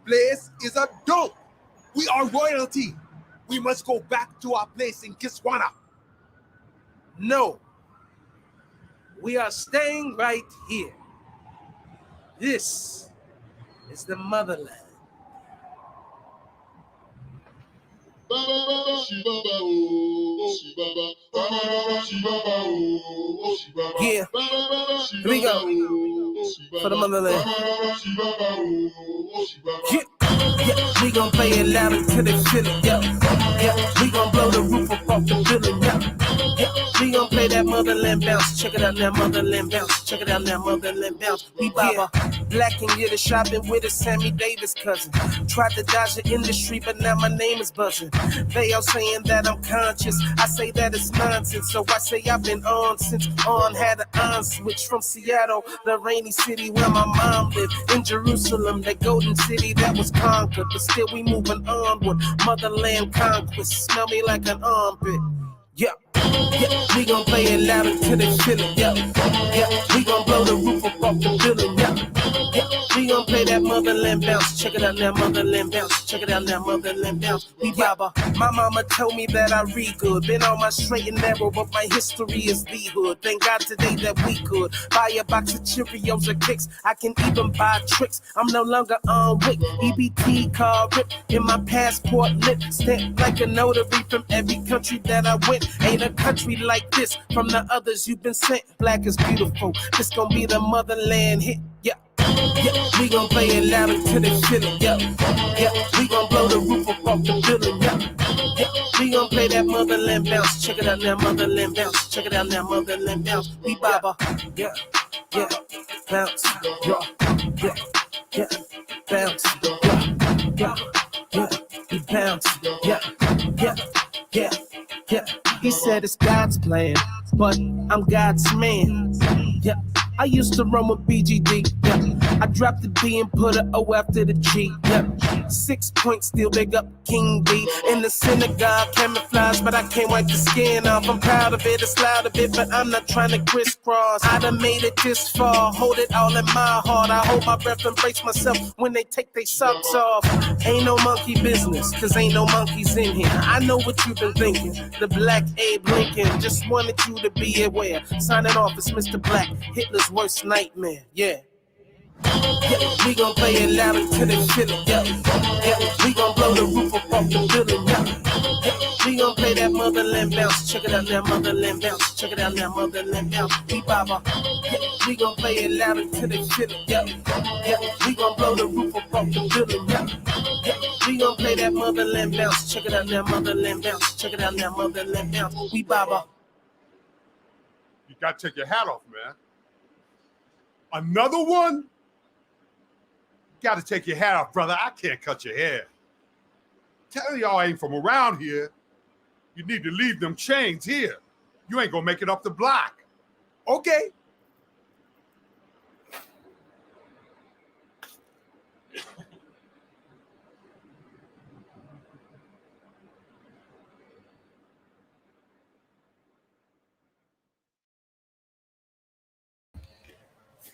place is a dump. We are royalty. We must go back to our place in Kiswana. No. We are staying right here. This is the motherland. Yeah, here we go. For the motherland. Yeah, we gon' play it loud until they feel it, yo. Yeah, we gon' blow the roof up off the building, yo. Yeah, we gon' play that motherland bounce. Check it out now, motherland bounce. Check it out now, motherland bounce. We baba. Black and get a shopping with a Sammy Davis cousin. Tried to dodge the industry, but now my name is buzzing. They all saying that I'm conscious. I say that it's nonsense. So I say I've been on since on had an on switch from Seattle, the rainy city where my mom lived. In Jerusalem, the golden city that was conquered. But still we moving onward. Motherland conquest. Smell me like an armpit. Yeah. Yeah, we gon' play it loud until they feel it, yeah. Yeah, we gon' blow the roof up off the building, yeah. Yeah, we gon' play that motherland bounce. Check it out now, motherland bounce. Check it out now, motherland bounce. We baba. My mama told me that I read good. Been on my straight and narrow, but my history is the hood. Thank God today that we could buy a box of Cheerios or kicks. I can even buy tricks. I'm no longer on WIC. EBT card ripped in my passport lip. Stamped like a notary from every country that I went. Ain't a country like this from the others you've been sent. Black is beautiful. This gon' be the motherland hit. Yeah. Yeah, we gon' play it loud until they feel it, yeah. Yeah, we gon' blow the roof up off the building, yeah. Yeah, we gon' play that motherland bounce. Check it out now, motherland bounce. Check it out now, motherland bounce. We baba, yeah, yeah, bounce, yeah, yeah, yeah, bounce, yeah, yeah, yeah, we bounce, yeah, yeah, yeah, yeah. He said it's God's plan, but I'm God's man, yeah. I used to run with BGD, yeah. I dropped the D and put an O after the G, yeah. 6 points, still big up King B. In the synagogue, camouflage, but I can't wipe the skin off. I'm proud of it, it's loud a bit, but I'm not trying to crisscross. I done made it this far, hold it all in my heart. I hold my breath and brace myself when they take their socks off. Ain't no monkey business, cause ain't no monkeys in here. I know what you've been thinking, the black Abe Lincoln. Just wanted you to be aware. Signing off as Mr. Black, Hitler's worst nightmare, yeah. Yeah, we gon' play it loud until they feel it, yeah. Yeah, we gon' blow the roof up off the building, yeah. Yeah, we gon' play that motherland bounce. Check it out now, motherland bounce. Check it out now, motherland bounce. We baba. Yeah, we gon' play it loud until they feel it, yeah. Yeah, we gon' blow the roof up off the building, yeah. Yeah, we gon' play that motherland bounce. Check it out now, motherland bounce. Check it out now, motherland bounce. We baba. You gotta take your hat off, man. Another one? Got to take your hat off, brother. I can't cut your hair. Tell y'all ain't from around here. You need to leave them chains here. You ain't gonna make it up the block. Okay.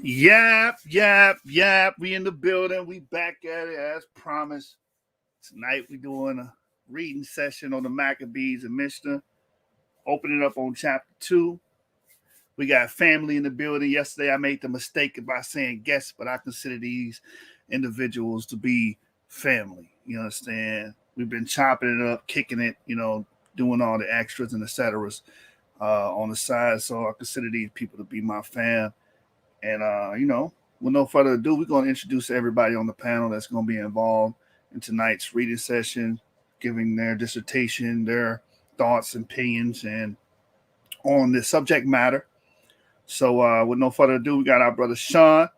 Yap. We in the building. We back at it as promised. Tonight we doing a reading session on the Maccabees and Mishnah. Opening up on chapter 2. We got family in the building. Yesterday I made the mistake by saying guests, but I consider these individuals to be family. You understand? We've been chopping it up, kicking it, doing all the extras and et ceteras on the side. So I consider these people to be my fam. And, with no further ado, we're going to introduce everybody on the panel that's going to be involved in tonight's reading session, giving their dissertation, their thoughts and opinions, and on the subject matter. So with no further ado, we got our brother Sean.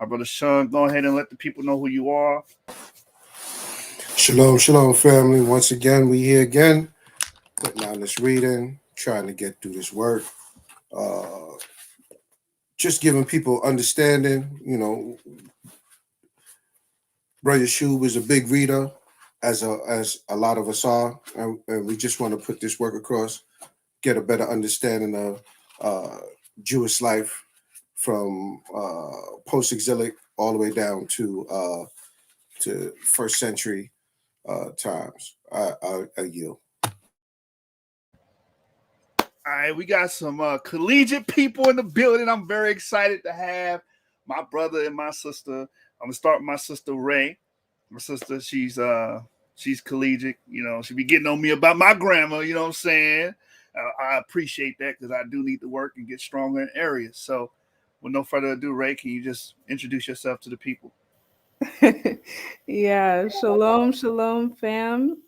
Our brother Sean, go ahead and let the people know who you are. Shalom, family. Once again, we here again, putting on this reading, trying to get through this work. Just giving people understanding, Brother Shub is a big reader, as a lot of us are, and we just want to put this work across, get a better understanding of Jewish life from post-exilic all the way down to to first century times. I yield. All right, we got some collegiate people in the building. I'm very excited to have my brother and my sister. I'm gonna start with my sister Ray. My sister, she's collegiate. You know, she be getting on me about my grammar. You know what I'm saying? I appreciate that because I do need to work and get stronger in areas. So, with no further ado, Ray, can you just introduce yourself to the people? Yeah, shalom, fam.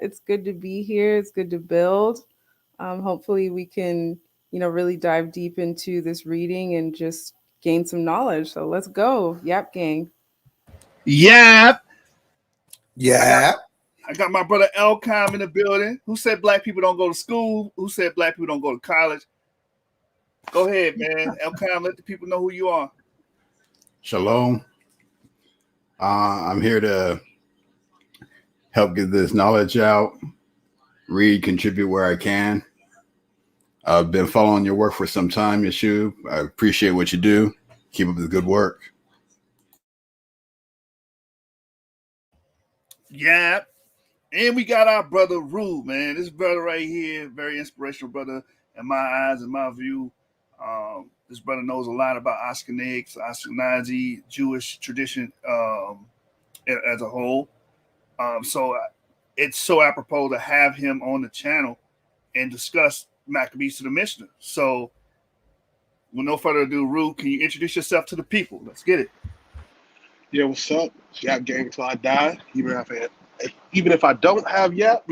It's good to be here. It's good to build. Hopefully we can, really dive deep into this reading and just gain some knowledge. So let's go. Yap gang. Yeah. Yeah. I got my brother Elcom in the building. Who said black people don't go to school? Who said black people don't go to college? Go ahead, man. Elcom, let the people know who you are. Shalom. I'm here to help get this knowledge out, read, contribute where I can. I've been following your work for some time, Yeshua. I appreciate what you do. Keep up the good work. Yeah. And we got our brother Rue, man. This brother right here, very inspirational brother in my eyes and my view. This brother knows a lot about Ashkenazi Jewish tradition as a whole. So it's so apropos to have him on the channel and discuss Maccabees to the Mishnah. So, with no further ado, Rue, can you introduce yourself to the people? Let's get it. Yeah, what's up? It's Yap gang till I die. Even if I don't have Yap,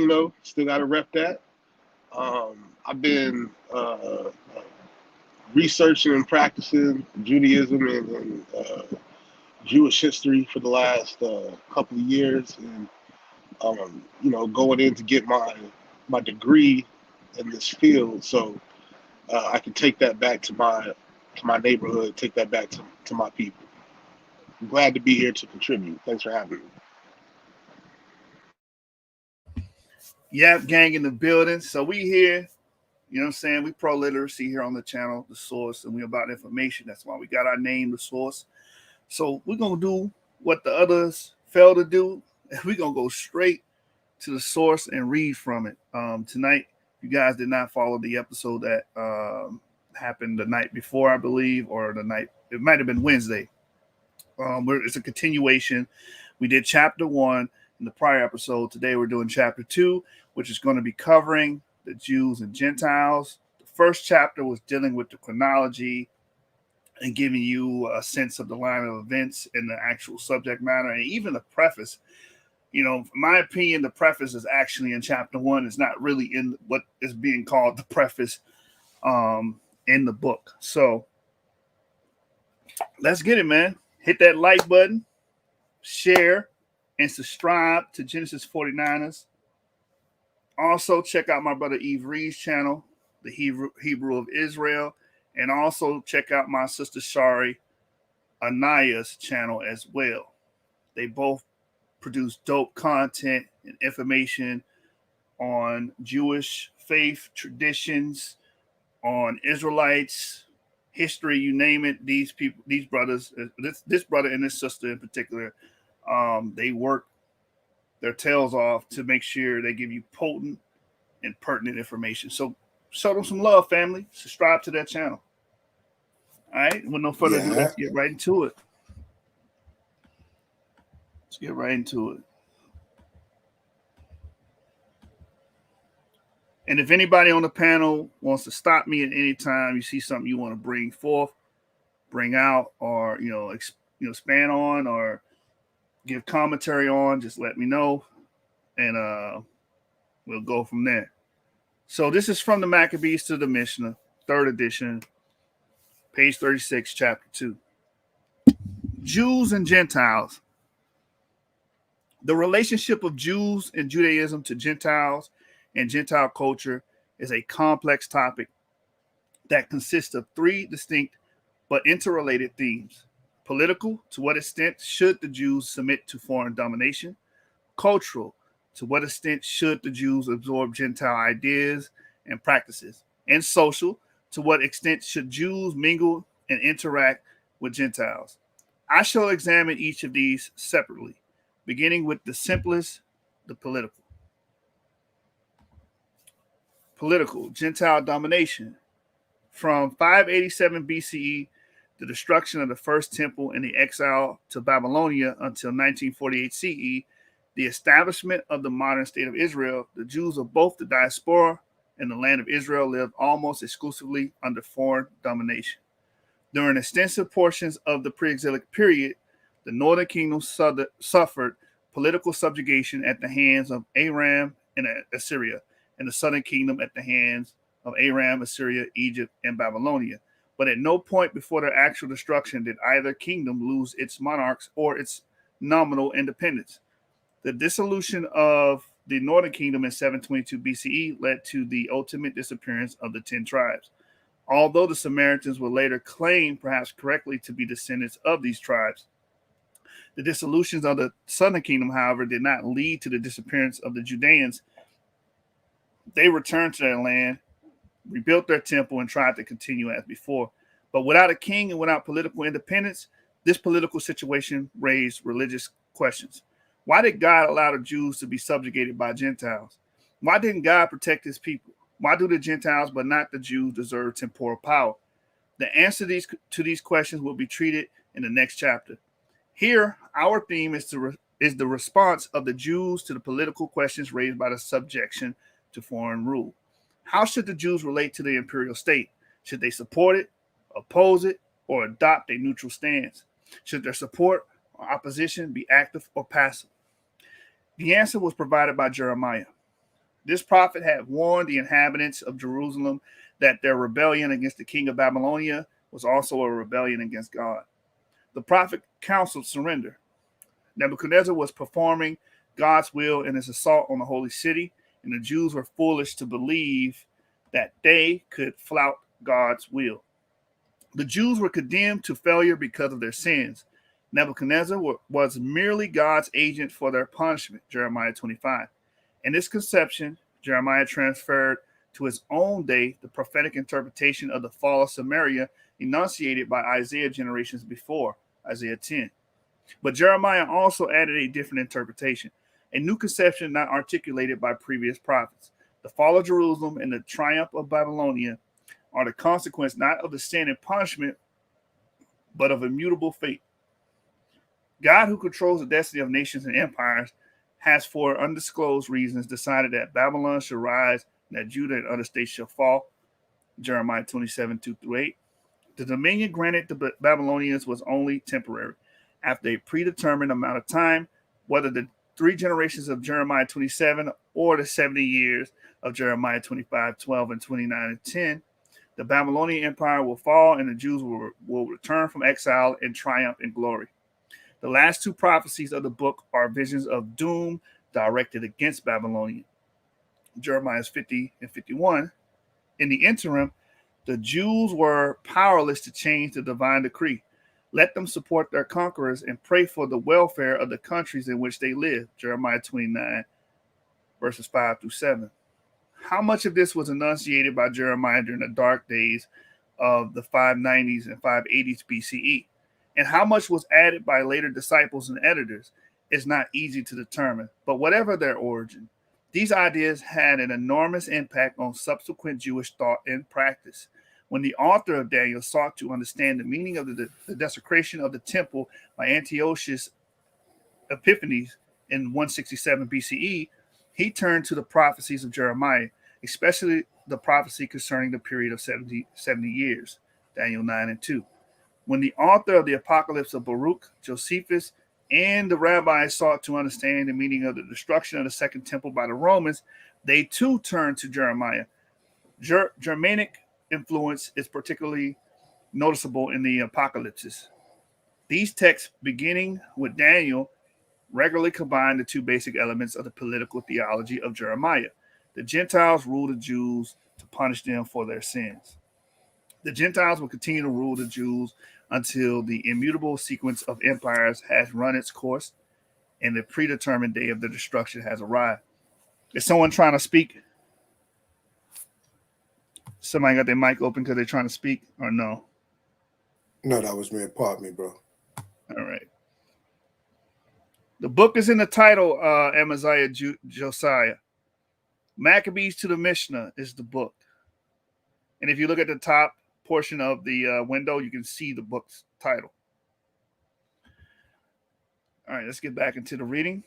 still gotta rep that. I've been researching and practicing Judaism and Jewish history for the last couple of years, and going in to get my degree in this field, so I can take that back to my neighborhood, take that back to my people. I'm glad to be here to contribute. Thanks for having me. Yap gang in the building. So we here, you know what I'm saying? We pro literacy here on the channel, The Source, and we about information. That's why we got our name, The Source. So we're going to do what the others fail to do. And we're going to go straight to the source and read from it. Tonight, you guys did not follow the episode that happened the night before, I believe, or it might have been Wednesday. It's a continuation. We did chapter 1 in the prior episode. Today we're doing chapter 2, which is going to be covering the Jews and Gentiles. The first chapter was dealing with the chronology and giving you a sense of the line of events and the actual subject matter, and even the preface. In my opinion, the preface is actually in chapter 1. It's not really in what is being called the preface in the book. So let's get it, man. Hit that like button, share, and subscribe to Genesis 49ers. Also, check out my brother Ivri's channel, the Hebrew of Israel, and also check out my sister Shari Anaya's channel as well. They both produce dope content and information on Jewish faith, traditions, on Israelites, history, you name it. These brothers, this brother and this sister in particular, they work their tails off to make sure they give you potent and pertinent information. So show them some love, family. Subscribe to their channel. All right. With no further ado, let's get right into it. And if anybody on the panel wants to stop me at any time, you see something you want to bring forth, bring out, or expand on, or give commentary on, just let me know, and we'll go from there. So this is from the Maccabees to the Mishnah, 3rd edition, page 36, chapter 2. Jews and Gentiles. The relationship of Jews and Judaism to Gentiles and Gentile culture is a complex topic that consists of 3 distinct but interrelated themes. Political, to what extent should the Jews submit to foreign domination? Cultural, to what extent should the Jews absorb Gentile ideas and practices? And social, to what extent should Jews mingle and interact with Gentiles? I shall examine each of these separately. beginning with the simplest, the political. Political, Gentile domination. From 587 BCE, the destruction of the first temple and the exile to Babylonia until 1948 CE, the establishment of the modern state of Israel, the Jews of both the diaspora and the land of Israel lived almost exclusively under foreign domination. During extensive portions of the pre-exilic period, the northern kingdom suffered political subjugation at the hands of Aram and Assyria, and the southern kingdom at the hands of Aram, Assyria, Egypt, and Babylonia. But at no point before their actual destruction did either kingdom lose its monarchs or its nominal independence. The dissolution of the northern kingdom in 722 BCE led to the ultimate disappearance of the 10 tribes. Although the Samaritans were later claimed, perhaps correctly, to be descendants of these tribes, the dissolutions of the southern kingdom, however, did not lead to the disappearance of the Judeans. They returned to their land, rebuilt their temple, and tried to continue as before. But without a king and without political independence, this political situation raised religious questions. Why did God allow the Jews to be subjugated by Gentiles? Why didn't God protect his people? Why do the Gentiles but not the Jews deserve temporal power? The answer to these questions will be treated in the next chapter. Here, our theme is the response of the Jews to the political questions raised by the subjection to foreign rule. How should the Jews relate to the imperial state? Should they support it, oppose it, or adopt a neutral stance? Should their support or opposition be active or passive? The answer was provided by Jeremiah. This prophet had warned the inhabitants of Jerusalem that their rebellion against the king of Babylonia was also a rebellion against God. The prophet counseled surrender. Nebuchadnezzar was performing God's will in his assault on the holy city, and the Jews were foolish to believe that they could flout God's will. The Jews were condemned to failure because of their sins. Nebuchadnezzar was merely God's agent for their punishment, Jeremiah 25. In this conception, Jeremiah transferred to his own day the prophetic interpretation of the fall of Samaria enunciated by Isaiah generations before, Isaiah 10. But Jeremiah also added a different interpretation, a new conception not articulated by previous prophets. The fall of Jerusalem and the triumph of Babylonia are the consequence not of the sin and punishment, but of immutable fate. God, who controls the destiny of nations and empires, has for undisclosed reasons decided that Babylon shall rise and that Judah and other states shall fall, Jeremiah 27, 2-8. The dominion granted to the Babylonians was only temporary. After a predetermined amount of time, whether the 3 generations of Jeremiah 27 or the 70 years of Jeremiah 25, 12, and 29 and 10, the Babylonian Empire will fall and the Jews will return from exile in triumph and glory. The last 2 prophecies of the book are visions of doom directed against Babylonia, Jeremiah 50 and 51. In the interim, the Jews were powerless to change the divine decree. Let them support their conquerors and pray for the welfare of the countries in which they live, Jeremiah 29, verses 5-7. How much of this was enunciated by Jeremiah during the dark days of the 590s and 580s BCE? And how much was added by later disciples and editors is not easy to determine. But whatever their origin, these ideas had an enormous impact on subsequent Jewish thought and practice. When the author of Daniel sought to understand the meaning of the desecration of the temple by Antiochus Epiphanes in 167 BCE, he turned to the prophecies of Jeremiah, especially the prophecy concerning the period of 70 years, Daniel 9 and 2. When the author of the Apocalypse of Baruch, Josephus, and the rabbis sought to understand the meaning of the destruction of the Second Temple by the Romans, they too turned to Jeremiah. Germanic influence is particularly noticeable in the Apocalypses. These texts, beginning with Daniel, regularly combine the 2 basic elements of the political theology of Jeremiah. The Gentiles rule the Jews to punish them for their sins. The Gentiles will continue to rule the Jews until the immutable sequence of empires has run its course and the predetermined day of the destruction has arrived. Is someone trying to speak? Somebody got their mic open because they're trying to speak, or no? No, that was me. Pardon me, bro. All right. The book is in the title, Amaziah Josiah. Maccabees to the Mishnah is the book. And if you look at the top portion of the window, you can see the book's title. All right, let's get back into the reading.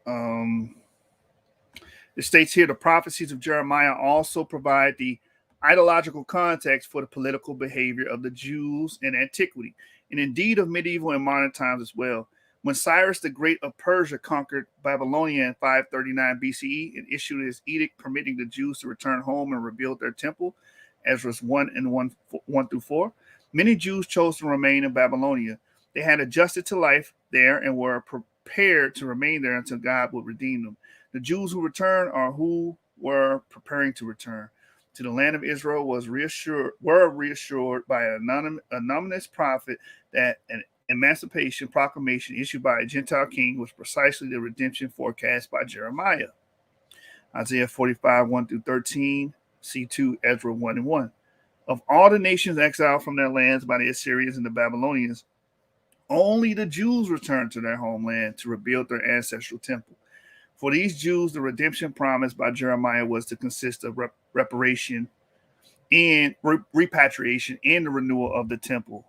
It states here, the prophecies of Jeremiah also provide the ideological context for the political behavior of the Jews in antiquity, and indeed of medieval and modern times as well. When Cyrus the Great of Persia conquered Babylonia in 539 BCE and issued his edict permitting the Jews to return home and rebuild their temple, Ezra 1 through 4, many Jews chose to remain in Babylonia. They had adjusted to life there and were prepared to remain there until God would redeem them. The Jews who returned or who were preparing to return to the land of Israel were reassured by an anonymous prophet that an emancipation proclamation issued by a Gentile king was precisely the redemption forecast by Jeremiah. Isaiah 45, 1 through 13, C2, Ezra 1 and 1. Of all the nations exiled from their lands by the Assyrians and the Babylonians, only the Jews returned to their homeland to rebuild their ancestral temple. For these Jews, the redemption promised by Jeremiah was to consist of reparation and repatriation and the renewal of the temple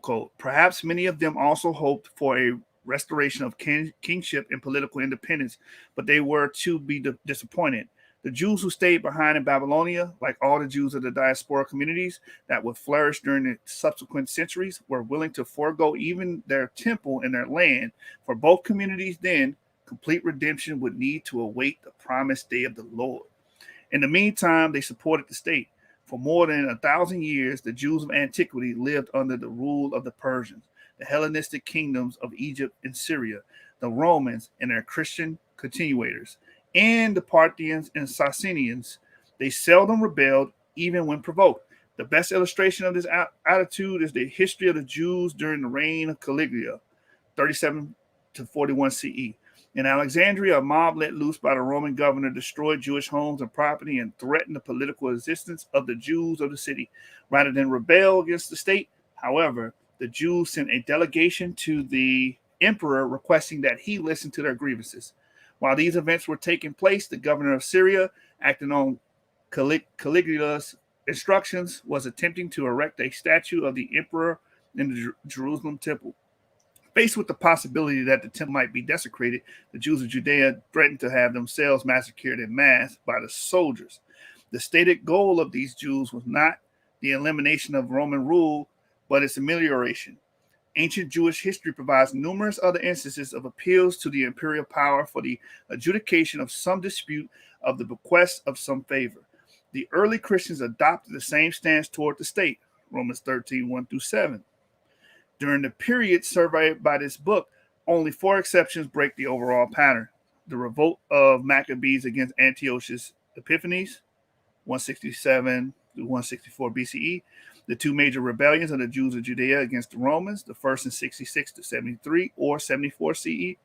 code. Perhaps many of them also hoped for a restoration of kingship and political independence, but they were to be disappointed. The Jews who stayed behind in Babylonia, like all the Jews of the diaspora communities that would flourish during the subsequent centuries, were willing to forego even their temple and their land. For both communities then, complete redemption would need to await the promised day of the Lord. In the meantime, they supported the state. For more than 1,000 years, the Jews of antiquity lived under the rule of the Persians, the Hellenistic kingdoms of Egypt and Syria, the Romans and their Christian continuators, and the Parthians and Sasanians. They seldom rebelled, even when provoked. The best illustration of this attitude is the history of the Jews during the reign of Caligula, 37 to 41 CE. In Alexandria, a mob let loose by the Roman governor destroyed Jewish homes and property and threatened the political existence of the Jews of the city. Rather than rebel against the state, however, the Jews sent a delegation to the emperor requesting that he listen to their grievances. While these events were taking place, the governor of Syria, acting on Caligula's instructions, was attempting to erect a statue of the emperor in the Jerusalem temple. Faced with the possibility that the temple might be desecrated, the Jews of Judea threatened to have themselves massacred en masse by the soldiers. The stated goal of these Jews was not the elimination of Roman rule, but its amelioration. Ancient Jewish history provides numerous other instances of appeals to the imperial power for the adjudication of some dispute of the bequest of some favor. The early Christians adopted the same stance toward the state, Romans 13, 1 through 7. During the period surveyed by this book, only 4 exceptions break the overall pattern. The revolt of Maccabees against Antiochus Epiphanes, 167 through 164 BCE, the 2 major rebellions of the Jews of Judea against the Romans, the first in 66 to 73 or 74 CE,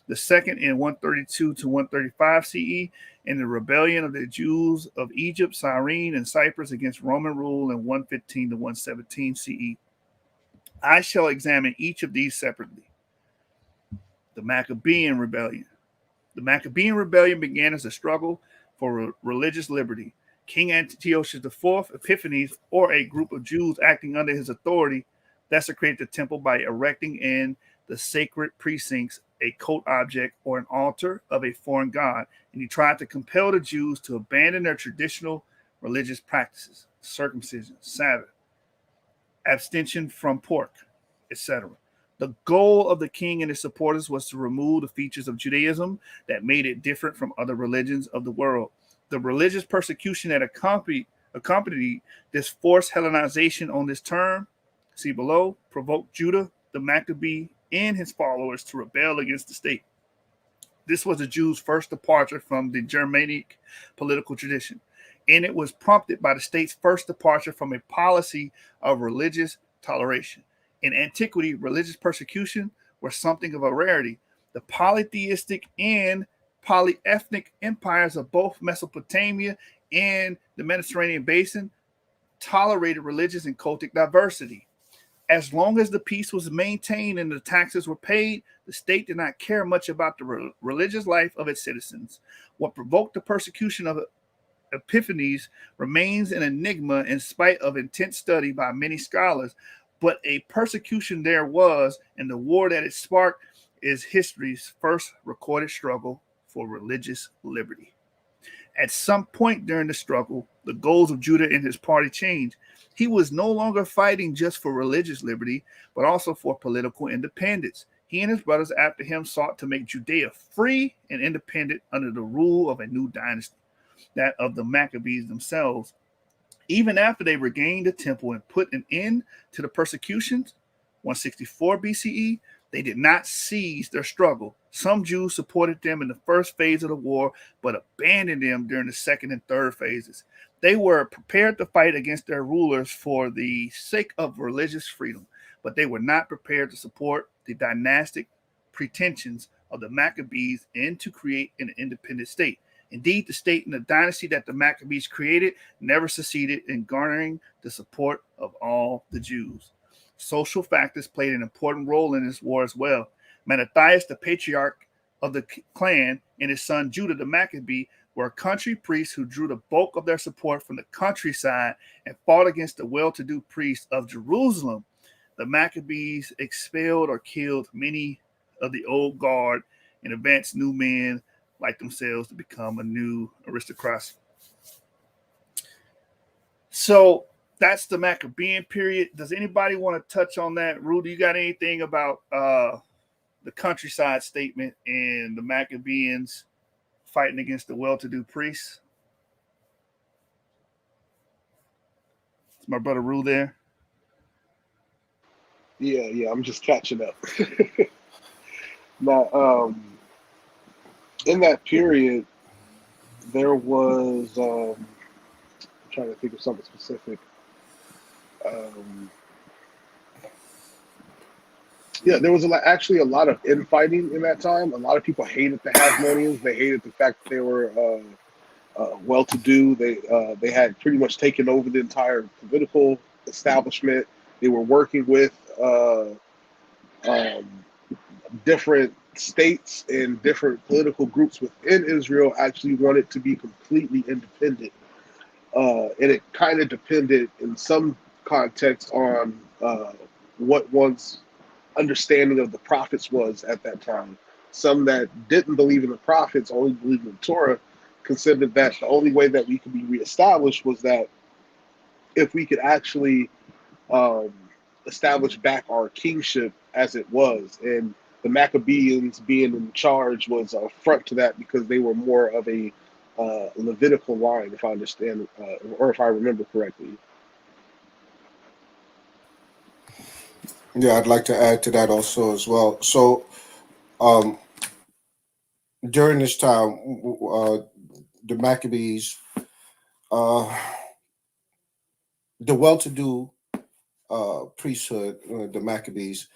the second in 132 to 135 CE, and the rebellion of the Jews of Egypt, Cyrene, and Cyprus against Roman rule in 115 to 117 CE. I shall examine each of these separately. The Maccabean Rebellion. The Maccabean Rebellion began as a struggle for religious liberty. King Antiochus IV, Epiphanes, or a group of Jews acting under his authority, desecrated the temple by erecting in the sacred precincts a cult object or an altar of a foreign god, and he tried to compel the Jews to abandon their traditional religious practices, circumcision, Sabbath, abstention from pork, etc. The goal of the king and his supporters was to remove the features of Judaism that made it different from other religions of the world. The religious persecution that accompanied this forced Hellenization on this term, see below, provoked Judah, the Maccabee, and his followers to rebel against the state. This was the Jews' first departure from the Germanic political tradition, and it was prompted by the state's first departure from a policy of religious toleration. In antiquity, religious persecution was something of a rarity. The polytheistic and polyethnic empires of both Mesopotamia and the Mediterranean basin tolerated religious and cultic diversity. As long as the peace was maintained and the taxes were paid, the state did not care much about the religious life of its citizens. What provoked the persecution of Epiphanes remains an enigma in spite of intense study by many scholars, but a persecution there was, and the war that it sparked is history's first recorded struggle for religious liberty. At some point during the struggle, the goals of Judah and his party changed. He was no longer fighting just for religious liberty, but also for political independence. He and his brothers after him sought to make Judea free and independent under the rule of a new dynasty, that of the Maccabees themselves. Even after they regained the temple and put an end to the persecutions, 164 BCE, they did not cease their struggle. Some Jews supported them in the first phase of the war, but abandoned them during the second and third phases. They were prepared to fight against their rulers for the sake of religious freedom, but they were not prepared to support the dynastic pretensions of the Maccabees and to create an independent state. Indeed, the state and the dynasty that the Maccabees created never succeeded in garnering the support of all the Jews. Social factors played an important role in this war as well. Mattathias, the patriarch of the clan, and his son Judah the Maccabee were country priests who drew the bulk of their support from the countryside and fought against the well-to-do priests of Jerusalem. The Maccabees expelled or killed many of the old guard and advanced new men like themselves to become a new aristocracy. So that's the Maccabean period. Does anybody want to touch on that? Rudy, you got anything about the countryside statement and the Maccabees fighting against the well-to-do priests? Is my brother Rue there? Yeah, I'm just catching up. Now, in that period, there was, I'm trying to think of something specific. There was actually a lot of infighting in that time. A lot of people hated the Hasmoneans. They hated the fact that they were well-to-do. They had pretty much taken over the entire political establishment. They were working with different states and different political groups within Israel actually wanted to be completely independent. And it kind of depended in some context on what one's understanding of the prophets was at that time. Some that didn't believe in the prophets, only believed in the Torah, considered that the only way that we could be reestablished was that if we could actually establish back our kingship as it was. And the Maccabees being in charge was a front to that because they were more of a Levitical line, if I understand, or if I remember correctly. Yeah, I'd like to add to that also as well. So during this time, the Maccabees, the well-to-do priesthood, the Maccabees,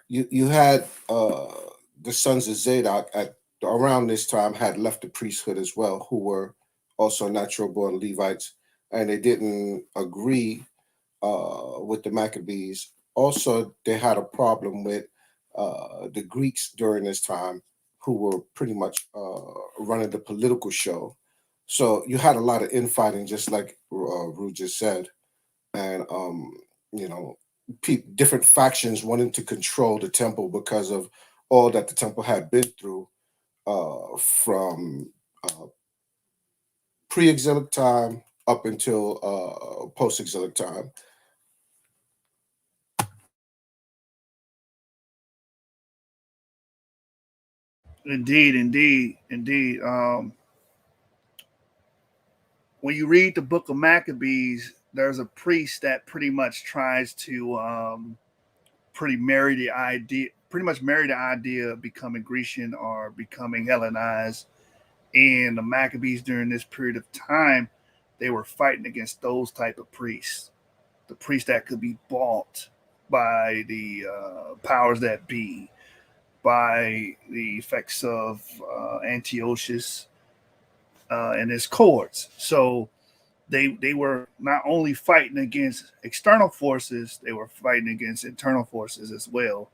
you had the sons of Zadok at around this time had left the priesthood as well, who were also natural-born Levites, and they didn't agree with the Maccabees. Also, they had a problem with the Greeks during this time, who were pretty much running the political show. So you had a lot of infighting, just like Ru just said, and different factions wanting to control the temple because of all that the temple had been through from pre-exilic time up until post-exilic time. Indeed. When you read the book of Maccabees, there's a priest that pretty much tries to pretty much marry the idea of becoming Grecian or becoming Hellenized. And the Maccabees during this period of time, they were fighting against those type of priests, the priests that could be bought by the powers that be, by the effects of Antiochus and his cohorts. So they were not only fighting against external forces, they were fighting against internal forces as well,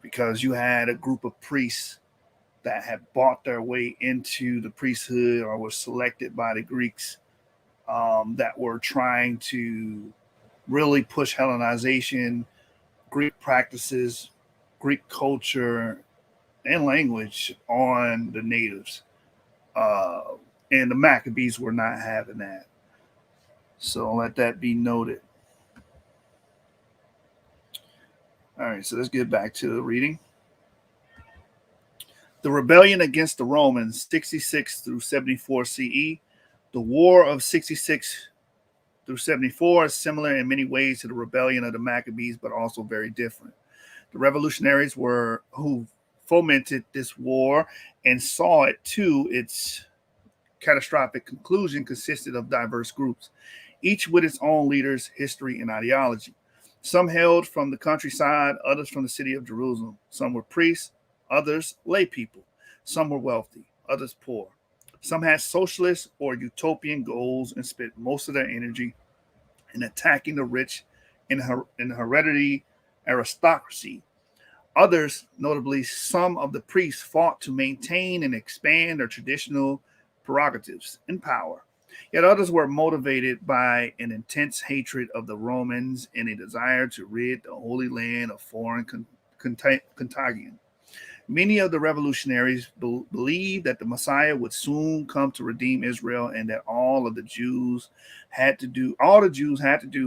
because you had a group of priests that had bought their way into the priesthood or were selected by the Greeks, that were trying to really push Hellenization, Greek practices, Greek culture, and language on the natives. And the Maccabees were not having that. So let that be noted. All right, so let's get back to the reading. The rebellion against the Romans, 66 through 74 CE. The War of 66 through 74 is similar in many ways to the rebellion of the Maccabees, but also very different. The revolutionaries were who fomented this war and saw it to its catastrophic conclusion consisted of diverse groups, each with its own leaders, history, and ideology. Some hailed from the countryside, others from the city of Jerusalem. Some were priests, others lay people. Some were wealthy, others poor. Some had socialist or utopian goals and spent most of their energy in attacking the rich and hereditary aristocracy. Others, notably some of the priests, fought to maintain and expand their traditional prerogatives and power. Yet others were motivated by an intense hatred of the Romans and a desire to rid the Holy Land of foreign contagion. Many of the revolutionaries believed that the Messiah would soon come to redeem Israel, and that all the Jews had to do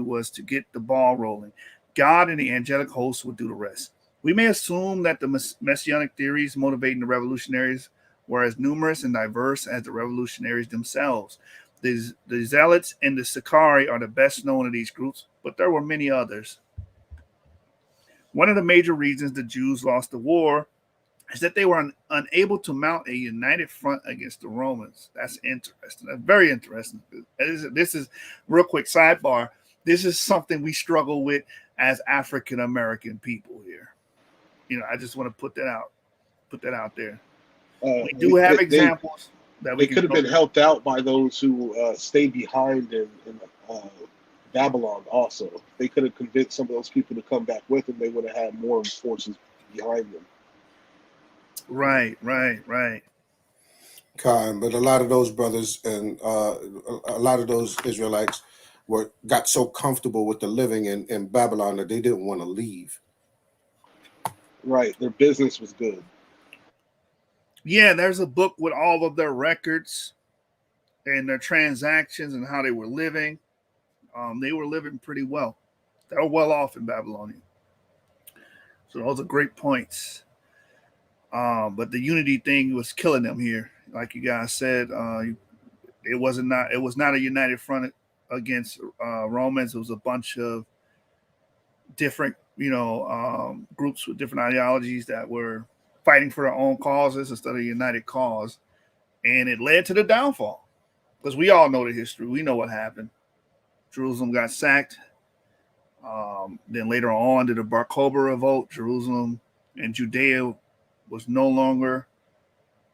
was to get the ball rolling. God and the angelic hosts would do the rest. We may assume that the messianic theories motivating the revolutionaries were as numerous and diverse as the revolutionaries themselves. The Zealots and the Sicarii are the best known of these groups, but there were many others. One of the major reasons the Jews lost the war is that they were unable to mount a united front against the Romans. That's interesting. That's very interesting. This is real quick sidebar. This is something we struggle with as African American people here. I just want to put that out there. We do have examples that we could have been helped out by those who stayed behind in Babylon. Also, they could have convinced some of those people to come back with them. They would have had more forces behind them. Right. Khan, but a lot of those brothers and a lot of those Israelites got so comfortable with the living in Babylon that they didn't want to leave. Right, their business was good. Yeah, there's a book with all of their records and their transactions and how they were living. They were living pretty well. They were well off in Babylonia. So those are great points. But the unity thing was killing them here. Like you guys said, it was not a united front against Romans. It was a bunch of different, groups with different ideologies that were fighting for their own causes instead of a united cause. And it led to the downfall. Because we all know the history. We know what happened. Jerusalem got sacked. Then later on, did the Bar Kokhba revolt. Jerusalem and Judea was no longer,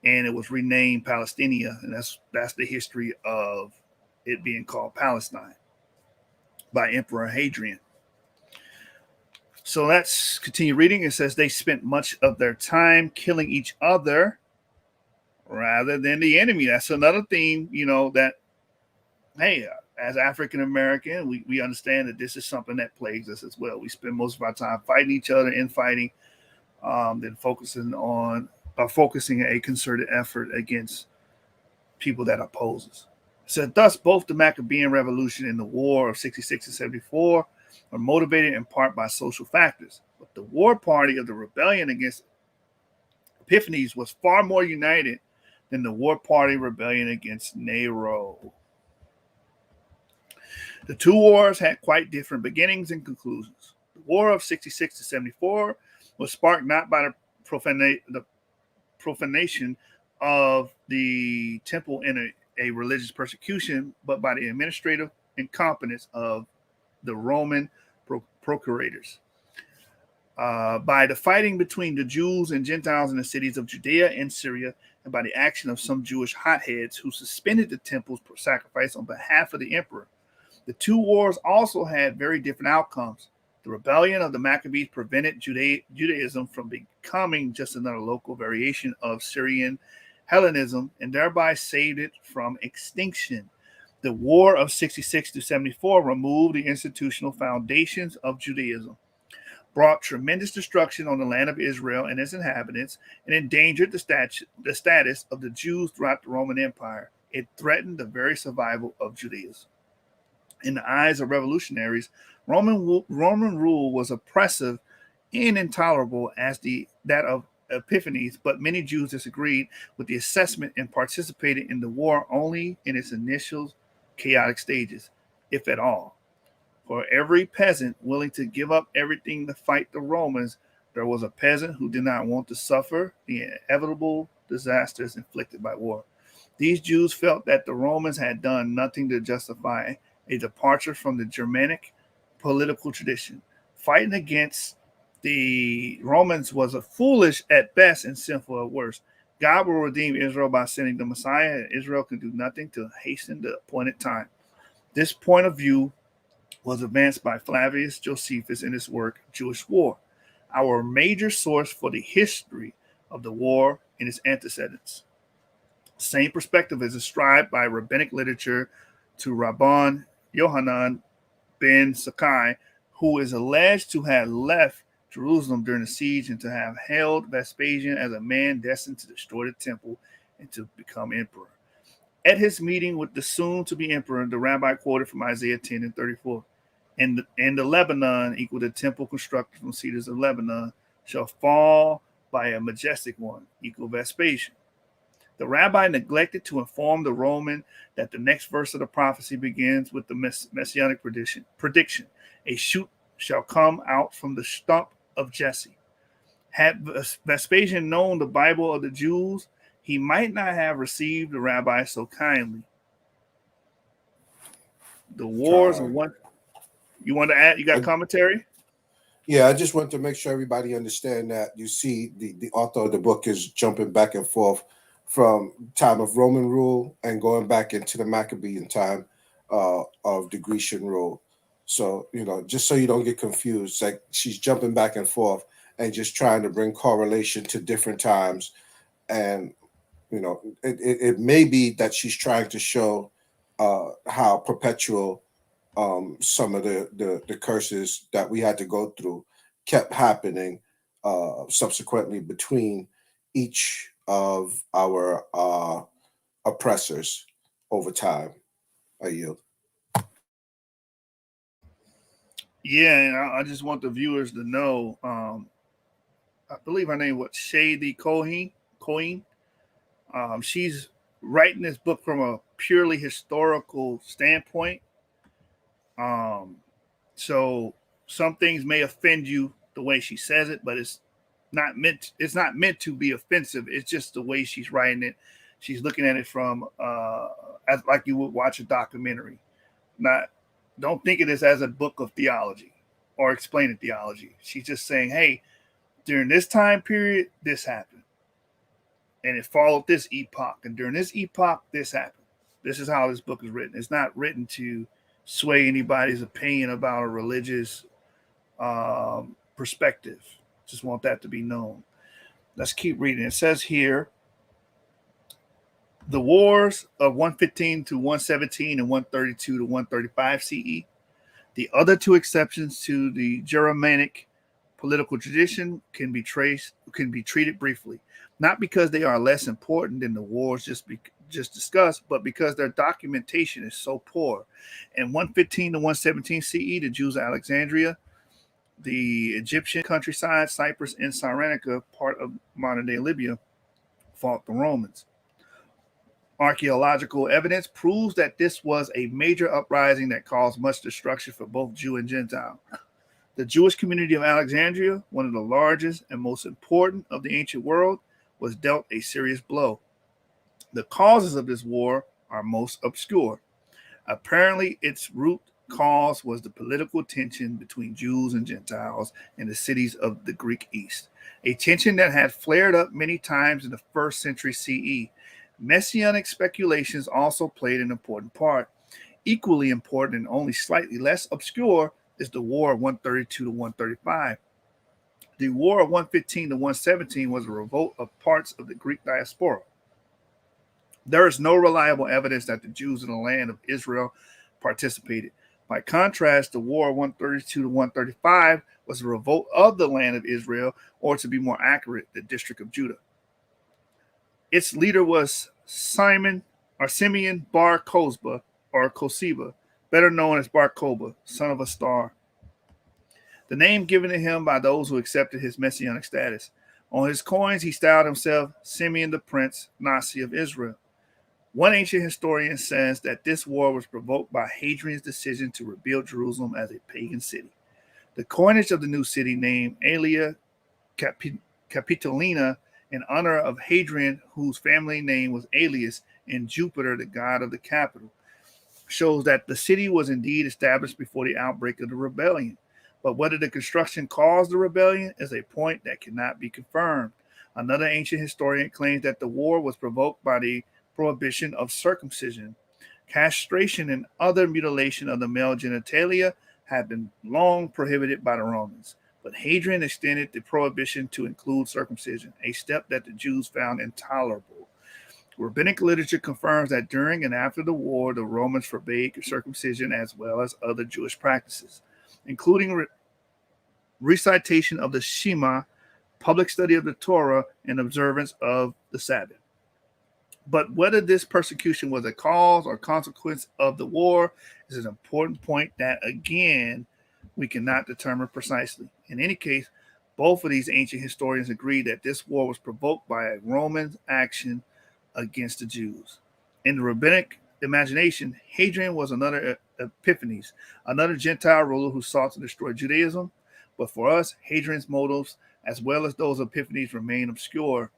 and it was renamed Palestinia. And that's the history of it being called Palestine by Emperor Hadrian. So let's continue reading. It says they spent much of their time killing each other rather than the enemy. That's another theme, that, hey, as African American, we understand that this is something that plagues us as well. We spend most of our time fighting each other, infighting, than focusing a concerted effort against people that oppose us. So thus, both the Maccabean Revolution and the War of 66 and 74 are motivated in part by social factors. But the war party of the rebellion against Epiphanes was far more united than the war party rebellion against Nero. The two wars had quite different beginnings and conclusions. The War of 66 to 74 was sparked not by the profanation of the temple in a religious persecution, but by the administrative incompetence of the Roman procurators. by the fighting between the Jews and Gentiles in the cities of Judea and Syria, and by the action of some Jewish hotheads who suspended the temple's sacrifice on behalf of the emperor. The two wars also had very different outcomes. The rebellion of the Maccabees prevented Judaism from becoming just another local variation of Syrian Hellenism and thereby saved it from extinction. The War of 66 to 74 removed the institutional foundations of Judaism, brought tremendous destruction on the land of Israel and its inhabitants, and endangered the status of the Jews throughout the Roman Empire. It threatened the very survival of Judaism. In the eyes of revolutionaries, Roman rule was oppressive and intolerable as that of Epiphanes, but many Jews disagreed with the assessment and participated in the war only in its initial chaotic stages, if at all. For every peasant willing to give up everything to fight the Romans, there was a peasant who did not want to suffer the inevitable disasters inflicted by war. These Jews felt that the Romans had done nothing to justify a departure from the Germanic political tradition. Fighting against the Romans was a foolish at best and sinful at worst. God will redeem Israel by sending the Messiah, and Israel can do nothing to hasten the appointed time. This point of view was advanced by Flavius Josephus in his work, Jewish War, our major source for the history of the war and its antecedents. The same perspective is ascribed by rabbinic literature to Rabban Yohanan ben Zakkai, who is alleged to have left Jerusalem during the siege and to have hailed Vespasian as a man destined to destroy the temple and to become emperor. At his meeting with the soon-to-be emperor, the rabbi quoted from Isaiah 10 and 34, and the Lebanon, equal to temple constructed from cedars of Lebanon, shall fall by a majestic one, equal Vespasian. The rabbi neglected to inform the Roman that the next verse of the prophecy begins with the messianic prediction. A shoot shall come out from the stump of Jesse. Had Vespasian known the Bible of the Jews, he might not have received the rabbi so kindly. The wars of one. You want to add? You got commentary? Yeah, I just want to make sure everybody understand that. You see, the author of the book is jumping back and forth from time of Roman rule and going back into the Maccabean time of the Grecian rule. So, just so you don't get confused, like she's jumping back and forth and just trying to bring correlation to different times. And, it may be that she's trying to show how perpetual some of the curses that we had to go through kept happening subsequently between each of our oppressors over time. I yield. Yeah, and I just want the viewers to know. I believe her name was Shady Cohen. She's writing this book from a purely historical standpoint. So some things may offend you the way she says it, but it's not meant to be offensive. It's just the way she's writing it. She's looking at it from as like you would watch a documentary. Don't think of this as a book of theology or explaining theology. She's just saying, hey, during this time period, this happened. And it followed this epoch. And during this epoch, this happened. This is how this book is written. It's not written to sway anybody's opinion about a religious perspective. Just want that to be known. Let's keep reading. It says here, the wars of 115 to 117 and 132 to 135 CE. The other two exceptions to the Germanic political tradition can be treated briefly, not because they are less important than the wars just discussed, but because their documentation is so poor. In 115 to 117 CE, the Jews of Alexandria, the Egyptian countryside, Cyprus, and Cyrenaica, part of modern-day Libya, fought the Romans. Archaeological evidence proves that this was a major uprising that caused much destruction for both Jew and Gentile. The Jewish community of Alexandria, one of the largest and most important of the ancient world, was dealt a serious blow. The causes of this war are most obscure. Apparently, its root cause was the political tension between Jews and Gentiles in the cities of the Greek East, a tension that had flared up many times in the 1st century CE. Messianic speculations also played an important part. Equally important and only slightly less obscure is the War of 132 to 135. The War of 115 to 117 was a revolt of parts of the Greek diaspora. There is no reliable evidence that the Jews in the land of Israel participated. By contrast, the War of 132 to 135 was a revolt of the land of Israel, or to be more accurate, the district of Judah. Its leader was Simeon Bar Kokhba, or Kosiba, better known as Bar Kokhba, son of a star, the name given to him by those who accepted his messianic status. On his coins, he styled himself Simeon the Prince, Nasi of Israel. One ancient historian says that this war was provoked by Hadrian's decision to rebuild Jerusalem as a pagan city. The coinage of the new city, named Aelia Capitolina, in honor of Hadrian, whose family name was Aelius, and Jupiter, the god of the capital, shows that the city was indeed established before the outbreak of the rebellion. But whether the construction caused the rebellion is a point that cannot be confirmed. Another ancient historian claims that the war was provoked by the prohibition of circumcision. Castration and other mutilation of the male genitalia had been long prohibited by the Romans, but Hadrian extended the prohibition to include circumcision, a step that the Jews found intolerable. Rabbinic literature confirms that during and after the war, the Romans forbade circumcision as well as other Jewish practices, including recitation of the Shema, public study of the Torah, and observance of the Sabbath. But whether this persecution was a cause or consequence of the war is an important point that, again, we cannot determine precisely. In any case, both of these ancient historians agree that this war was provoked by a Roman action against the Jews. In the rabbinic imagination, Hadrian was another Epiphanes, another Gentile ruler who sought to destroy Judaism. But for us, Hadrian's motives, as well as those of Epiphanes, remain obscure.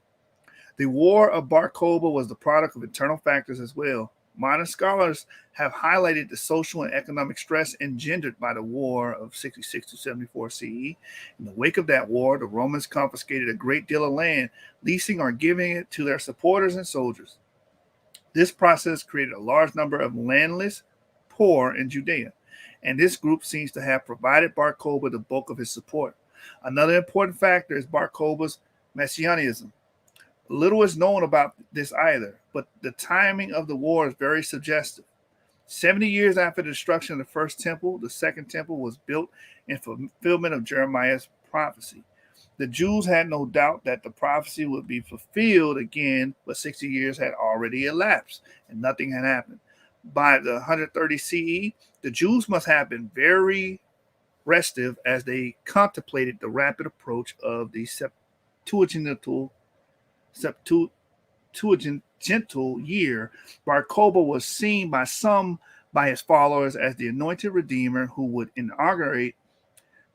The War of Bar Kokhba was the product of internal factors as well. Modern scholars have highlighted the social and economic stress engendered by the War of 66 to 74 CE. In the wake of that war, the Romans confiscated a great deal of land, leasing or giving it to their supporters and soldiers. This process created a large number of landless poor in Judea, and this group seems to have provided Bar Kokhba the bulk of his support. Another important factor is Bar Kokhba's messianism. Little is known about this either, but the timing of the war is very suggestive. 70 years after the destruction of the first temple, the second temple was built in fulfillment of Jeremiah's prophecy. The Jews had no doubt that the prophecy would be fulfilled again, but 60 years had already elapsed and nothing had happened. By the 130 CE, the Jews must have been very restive as they contemplated the rapid approach of the Septuagintal year. Bar Kokhba was seen by some by his followers as the anointed redeemer who would inaugurate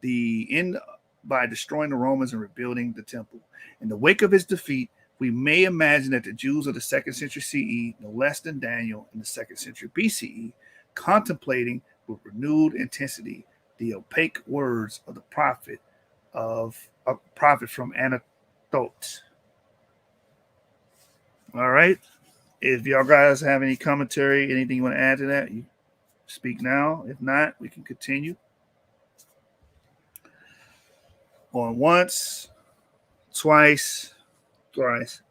the end by destroying the Romans and rebuilding the temple. In the wake of his defeat, we may imagine that the Jews of the 2nd century CE, no less than Daniel in the 2nd century BCE, contemplating with renewed intensity the opaque words of the prophet from Anatote. All right. If y'all guys have any commentary, anything you want to add to that, you speak now. If not, we can continue. Going once, twice, thrice.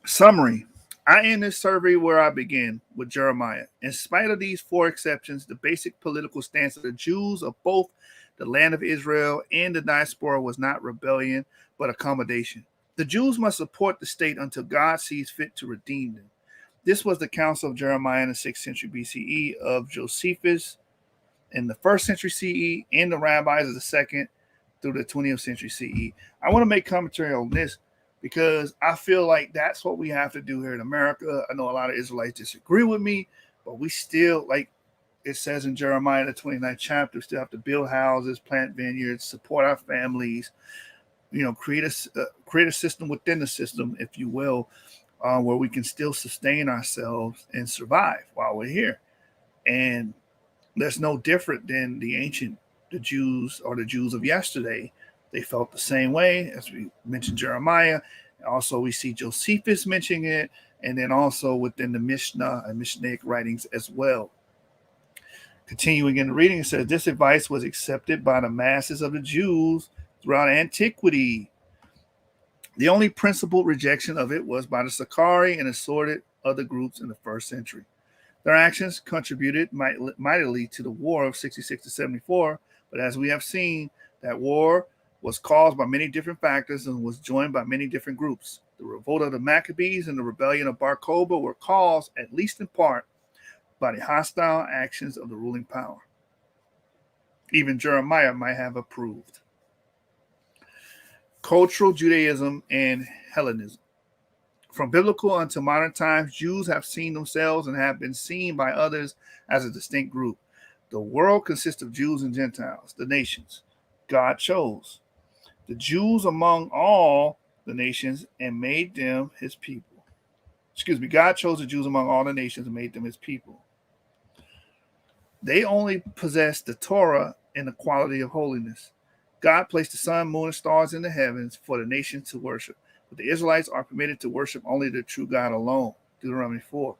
Summary. I end this survey where I began, with Jeremiah. In spite of these 4 exceptions, the basic political stance of the Jews of both the land of Israel and the diaspora was not rebellion, but accommodation. The Jews must support the state until God sees fit to redeem them. This was the counsel of Jeremiah in the 6th century BCE, of Josephus in the 1st century CE, and the rabbis of the 2nd through the 20th century CE. I want to make commentary on this because I feel like that's what we have to do here in America. I know a lot of Israelites disagree with me, but we still, like it says in Jeremiah, the 29th chapter, we still have to build houses, plant vineyards, support our families, create a system within the system, if you will, where we can still sustain ourselves and survive while we're here. And That's no different than the Jews of yesterday. They felt the same way, as we mentioned Jeremiah. Also, we see Josephus mentioning it, and then also within the Mishnah and Mishnaic writings as well. Continuing in the reading, it says, this advice was accepted by the masses of the Jews throughout antiquity. The only principal rejection of it was by the Sakari and assorted other groups in the first century. Their actions contributed mightily to the war of 66 to 74, but as we have seen, that war was caused by many different factors and was joined by many different groups. The revolt of the Maccabees and the rebellion of Bar Kokhba were caused, at least in part, by the hostile actions of the ruling power. Even Jeremiah might have approved. Cultural Judaism and Hellenism. From biblical unto modern times, Jews have seen themselves and have been seen by others as a distinct group. The world consists of Jews and Gentiles, the nations. God chose the Jews among all the nations and made them his people. God chose the Jews among all the nations and made them his people. They only possessed the Torah and the quality of holiness. God placed the sun, moon, and stars in the heavens for the nations to worship. But the Israelites are permitted to worship only the true God alone. Deuteronomy 4.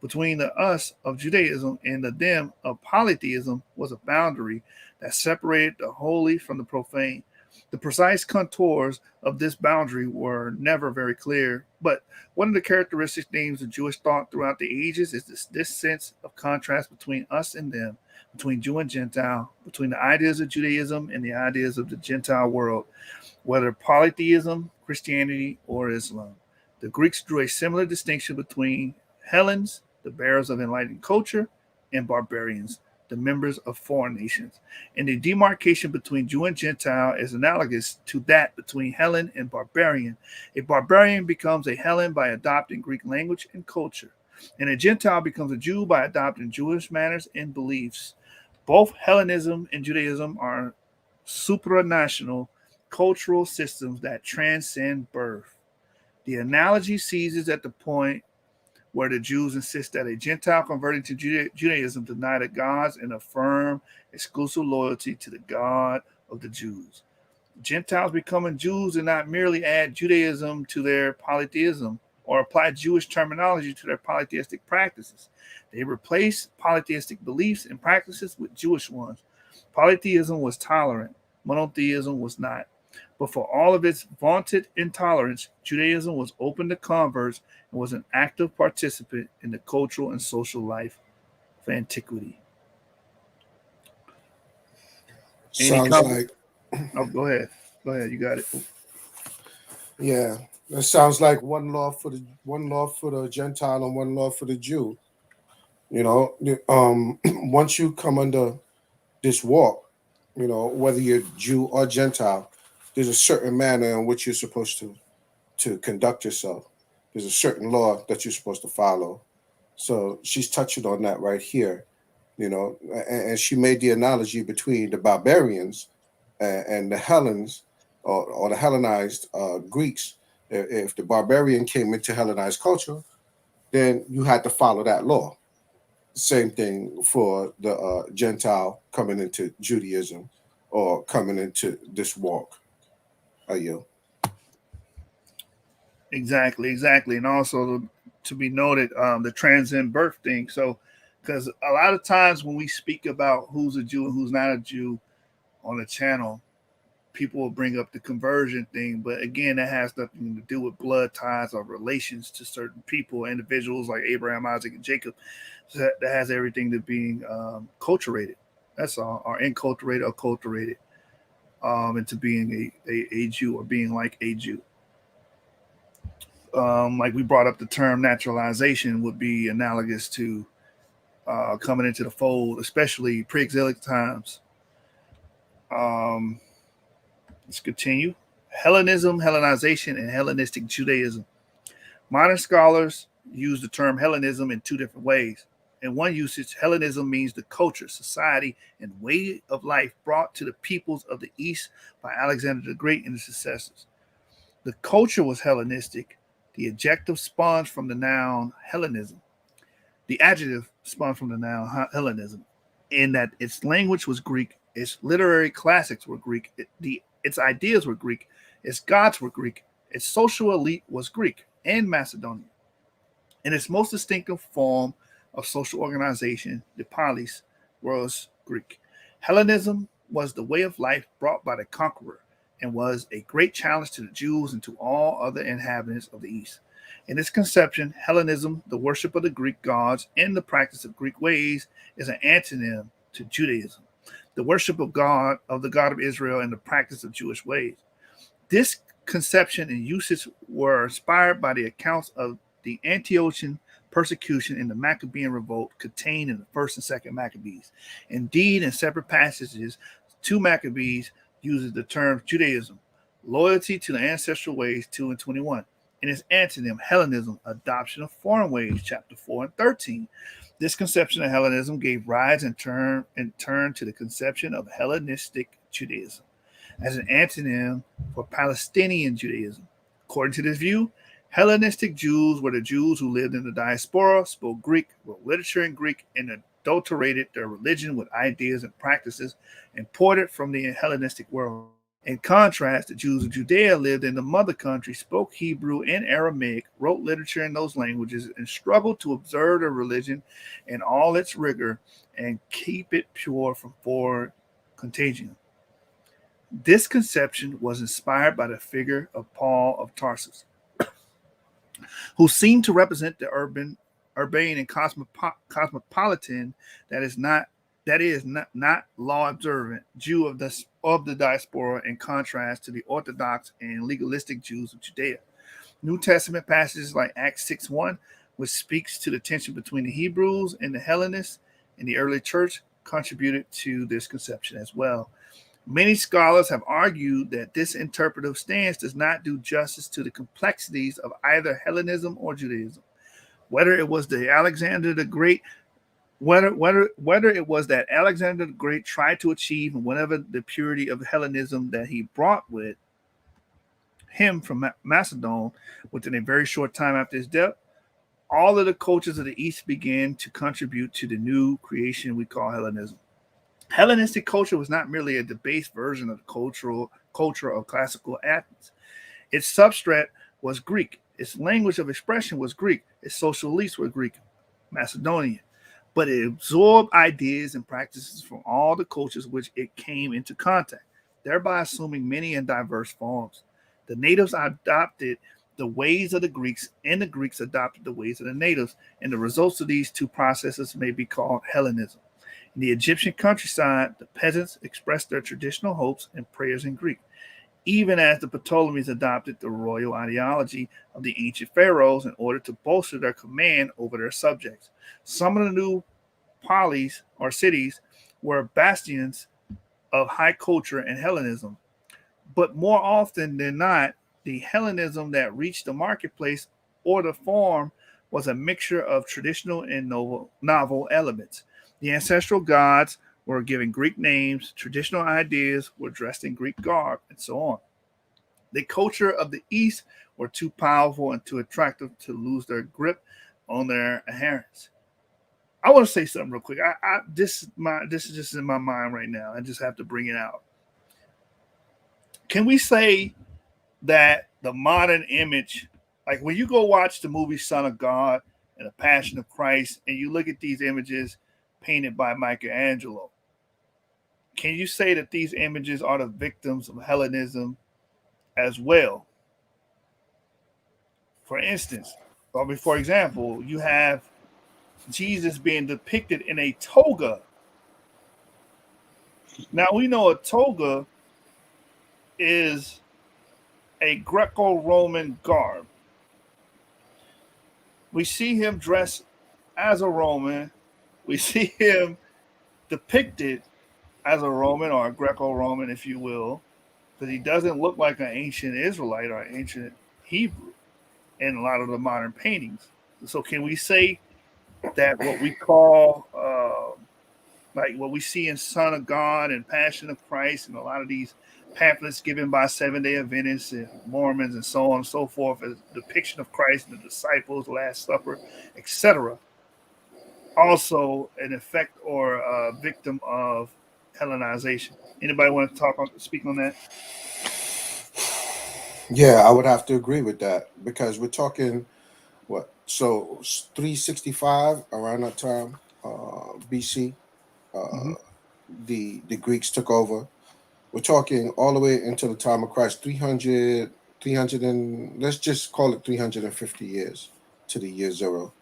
Between the us of Judaism and the them of polytheism was a boundary that separated the holy from the profane. The precise contours of this boundary were never very clear, but one of the characteristic themes of Jewish thought throughout the ages is this sense of contrast between us and them, between Jew and Gentile, between the ideas of Judaism and the ideas of the Gentile world, whether polytheism, Christianity, or Islam. The Greeks drew a similar distinction between Hellenes, the bearers of enlightened culture, and barbarians, the members of foreign nations. And the demarcation between Jew and Gentile is analogous to that between Hellen and barbarian. A barbarian becomes a Hellen by adopting Greek language and culture, and a Gentile becomes a Jew by adopting Jewish manners and beliefs. Both Hellenism and Judaism are supranational cultural systems that transcend birth. The analogy ceases at the point where the Jews insist that a Gentile converting to Judaism deny the gods and affirm exclusive loyalty to the God of the Jews. Gentiles becoming Jews do not merely add Judaism to their polytheism or apply Jewish terminology to their polytheistic practices. They replace polytheistic beliefs and practices with Jewish ones. Polytheism was tolerant, monotheism was not. But for all of its vaunted intolerance, Judaism was open to converts and was an active participant in the cultural and social life of antiquity. Sounds like, oh, go ahead. Go ahead, you got it. Yeah, that sounds like one law for the Gentile and one law for the Jew. You know, once you come under this walk, you know, whether you're Jew or Gentile, there's a certain manner in which you're supposed to conduct yourself. There's a certain law that you're supposed to follow. So she's touching on that right here, you know, and she made the analogy between the barbarians and the Hellenes or the Hellenized Greeks. If the barbarian came into Hellenized culture, then you had to follow that law. Same thing for the Gentile coming into Judaism or coming into this walk. Exactly. And also to be noted, the transcend birth thing. So, because a lot of times when we speak about who's a Jew and who's not a Jew on the channel, people will bring up the conversion thing. But again, that has nothing to do with blood ties or relations to certain people, individuals like Abraham, Isaac, and Jacob. So that has everything to being culturated. That's all, or enculturated or culturated into being a Jew or being like a Jew. Like we brought up, the term naturalization would be analogous to coming into the fold, especially pre-exilic times. Let's continue. Hellenism, Hellenization, and Hellenistic Judaism. Modern scholars use the term Hellenism in two different ways. In one usage, Hellenism means the culture, society, and way of life brought to the peoples of the East by Alexander the Great and his successors. The culture was Hellenistic. The adjective spawns from the noun Hellenism. The adjective spawns from the noun Hellenism. in that its language was Greek, its literary classics were Greek, its ideas were Greek, its gods were Greek, its social elite was Greek and Macedonian. In its most distinctive form of social organization, the polis, was Greek. Hellenism was the way of life brought by the conqueror and was a great challenge to the Jews and to all other inhabitants of the East. In its conception, Hellenism, the worship of the Greek gods and the practice of Greek ways, is an antonym to Judaism, the worship of God, of the God of Israel, and the practice of Jewish ways. This conception and usage were inspired by the accounts of the Antiochian persecution and the Maccabean revolt contained in the first and second Maccabees. Indeed, in separate passages, 2 Maccabees uses the term Judaism, loyalty to the ancestral ways, 2 and 21. In its antonym, Hellenism, adoption of foreign ways, chapter 4 and 13. This conception of Hellenism gave rise in turn to the conception of Hellenistic Judaism as an antonym for Palestinian Judaism. According to this view, Hellenistic Jews were the Jews who lived in the diaspora, spoke Greek, wrote literature in Greek, and adulterated their religion with ideas and practices imported from the Hellenistic world. In contrast, the Jews of Judea lived in the mother country, spoke Hebrew and Aramaic, wrote literature in those languages, and struggled to observe their religion in all its rigor and keep it pure from foreign contagion. This conception was inspired by the figure of Paul of Tarsus, who seemed to represent the urbane and cosmopolitan that is not law observant Jew of the diaspora, in contrast to the Orthodox and legalistic Jews of Judea. New Testament passages like Acts 6:1, which speaks to the tension between the Hebrews and the Hellenists in the early church, contributed to this conception as well. Many scholars have argued that this interpretive stance does not do justice to the complexities of either Hellenism or Judaism. Whether it was that Alexander the Great tried to achieve, and whatever the purity of Hellenism that he brought with him from Macedon within a very short time after his death, all of the cultures of the East began to contribute to the new creation we call Hellenism. Hellenistic culture was not merely a debased version of the culture of classical Athens. Its substrate was Greek. Its language of expression was Greek. Its social elites were Greek, Macedonian. But it absorbed ideas and practices from all the cultures which it came into contact, thereby assuming many and diverse forms. The natives adopted the ways of the Greeks, and the Greeks adopted the ways of the natives, and the results of these two processes may be called Hellenism. In the Egyptian countryside, the peasants expressed their traditional hopes and prayers in Greek, even as the Ptolemies adopted the royal ideology of the ancient pharaohs in order to bolster their command over their subjects. Some of the new polis or cities were bastions of high culture and Hellenism, but more often than not, the Hellenism that reached the marketplace or the farm was a mixture of traditional and novel elements. The ancestral gods were given Greek names, traditional ideas were dressed in Greek garb, and so on. The culture of the East were too powerful and too attractive to lose their grip on their adherents. I want to say something real quick. This is just in my mind right now. I just have to bring it out. Can we say that the modern image, like when you go watch the movie Son of God and The Passion of Christ, and you look at these images painted by Michelangelo, can you say that these images are the victims of Hellenism as well? For instance, or for example, you have Jesus being depicted in a toga. Now we know a toga is a Greco-Roman garb. We see him dressed as a Roman. We see him depicted as a Roman or a Greco-Roman, if you will, because he doesn't look like an ancient Israelite or an ancient Hebrew in a lot of the modern paintings. So can we say that what we call, like what we see in Son of God and Passion of Christ and a lot of these pamphlets given by Seventh-day Adventists and Mormons and so on and so forth, as depiction of Christ and the disciples, Last Supper, etc., also an effect or a victim of Hellenization. Anybody want to speak on that? Yeah, I would have to agree with that because we're talking what? So 365 around that time, BC, Mm-hmm. the Greeks took over. We're talking all the way into the time of Christ, 300 and let's just call it 350 years to the year zero.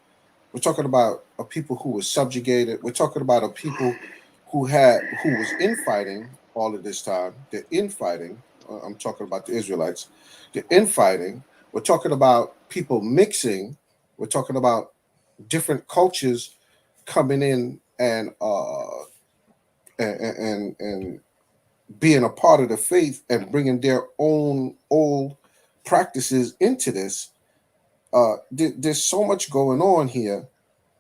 We're talking about a people who was subjugated. We're talking about a people who was infighting all of this time. They're infighting. I'm talking about the Israelites. They're infighting. We're talking about people mixing. We're talking about different cultures coming in and being a part of the faith and bringing their own old practices into this. There's so much going on here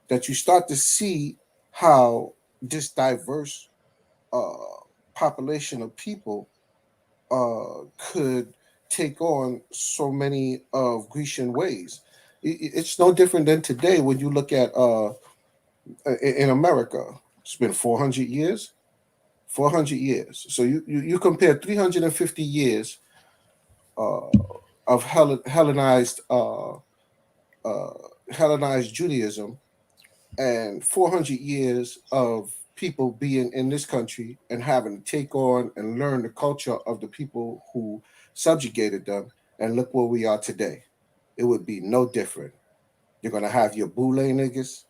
that you start to see how this diverse uh, population of people could take on so many of Grecian ways. It's no different than today when you look at in America. It's been 400 years. 400 years. So you compare 350 years uh, of uh, Hellenized Judaism and 400 years of people being in this country and having to take on and learn the culture of the people who subjugated them. And look where we are today. It would be no different. You're going to have your boule niggas.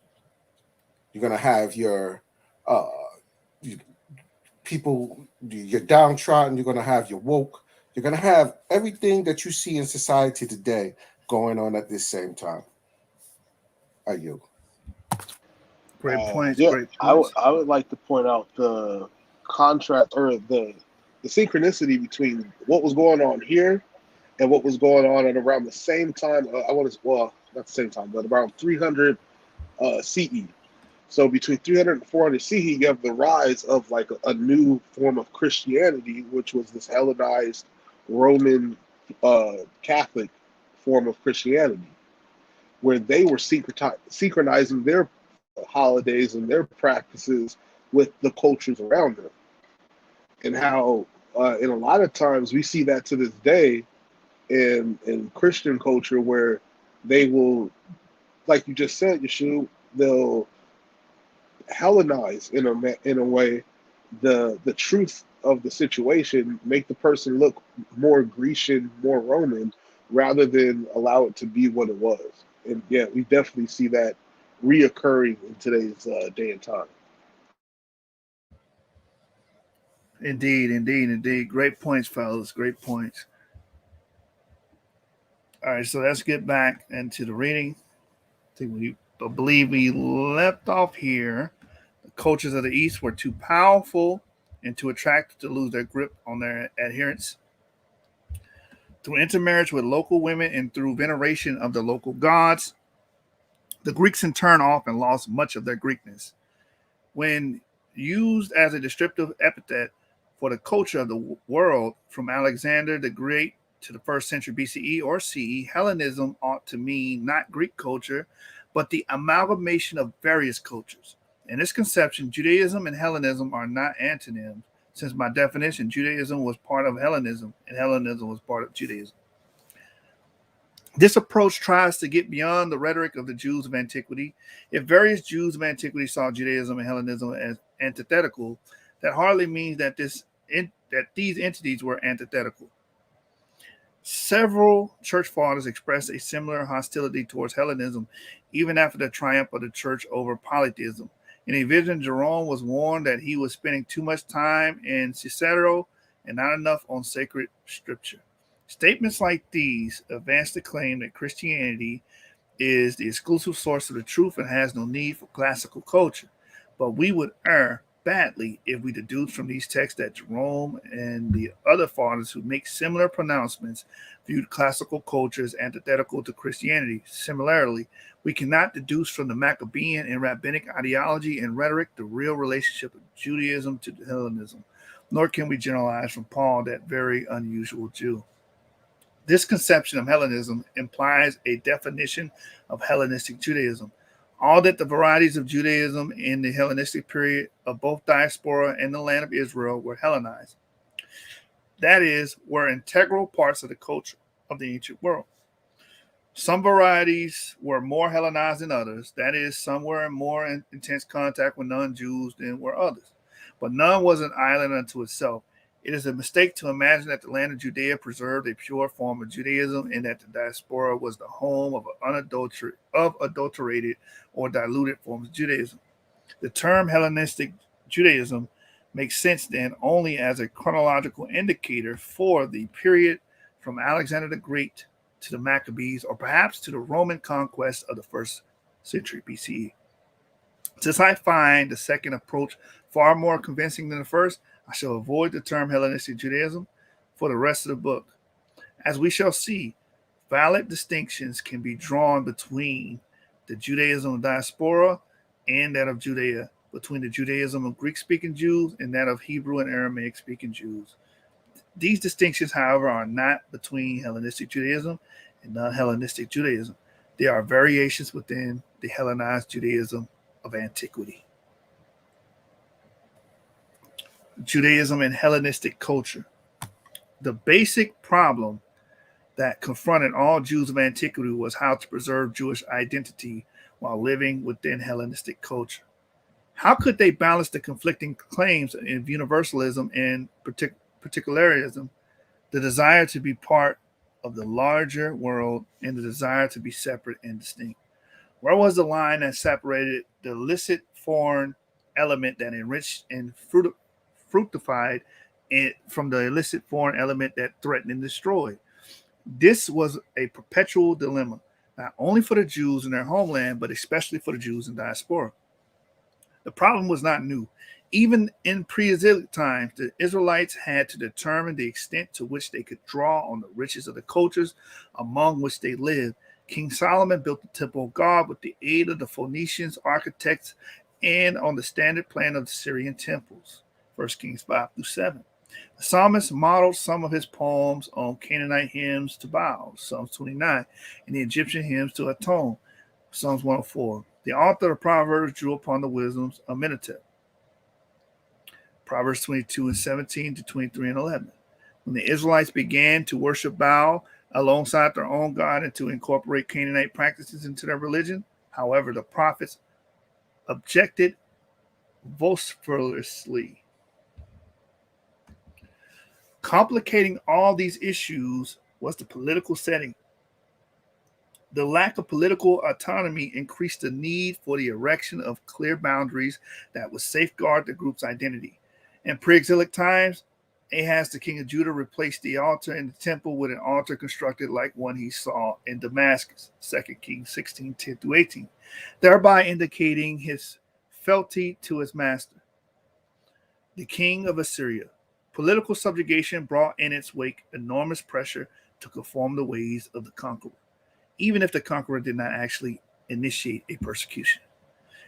You're going to have your uh, people, you're downtrodden. You're going to have your woke. You're going to have everything that you see in society today going on at this same time. Are you? Great points. Yeah, Great points. I would like to point out the contrast or the synchronicity between what was going on here and what was going on at around the same time. I want to, well, not the same time, but around 300 CE. So between 300 and 400 CE, you have the rise of like a new form of Christianity, which was this Hellenized Roman Catholic form of Christianity, where they were synchronizing their holidays and their practices with the cultures around them. And how, in a lot of times, we see that to this day in Christian culture, where they will, like you just said, Yeshua, they'll Hellenize in a way the truth of the situation, make the person look more Grecian, more Roman, rather than allow it to be what it was. And yeah, we definitely see that reoccurring in today's day and time. Indeed, indeed, indeed. Great points, fellas. Great points. All right, so let's get back into the reading. I believe we left off here. The cultures of the East were too powerful and too attractive to lose their grip on their adherents. Through intermarriage with local women and through veneration of the local gods, the Greeks in turn often lost much of their Greekness. When used as a descriptive epithet for the culture of the world from Alexander the Great to the 1st century BCE or CE, Hellenism ought to mean not Greek culture, but the amalgamation of various cultures. In this conception, Judaism and Hellenism are not antonyms, since by definition, Judaism was part of Hellenism and Hellenism was part of Judaism. This approach tries to get beyond the rhetoric of the Jews of antiquity. If various Jews of antiquity saw Judaism and Hellenism as antithetical, that hardly means that these entities were antithetical. Several church fathers expressed a similar hostility towards Hellenism even after the triumph of the church over polytheism. In a vision, Jerome was warned that he was spending too much time in Cicero and not enough on sacred scripture. Statements like these advance the claim that Christianity is the exclusive source of the truth and has no need for classical culture. But we would err badly if we deduce from these texts that Jerome and the other fathers who make similar pronouncements viewed classical culture as antithetical to Christianity. Similarly, we cannot deduce from the Maccabean and rabbinic ideology and rhetoric the real relationship of Judaism to Hellenism, nor can we generalize from Paul, that very unusual Jew. This conception of Hellenism implies a definition of Hellenistic Judaism. All that the varieties of Judaism in the Hellenistic period of both diaspora and the land of Israel were Hellenized. That is, were integral parts of the culture of the ancient world. Some varieties were more Hellenized than others. That is, some were in more intense contact with non-Jews than were others. But none was an island unto itself. It is a mistake to imagine that the land of Judea preserved a pure form of Judaism and that the diaspora was the home of adulterated or diluted forms of Judaism. The term Hellenistic Judaism makes sense then only as a chronological indicator for the period from Alexander the Great to the Maccabees, or perhaps to the Roman conquest of the 1st century BCE. Since I find the second approach far more convincing than the first, I shall avoid the term Hellenistic Judaism for the rest of the book. As we shall see, valid distinctions can be drawn between the Judaism of diaspora and that of Judea, between the Judaism of Greek-speaking Jews and that of Hebrew and Aramaic-speaking Jews. These distinctions, however, are not between Hellenistic Judaism and non-Hellenistic Judaism. They are variations within the Hellenized Judaism of antiquity. Judaism and Hellenistic culture. The basic problem that confronted all Jews of antiquity was how to preserve Jewish identity while living within Hellenistic culture. How could they balance the conflicting claims of universalism and particularism, the desire to be part of the larger world and the desire to be separate and distinct? Where was the line that separated the illicit foreign element that enriched and fructified from the illicit foreign element that threatened and destroyed? This was a perpetual dilemma, not only for the Jews in their homeland, but especially for the Jews in diaspora. The problem was not new. Even in pre-exilic times, the Israelites had to determine the extent to which they could draw on the riches of the cultures among which they lived. King Solomon built the temple of God with the aid of the Phoenicians architects and on the standard plan of the Syrian temples, 1 Kings 5-7. The psalmist modeled some of his poems on Canaanite hymns to Baal, Psalms 29, and the Egyptian hymns to Aton, Psalms 104. The author of Proverbs drew upon the wisdoms of Menatep, Proverbs 22:17 to 23:11. When the Israelites began to worship Baal alongside their own God and to incorporate Canaanite practices into their religion, however, the prophets objected vociferously. Complicating all these issues was the political setting. The lack of political autonomy increased the need for the erection of clear boundaries that would safeguard the group's identity. In pre-exilic times, Ahaz, the king of Judah, replaced the altar in the temple with an altar constructed like one he saw in Damascus, 2 Kings 16:10-18, thereby indicating his fealty to his master, the king of Assyria. Political subjugation brought in its wake enormous pressure to conform the ways of the conqueror, even if the conqueror did not actually initiate a persecution.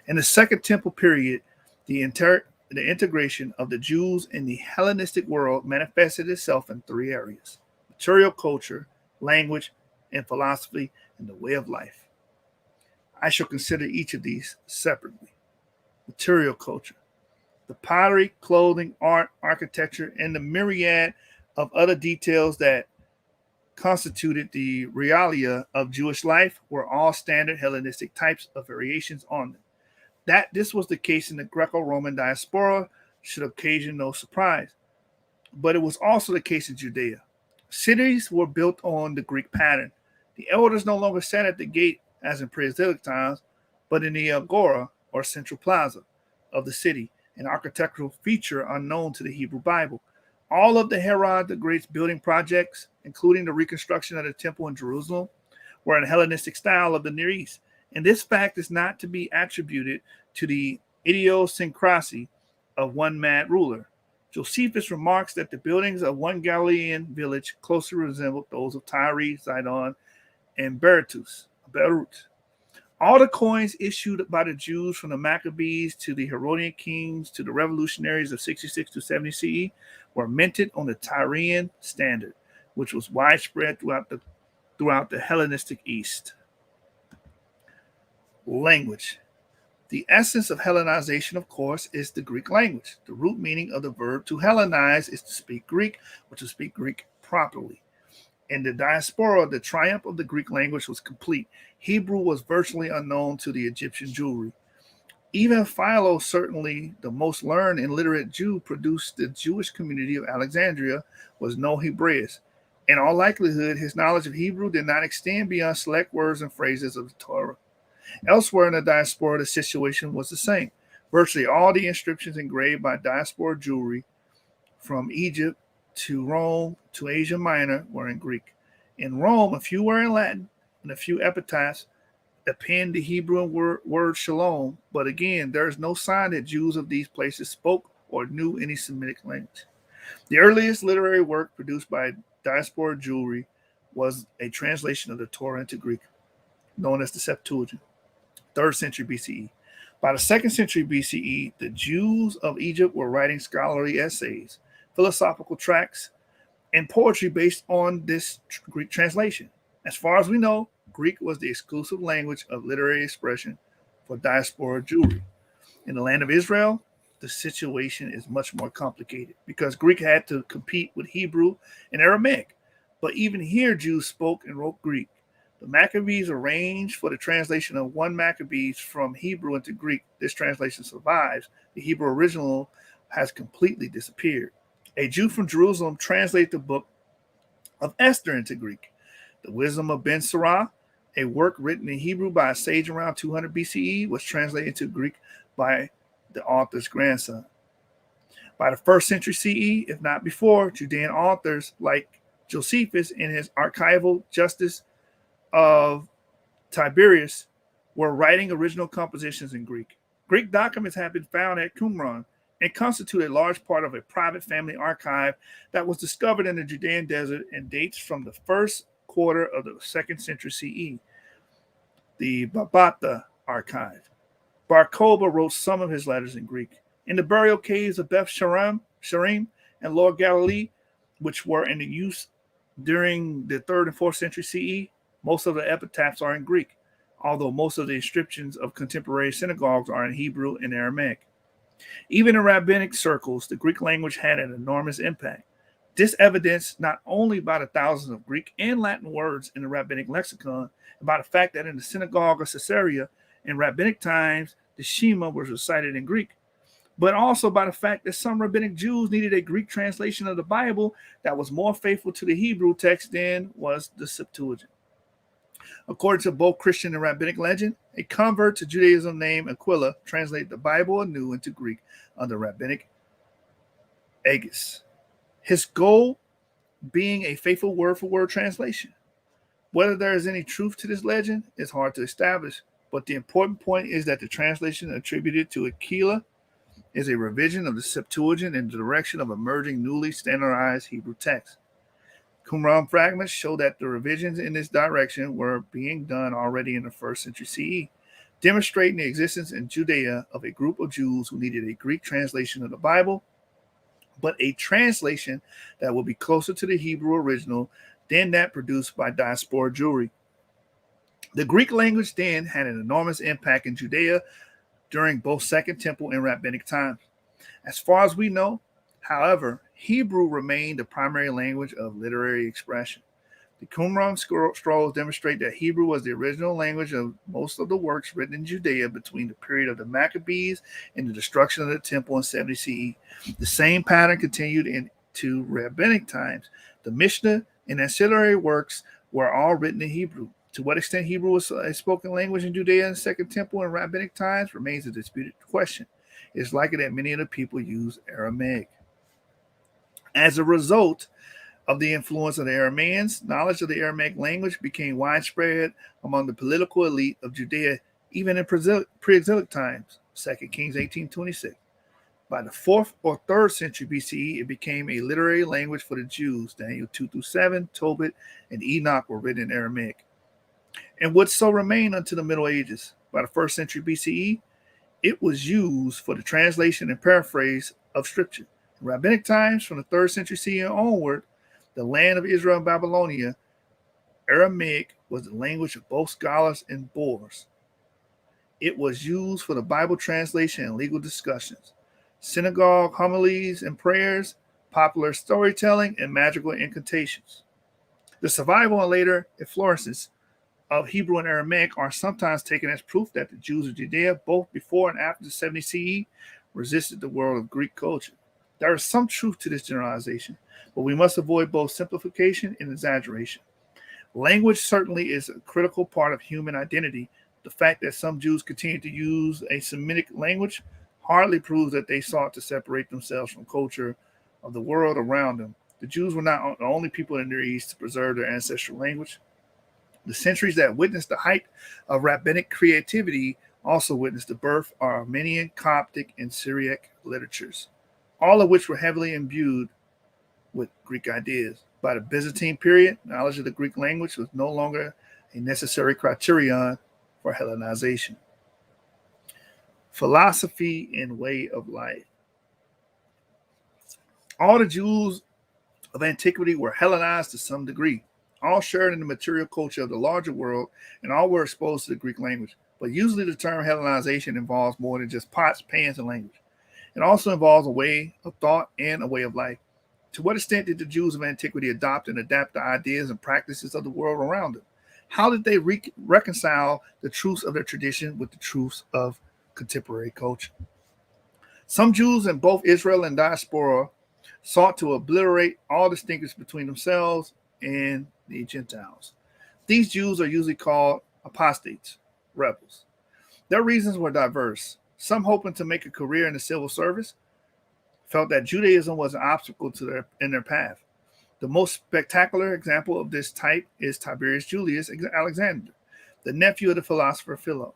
In the Second Temple period, the integration of the Jews in the Hellenistic world manifested itself in three areas: material culture, language, and philosophy, and the way of life. I shall consider each of these separately. Material culture. The pottery, clothing, art, architecture, and the myriad of other details that constituted the realia of Jewish life were all standard Hellenistic types of variations on them. That this was the case in the Greco-Roman diaspora should occasion no surprise, but it was also the case in Judea. Cities were built on the Greek pattern. The elders no longer sat at the gate as in pre-exilic times, but in the agora or central plaza of the city, an architectural feature unknown to the Hebrew Bible. All of the Herod the Great's building projects, including the reconstruction of the temple in Jerusalem, were in Hellenistic style of the Near East. And this fact is not to be attributed to the idiosyncrasy of one mad ruler. Josephus remarks that the buildings of one Galilean village closely resembled those of Tyre, Sidon, and Beirut. All the coins issued by the Jews from the Maccabees to the Herodian kings to the revolutionaries of 66 to 70 CE were minted on the Tyrian standard, which was widespread throughout the Hellenistic East. Language. The essence of Hellenization, of course, is the Greek language. The root meaning of the verb to Hellenize is to speak Greek, or to speak Greek properly. In the diaspora, the triumph of the Greek language was complete. Hebrew was virtually unknown to the Egyptian Jewry. Even Philo, certainly the most learned and literate Jew, produced the Jewish community of Alexandria, was no Hebraeus. In all likelihood, his knowledge of Hebrew did not extend beyond select words and phrases of the Torah. Elsewhere in the diaspora, the situation was the same. Virtually all the inscriptions engraved by diaspora Jewry, from Egypt to Rome to Asia Minor, were in Greek. In Rome, a few were in Latin, and a few epitaphs append the Hebrew word shalom, but again, there is no sign that Jews of these places spoke or knew any Semitic language. The earliest literary work produced by diaspora Jewry was a translation of the Torah into Greek, known as the Septuagint, 3rd century BCE. By the 2nd century BCE, the Jews of Egypt were writing scholarly essays, philosophical tracts, and poetry based on this Greek translation. As far as we know, Greek was the exclusive language of literary expression for diaspora Jewry. In the land of Israel, the situation is much more complicated because Greek had to compete with Hebrew and Aramaic. But even here, Jews spoke and wrote Greek. The Maccabees arranged for the translation of 1 Maccabees from Hebrew into Greek. This translation survives. The Hebrew original has completely disappeared. A Jew from Jerusalem translated the book of Esther into Greek. The Wisdom of Ben Sirah, a work written in Hebrew by a sage around 200 BCE, was translated into Greek by the author's grandson. By the 1st century CE, if not before, Judean authors like Josephus in his archival Justice of Tiberius were writing original compositions in Greek. Greek documents have been found at Qumran and constitute a large part of a private family archive that was discovered in the Judean desert and dates from the first quarter of the 2nd century CE. The Babata archive. Bar Kokhba wrote some of his letters in Greek. In the burial caves of Beth Sharim and Lower Galilee, which were in use during the 3rd and 4th century CE, most of the epitaphs are in Greek, although most of the inscriptions of contemporary synagogues are in Hebrew and Aramaic. Even in rabbinic circles, the Greek language had an enormous impact. This evidenced not only by the thousands of Greek and Latin words in the rabbinic lexicon, and by the fact that in the synagogue of Caesarea in rabbinic times, the Shema was recited in Greek, but also by the fact that some rabbinic Jews needed a Greek translation of the Bible that was more faithful to the Hebrew text than was the Septuagint. According to both Christian and rabbinic legend, a convert to Judaism named Aquila translated the Bible anew into Greek under rabbinic aegis, his goal being a faithful word-for-word translation. Whether there is any truth to this legend is hard to establish, but the important point is that the translation attributed to Aquila is a revision of the Septuagint in the direction of emerging newly standardized Hebrew text. Qumran fragments show that the revisions in this direction were being done already in the 1st century CE, demonstrating the existence in Judea of a group of Jews who needed a Greek translation of the Bible, but a translation that would be closer to the Hebrew original than that produced by diaspora Jewry. The Greek language then had an enormous impact in Judea during both Second Temple and Rabbinic times. As far as we know, however, Hebrew remained the primary language of literary expression. The Qumran scrolls demonstrate that Hebrew was the original language of most of the works written in Judea between the period of the Maccabees and the destruction of the temple in 70 CE. The same pattern continued into rabbinic times. The Mishnah and ancillary works were all written in Hebrew. To what extent Hebrew was a spoken language in Judea in the Second Temple in rabbinic times remains a disputed question. It is likely that many of the people used Aramaic. As a result of the influence of the Arameans, knowledge of the Aramaic language became widespread among the political elite of Judea, even in pre-exilic times, 2 Kings 18:26. By the 4th or 3rd century BCE, it became a literary language for the Jews. Daniel 2-7, Tobit, and Enoch were written in Aramaic, and would so remain until the Middle Ages. By the 1st century BCE, it was used for the translation and paraphrase of Scripture. In rabbinic times, from the 3rd century CE and onward, the land of Israel and Babylonia, Aramaic was the language of both scholars and boors. It was used for the Bible translation and legal discussions, synagogue homilies and prayers, popular storytelling, and magical incantations. The survival and later efflorescence of Hebrew and Aramaic are sometimes taken as proof that the Jews of Judea, both before and after the 70 CE, resisted the world of Greek culture. There is some truth to this generalization, but we must avoid both simplification and exaggeration. Language certainly is a critical part of human identity. The fact that some Jews continue to use a Semitic language hardly proves that they sought to separate themselves from culture of the world around them. The Jews were not the only people in the Near East to preserve their ancestral language. The centuries that witnessed the height of rabbinic creativity also witnessed the birth of Armenian, Coptic, and Syriac literatures, all of which were heavily imbued with Greek ideas. By the Byzantine period, knowledge of the Greek language was no longer a necessary criterion for Hellenization. Philosophy and way of life. All the Jews of antiquity were Hellenized to some degree. All shared in the material culture of the larger world, and all were exposed to the Greek language. But usually the term Hellenization involves more than just pots, pans, and language. It also involves a way of thought and a way of life. To what extent did the Jews of antiquity adopt and adapt the ideas and practices of the world around them? How did they reconcile the truths of their tradition with the truths of contemporary culture? Some Jews in both Israel and diaspora sought to obliterate all distinctions between themselves and the Gentiles. These Jews are usually called apostates, rebels. Their reasons were diverse. Some hoping to make a career in the civil service felt that Judaism was an obstacle to their path. The most spectacular example of this type is Tiberius Julius Alexander, the nephew of the philosopher Philo,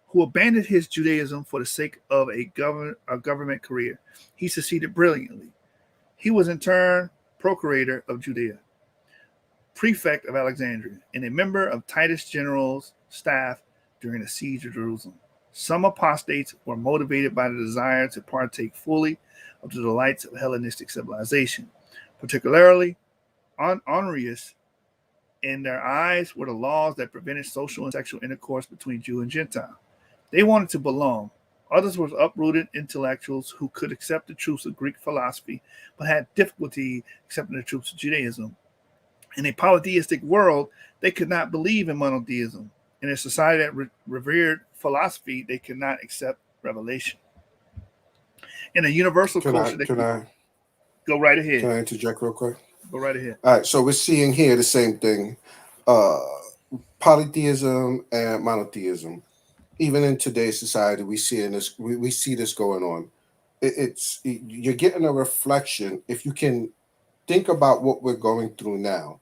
who abandoned his Judaism for the sake of a government career. He succeeded brilliantly. He was in turn procurator of Judea, prefect of Alexandria, and a member of Titus' general's staff during the siege of Jerusalem. Some apostates were motivated by the desire to partake fully of the delights of Hellenistic civilization, particularly Honorius. In their eyes were the laws that prevented social and sexual intercourse between Jew and Gentile. They wanted to belong. Others were uprooted intellectuals who could accept the truths of Greek philosophy, but had difficulty accepting the truths of Judaism. In a polytheistic world, they could not believe in monotheism. In a society that revered philosophy, they could not accept revelation. In a universal culture, go right ahead. Can I interject real quick? Go right ahead. All right, so we're seeing here the same thing, polytheism and monotheism. Even in today's society, we see this going on. You're getting a reflection. If you can think about what we're going through now,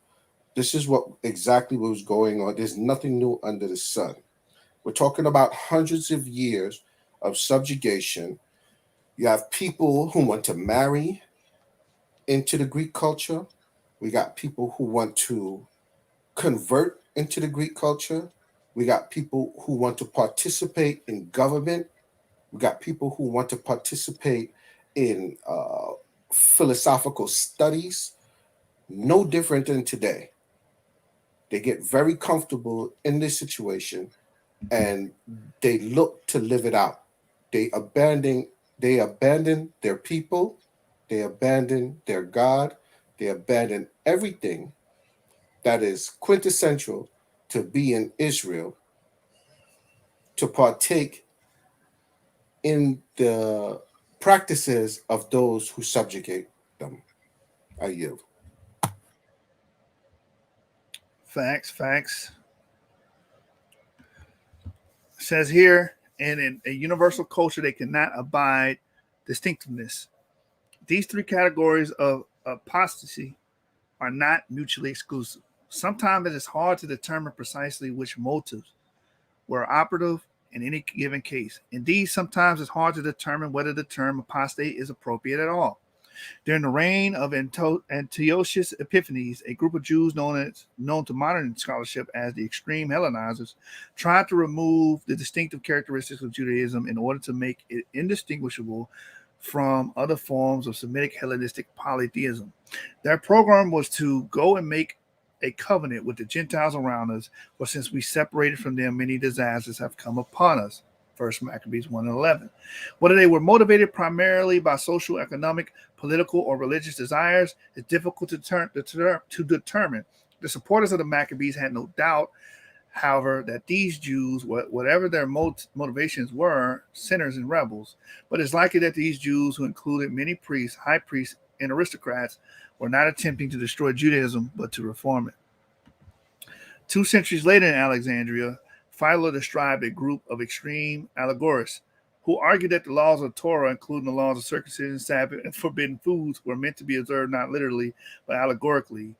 this is exactly what was going on. There's nothing new under the sun. We're talking about hundreds of years of subjugation. You have people who want to marry into the Greek culture. We got people who want to convert into the Greek culture. We got people who want to participate in government. We got people who want to participate in philosophical studies. No different than today. They get very comfortable in this situation and they look to live it out. They abandon their people. They abandon their God. They abandon everything that is quintessential to be in Israel, to partake in the practices of those who subjugate them. I yield. Facts. It says here, and in a universal culture, they cannot abide distinctiveness. These three categories of apostasy are not mutually exclusive. Sometimes it is hard to determine precisely which motives were operative in any given case. Indeed, sometimes it's hard to determine whether the term apostate is appropriate at all. During the reign of Antiochus Epiphanes, a group of Jews known to modern scholarship as the extreme Hellenizers tried to remove the distinctive characteristics of Judaism in order to make it indistinguishable from other forms of Semitic Hellenistic polytheism. Their program was to go and make a covenant with the Gentiles around us, for since we separated from them, many disasters have come upon us. First Maccabees 1:11. Whether they were motivated primarily by social, economic, political, or religious desires is difficult to determine. The supporters of the Maccabees had no doubt, however, that these Jews, whatever their motivations were, sinners and rebels. But it's likely that these Jews, who included many priests, high priests, and aristocrats, were not attempting to destroy Judaism, but to reform it. 2 centuries later in Alexandria, Philo described a group of extreme allegorists who argued that the laws of Torah, including the laws of circumcision, Sabbath, and forbidden foods, were meant to be observed not literally, but allegorically,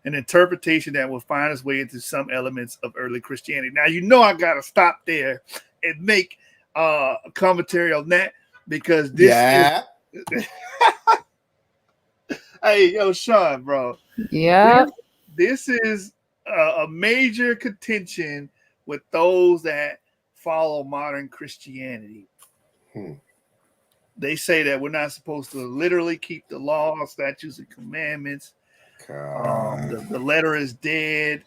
an interpretation that will find its way into some elements of early Christianity. Now, you know I got to stop there and make a commentary on that, because this is... Hey, yo, Sean, bro. Yeah. This is a major contention with those that follow modern Christianity. They say that we're not supposed to literally keep the law, statutes, and commandments. The letter is dead.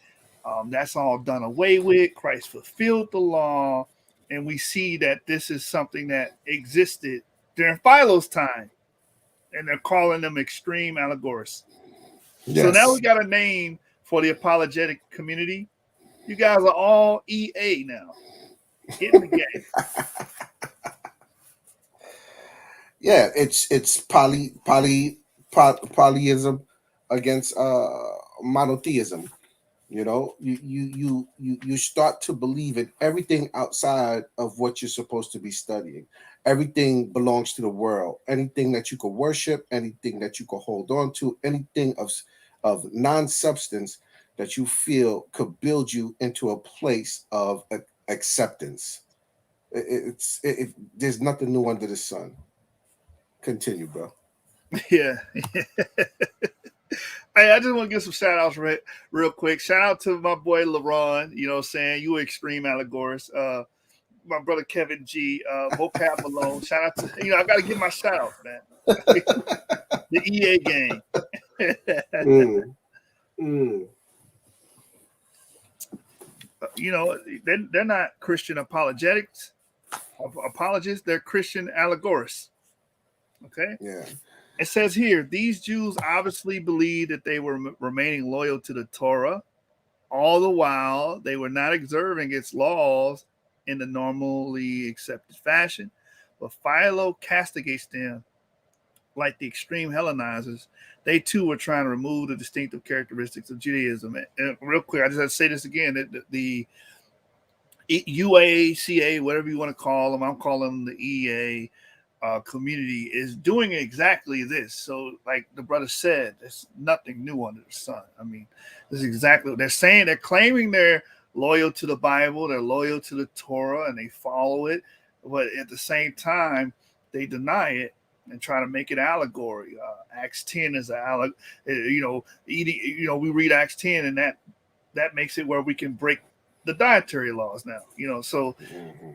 That's all done away with. Christ fulfilled the law. And we see that this is something that existed during Philo's time. And they're calling them extreme allegorists. Yes. So now we got a name for the apologetic community. You guys are all EA now. Get in the game. Yeah, it's polyism against monotheism. You know, you start to believe in everything outside of what you're supposed to be studying. Everything belongs to the world. Anything that you could worship, anything that you could hold on to, anything of non-substance that you feel could build you into a place of acceptance. There's nothing new under the sun. Continue, bro. Yeah. Hey, I just want to give some shout outs real quick. Shout out to my boy LaRon. You know what I'm saying? You extreme allegorist. My brother Kevin G. Vocab Malone. Shout out to, I got to give my shout outs, man. The EA game. They're not Christian apologists. They're Christian allegorists. Okay? Yeah. It says here, these Jews obviously believed that they were remaining loyal to the Torah. All the while, they were not observing its laws in the normally accepted fashion. But Philo castigates them like the extreme Hellenizers. They too were trying to remove the distinctive characteristics of Judaism. And real quick, I just have to say this again, that the UACA, whatever you want to call them, I'm calling them the EA community, is doing exactly this. So like the brother said, there's nothing new under the sun. I mean, this is exactly what they're saying. They're claiming they're loyal to the Bible, they're loyal to the Torah, and they follow it. But at the same time, they deny it and try to make it allegory. Acts 10 is we read Acts 10, and that makes it where we can break the dietary laws now, so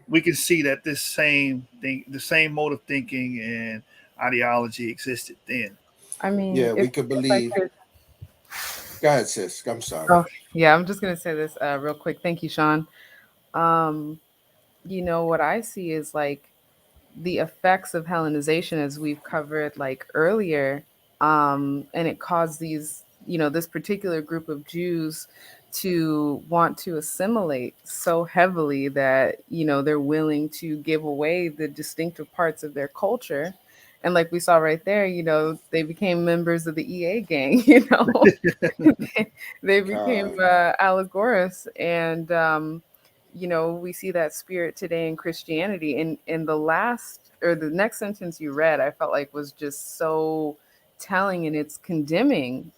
we can see that this same thing, the same mode of thinking and ideology existed then. I mean, yeah, we could believe. Go ahead, sis. I'm sorry. Oh, yeah, I'm just going to say this real quick. Thank you, Sean. What I see is like the effects of Hellenization, as we've covered like earlier, and it caused these, this particular group of Jews to want to assimilate so heavily that, they're willing to give away the distinctive parts of their culture. And like we saw right there, they became members of the EA gang, they became allegorists. And, we see that spirit today in Christianity. And in the next sentence you read, I felt like was just so telling, and it's condemning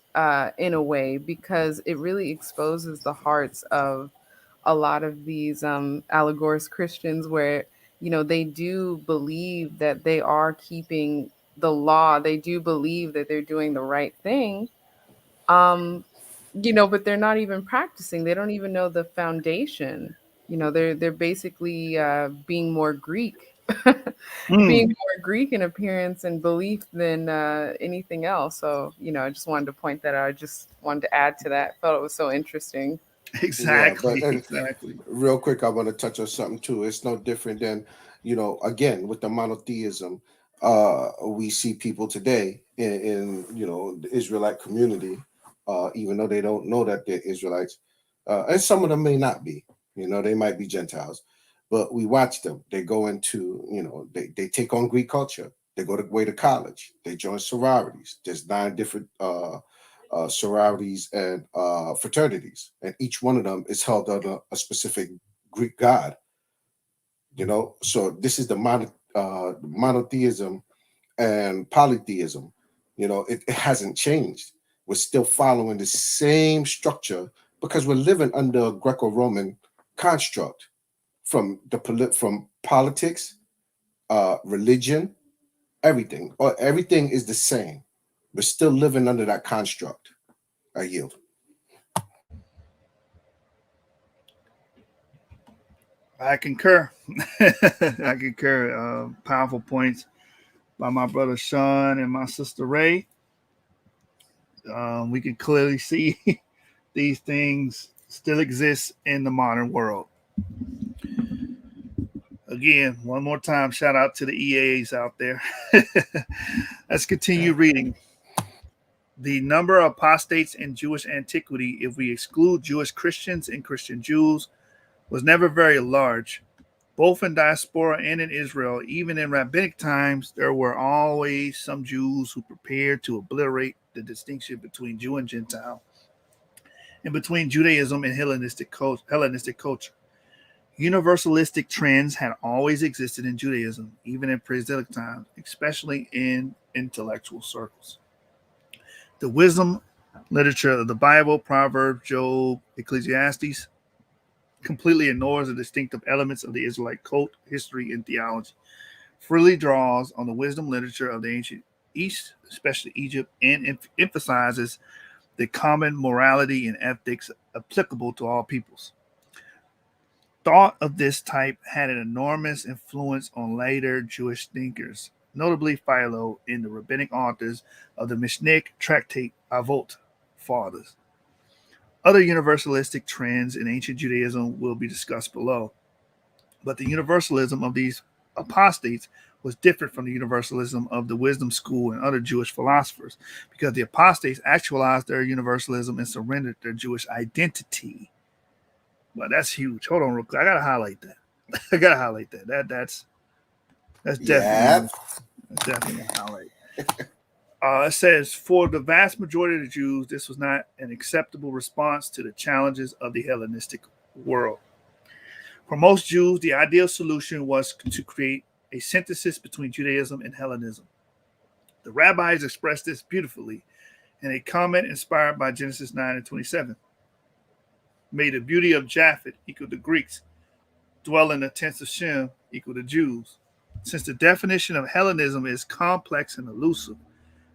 in a way, because it really exposes the hearts of a lot of these allegorist Christians, where they do believe that they are keeping the law, they do believe that they're doing the right thing, but they're not even practicing. They don't even know the foundation. They're basically being more Greek being more Greek in appearance and belief than anything else. So, I just wanted to point that out. I just wanted to add to that. Felt it was so interesting. Yeah, Exactly. Exactly. real quick, I want to touch on something too. It's no different than, again, with the monotheism. We see people today in the Israelite community, even though they don't know that they're Israelites, and some of them may not be. They might be Gentiles, but we watch them. They go into, they take on Greek culture. They go away to college. They join sororities. There's 9 different sororities and fraternities, and each one of them is held under a specific Greek god. So this is the monotheism and polytheism. It hasn't changed. We're still following the same structure because we're living under a Greco-Roman construct from politics, religion, everything. Or everything is the same. We're still living under that construct. I yield. I concur. I concur. Powerful points by my brother Sean and my sister Ray. We can clearly see these things still exist in the modern world. Again, one more time, shout out to the EAs out there. Let's continue reading. The number of apostates in Jewish antiquity, if we exclude Jewish Christians and Christian Jews, was never very large. Both in diaspora and in Israel, even in rabbinic times, there were always some Jews who prepared to obliterate the distinction between Jew and Gentile, and between Judaism and Hellenistic culture. Universalistic trends had always existed in Judaism, even in pre-exilic times, especially in intellectual circles. The wisdom literature of the Bible, Proverbs, Job, Ecclesiastes, completely ignores the distinctive elements of the Israelite cult, history, and theology. Freely draws on the wisdom literature of the ancient East, especially Egypt, and emphasizes the common morality and ethics applicable to all peoples. Thought of this type had an enormous influence on later Jewish thinkers, notably Philo and the rabbinic authors of the Mishnah tractate Avot, Fathers. Other universalistic trends in ancient Judaism will be discussed below, but the universalism of these apostates was different from the universalism of the wisdom school and other Jewish philosophers, because the apostates actualized their universalism and surrendered their Jewish identity. Well, that's huge. Hold on real quick. I gotta highlight that. That's definitely a highlight. It says, for the vast majority of the Jews, this was not an acceptable response to the challenges of the Hellenistic world. For most Jews, the ideal solution was to create a synthesis between Judaism and Hellenism. The rabbis expressed this beautifully in a comment inspired by Genesis 9:27. May the beauty of Japhet equal the Greeks, dwell in the tents of Shem equal the Jews. Since the definition of Hellenism is complex and elusive,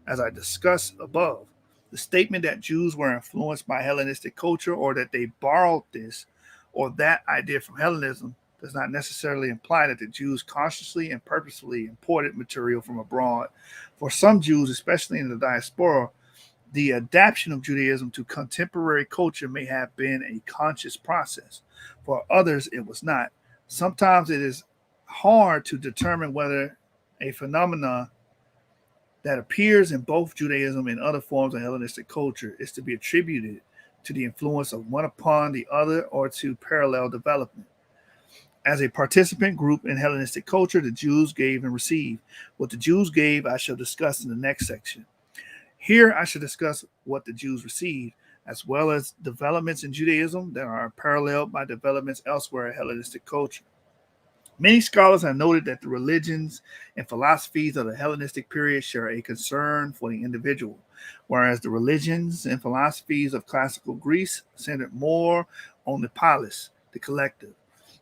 as I discussed above, the statement that Jews were influenced by Hellenistic culture or that they borrowed this or that idea from Hellenism does not necessarily imply that the Jews consciously and purposefully imported material from abroad. For some Jews, especially in the diaspora, the adaptation of Judaism to contemporary culture may have been a conscious process. For others, it was not. Sometimes it is hard to determine whether a phenomenon that appears in both Judaism and other forms of Hellenistic culture is to be attributed to the influence of one upon the other or to parallel development. As a participant group in Hellenistic culture, the Jews gave and received. What the Jews gave, I shall discuss in the next section. Here, I shall discuss what the Jews received, as well as developments in Judaism that are paralleled by developments elsewhere in Hellenistic culture. Many scholars have noted that the religions and philosophies of the Hellenistic period share a concern for the individual, whereas the religions and philosophies of classical Greece centered more on the polis, the collective.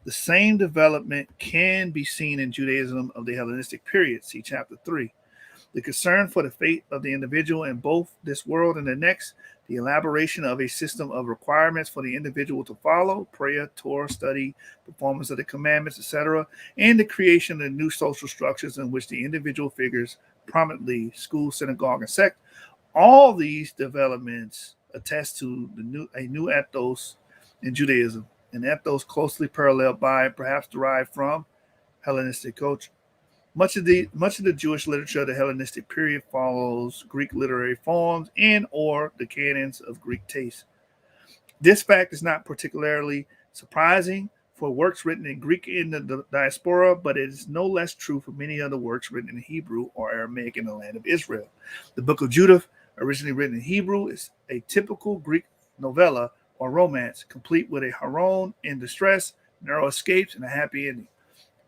The same development can be seen in Judaism of the Hellenistic period, see chapter 3. The concern for the fate of the individual in both this world and the next the elaboration of a system of requirements for the individual to follow, prayer, Torah study, performance of the commandments, etc., and the creation of new social structures in which the individual figures prominently, school, synagogue, and sect. All these developments attest to a new ethos in Judaism, an ethos closely paralleled by, perhaps derived from, Hellenistic culture. Much of the Jewish literature of the Hellenistic period follows Greek literary forms and or the canons of Greek taste. This fact is not particularly surprising for works written in Greek in the diaspora, but it is no less true for many other works written in Hebrew or Aramaic in the land of Israel. The Book of Judith, originally written in Hebrew, is a typical Greek novella or romance, complete with a heroine in distress, narrow escapes, and a happy ending.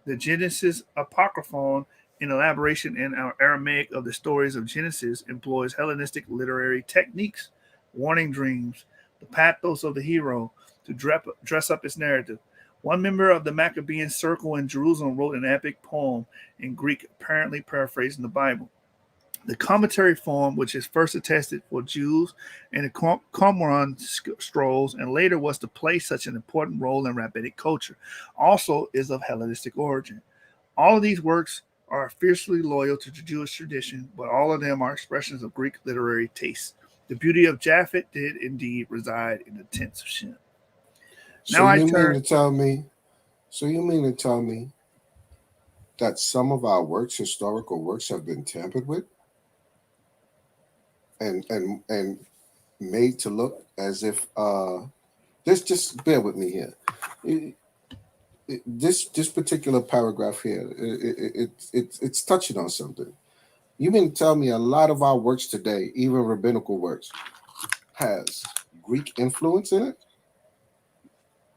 The Genesis Apocryphon, in elaboration in our Aramaic of the stories of Genesis, employs Hellenistic literary techniques, warning dreams, the pathos of the hero to dress up its narrative. One member of the Maccabean circle in Jerusalem wrote an epic poem in Greek, apparently paraphrasing the Bible. The commentary form, which is first attested for Jews in the Qumran scrolls and later was to play such an important role in rabbinic culture, also is of Hellenistic origin. All of these works are fiercely loyal to the Jewish tradition, but all of them are expressions of Greek literary taste. The beauty of Japhet did indeed reside in the tents of Shem. So you mean to tell me? So you mean to tell me that some of our works, historical works, have been tampered with and made to look as if just bear with me here. This particular paragraph here, it's touching on something. You mean to tell me a lot of our works today, even rabbinical works, has Greek influence in it?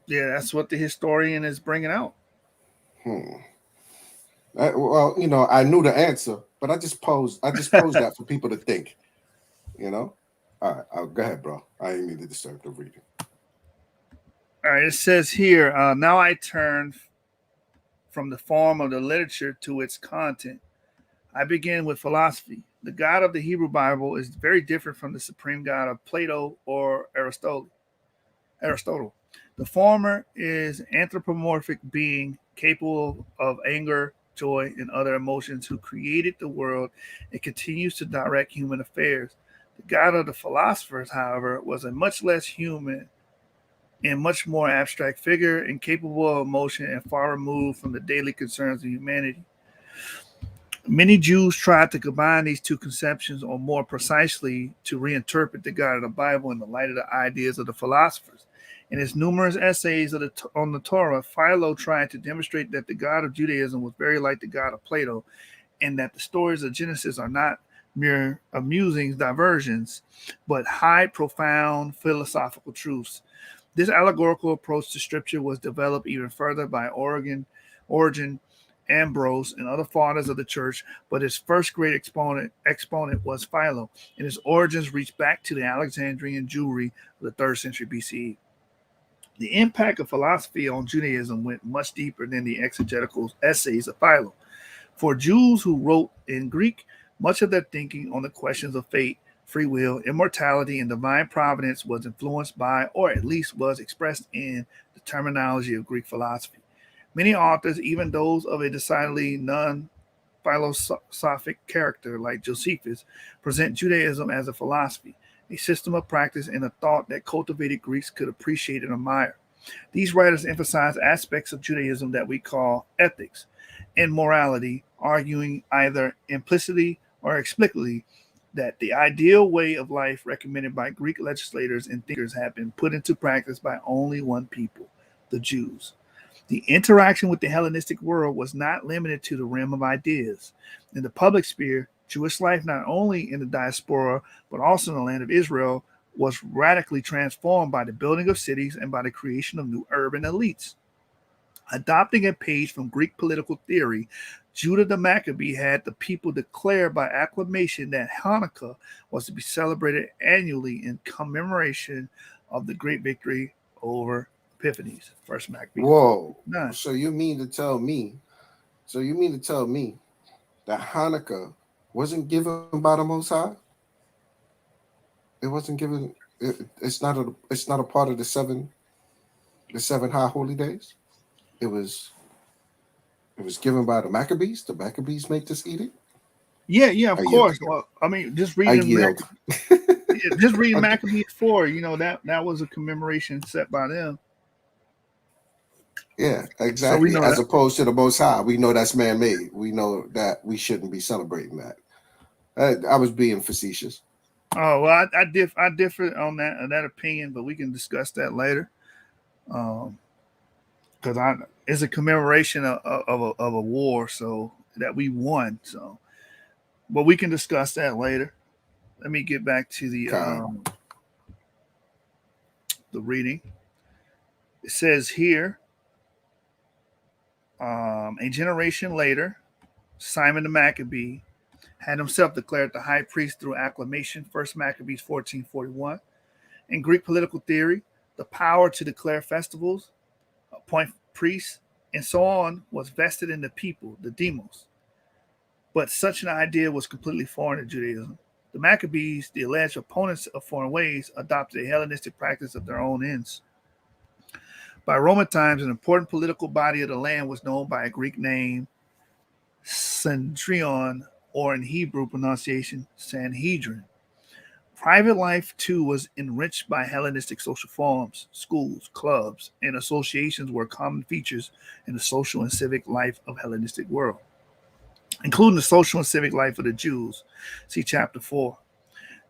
Yeah, that's what the historian is bringing out. Well, I knew the answer, but I just posed that for people to think. All right, go ahead, bro. I didn't mean to disturb the reading. All right, it says here, now I turn from the form of the literature to its content. I begin with philosophy. The God of the Hebrew Bible is very different from the supreme God of Plato or Aristotle. The former is anthropomorphic being capable of anger, joy, and other emotions who created the world and continues to direct human affairs. The God of the philosophers, however, was a much less human and much more abstract figure, incapable of emotion and far removed from the daily concerns of humanity. Many Jews tried to combine these two conceptions, or more precisely, to reinterpret the God of the Bible in the light of the ideas of the philosophers. In his numerous essays on the Torah, Philo tried to demonstrate that the God of Judaism was very like the God of Plato, and that the stories of Genesis are not mere amusing diversions, but high, profound philosophical truths. This allegorical approach to scripture was developed even further by Origen, Ambrose, and other fathers of the church, but his first great exponent was Philo, and his origins reach back to the Alexandrian Jewry of the 3rd century BCE. The impact of philosophy on Judaism went much deeper than the exegetical essays of Philo. For Jews who wrote in Greek, much of their thinking on the questions of fate, free will, immortality, and divine providence was influenced by, or at least was expressed in, the terminology of Greek philosophy. Many authors, even those of a decidedly non-philosophic character like Josephus, present Judaism as a philosophy, a system of practice, and a thought that cultivated Greeks could appreciate and admire. These writers emphasize aspects of Judaism that we call ethics and morality, arguing either implicitly or explicitly that the ideal way of life recommended by Greek legislators and thinkers had been put into practice by only one people, the Jews. The interaction with the Hellenistic world was not limited to the realm of ideas. In the public sphere, Jewish life, not only in the diaspora, but also in the land of Israel, was radically transformed by the building of cities and by the creation of new urban elites. Adopting a page from Greek political theory, Judah the Maccabee had the people declare by acclamation that Hanukkah was to be celebrated annually in commemoration of the great victory over Epiphanes. First Maccabees. Whoa. 9. So you mean to tell me that Hanukkah wasn't given by the Most High? It wasn't given. It's not a part of the seven high holy days. It was given by the Maccabees. The Maccabees make this edict. Yeah, of I course. yield. Well, I mean, just I reading yield. just reading Maccabees 4, that was a commemoration set by them. Yeah, So we exactly. know As that. opposed to the Most High, we know that's man-made. We know that we shouldn't be celebrating that. I was being facetious. Oh well, I differ on that opinion, but we can discuss that later. Because it's a commemoration of a war, so that we won. So, but we can discuss that later. Let me get back to the reading. It says here, a generation later, Simon the Maccabee had himself declared the high priest through acclamation. First Maccabees 14:41. In Greek political theory, the power to declare festivals, appoint priests, and so on was vested in the people, the demos. But such an idea was completely foreign to Judaism. The Maccabees, the alleged opponents of foreign ways, adopted a Hellenistic practice of their own ends. By Roman times, an important political body of the land was known by a Greek name, Sanhedrin, or in Hebrew pronunciation, Sanhedrin. Private life, too, was enriched by Hellenistic social forms. Schools, clubs, and associations were common features in the social and civic life of Hellenistic world, including the social and civic life of the Jews. See chapter 4.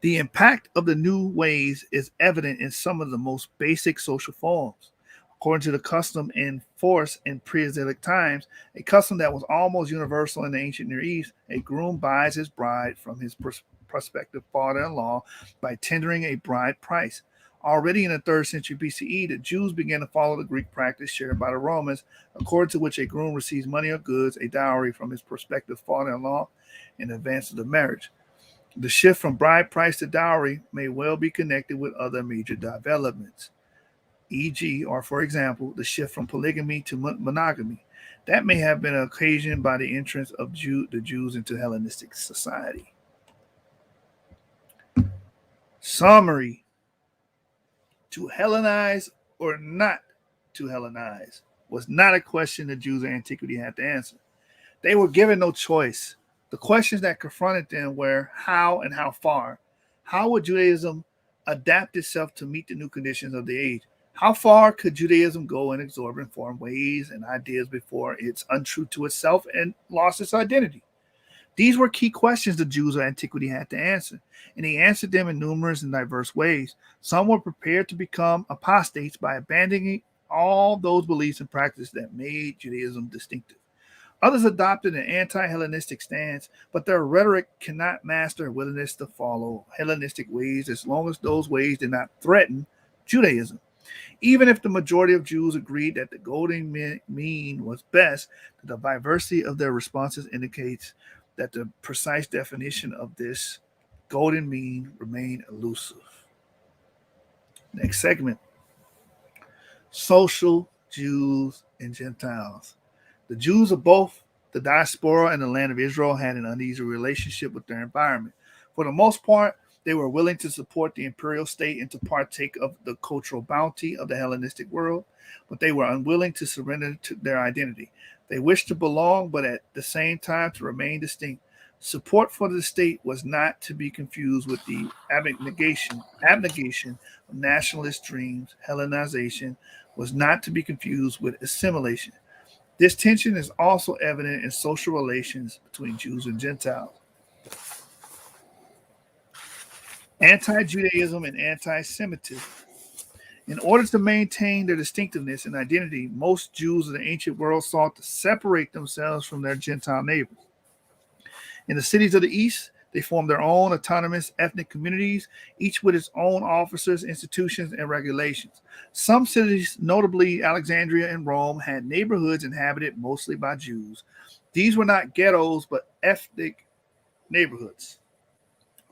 The impact of the new ways is evident in some of the most basic social forms. According to the custom in force in pre-Israelic times, a custom that was almost universal in the ancient Near East, a groom buys his bride from his prospective father-in-law by tendering a bride price. Already in the 3rd century BCE, the Jews began to follow the Greek practice shared by the Romans, according to which a groom receives money or goods, a dowry from his prospective father-in-law in advance of the marriage. The shift from bride price to dowry may well be connected with other major developments, e.g., or for example, the shift from polygamy to monogamy. That may have been occasioned by the entrance of the Jews into Hellenistic society. Summary: to Hellenize or not to Hellenize was not a question the Jews of antiquity had to answer. They were given no choice. The questions that confronted them were how and how far. How would Judaism adapt itself to meet the new conditions of the age? How far could Judaism go in absorbing foreign ways and ideas before it's untrue to itself and lost its identity? These were key questions the Jews of antiquity had to answer, and they answered them in numerous and diverse ways. Some were prepared to become apostates by abandoning all those beliefs and practices that made Judaism distinctive. Others adopted an anti-Hellenistic stance, but their rhetoric cannot mask their willingness to follow Hellenistic ways as long as those ways did not threaten Judaism. Even if the majority of Jews agreed that the golden mean was best, the diversity of their responses indicates that the precise definition of this golden mean remained elusive. Next segment: social Jews and Gentiles. The Jews of both the diaspora and the land of Israel had an uneasy relationship with their environment. For the most part, they were willing to support the imperial state and to partake of the cultural bounty of the Hellenistic world, but they were unwilling to surrender to their identity. They wished to belong, but at the same time to remain distinct. Support for the state was not to be confused with the abnegation of nationalist dreams. Hellenization was not to be confused with assimilation. This tension is also evident in social relations between Jews and Gentiles. Anti-Judaism and anti-Semitism. In order to maintain their distinctiveness and identity, most Jews of the ancient world sought to separate themselves from their Gentile neighbors. In the cities of the East, they formed their own autonomous ethnic communities, each with its own officers, institutions, and regulations. Some cities, notably Alexandria and Rome, had neighborhoods inhabited mostly by Jews. These were not ghettos, but ethnic neighborhoods.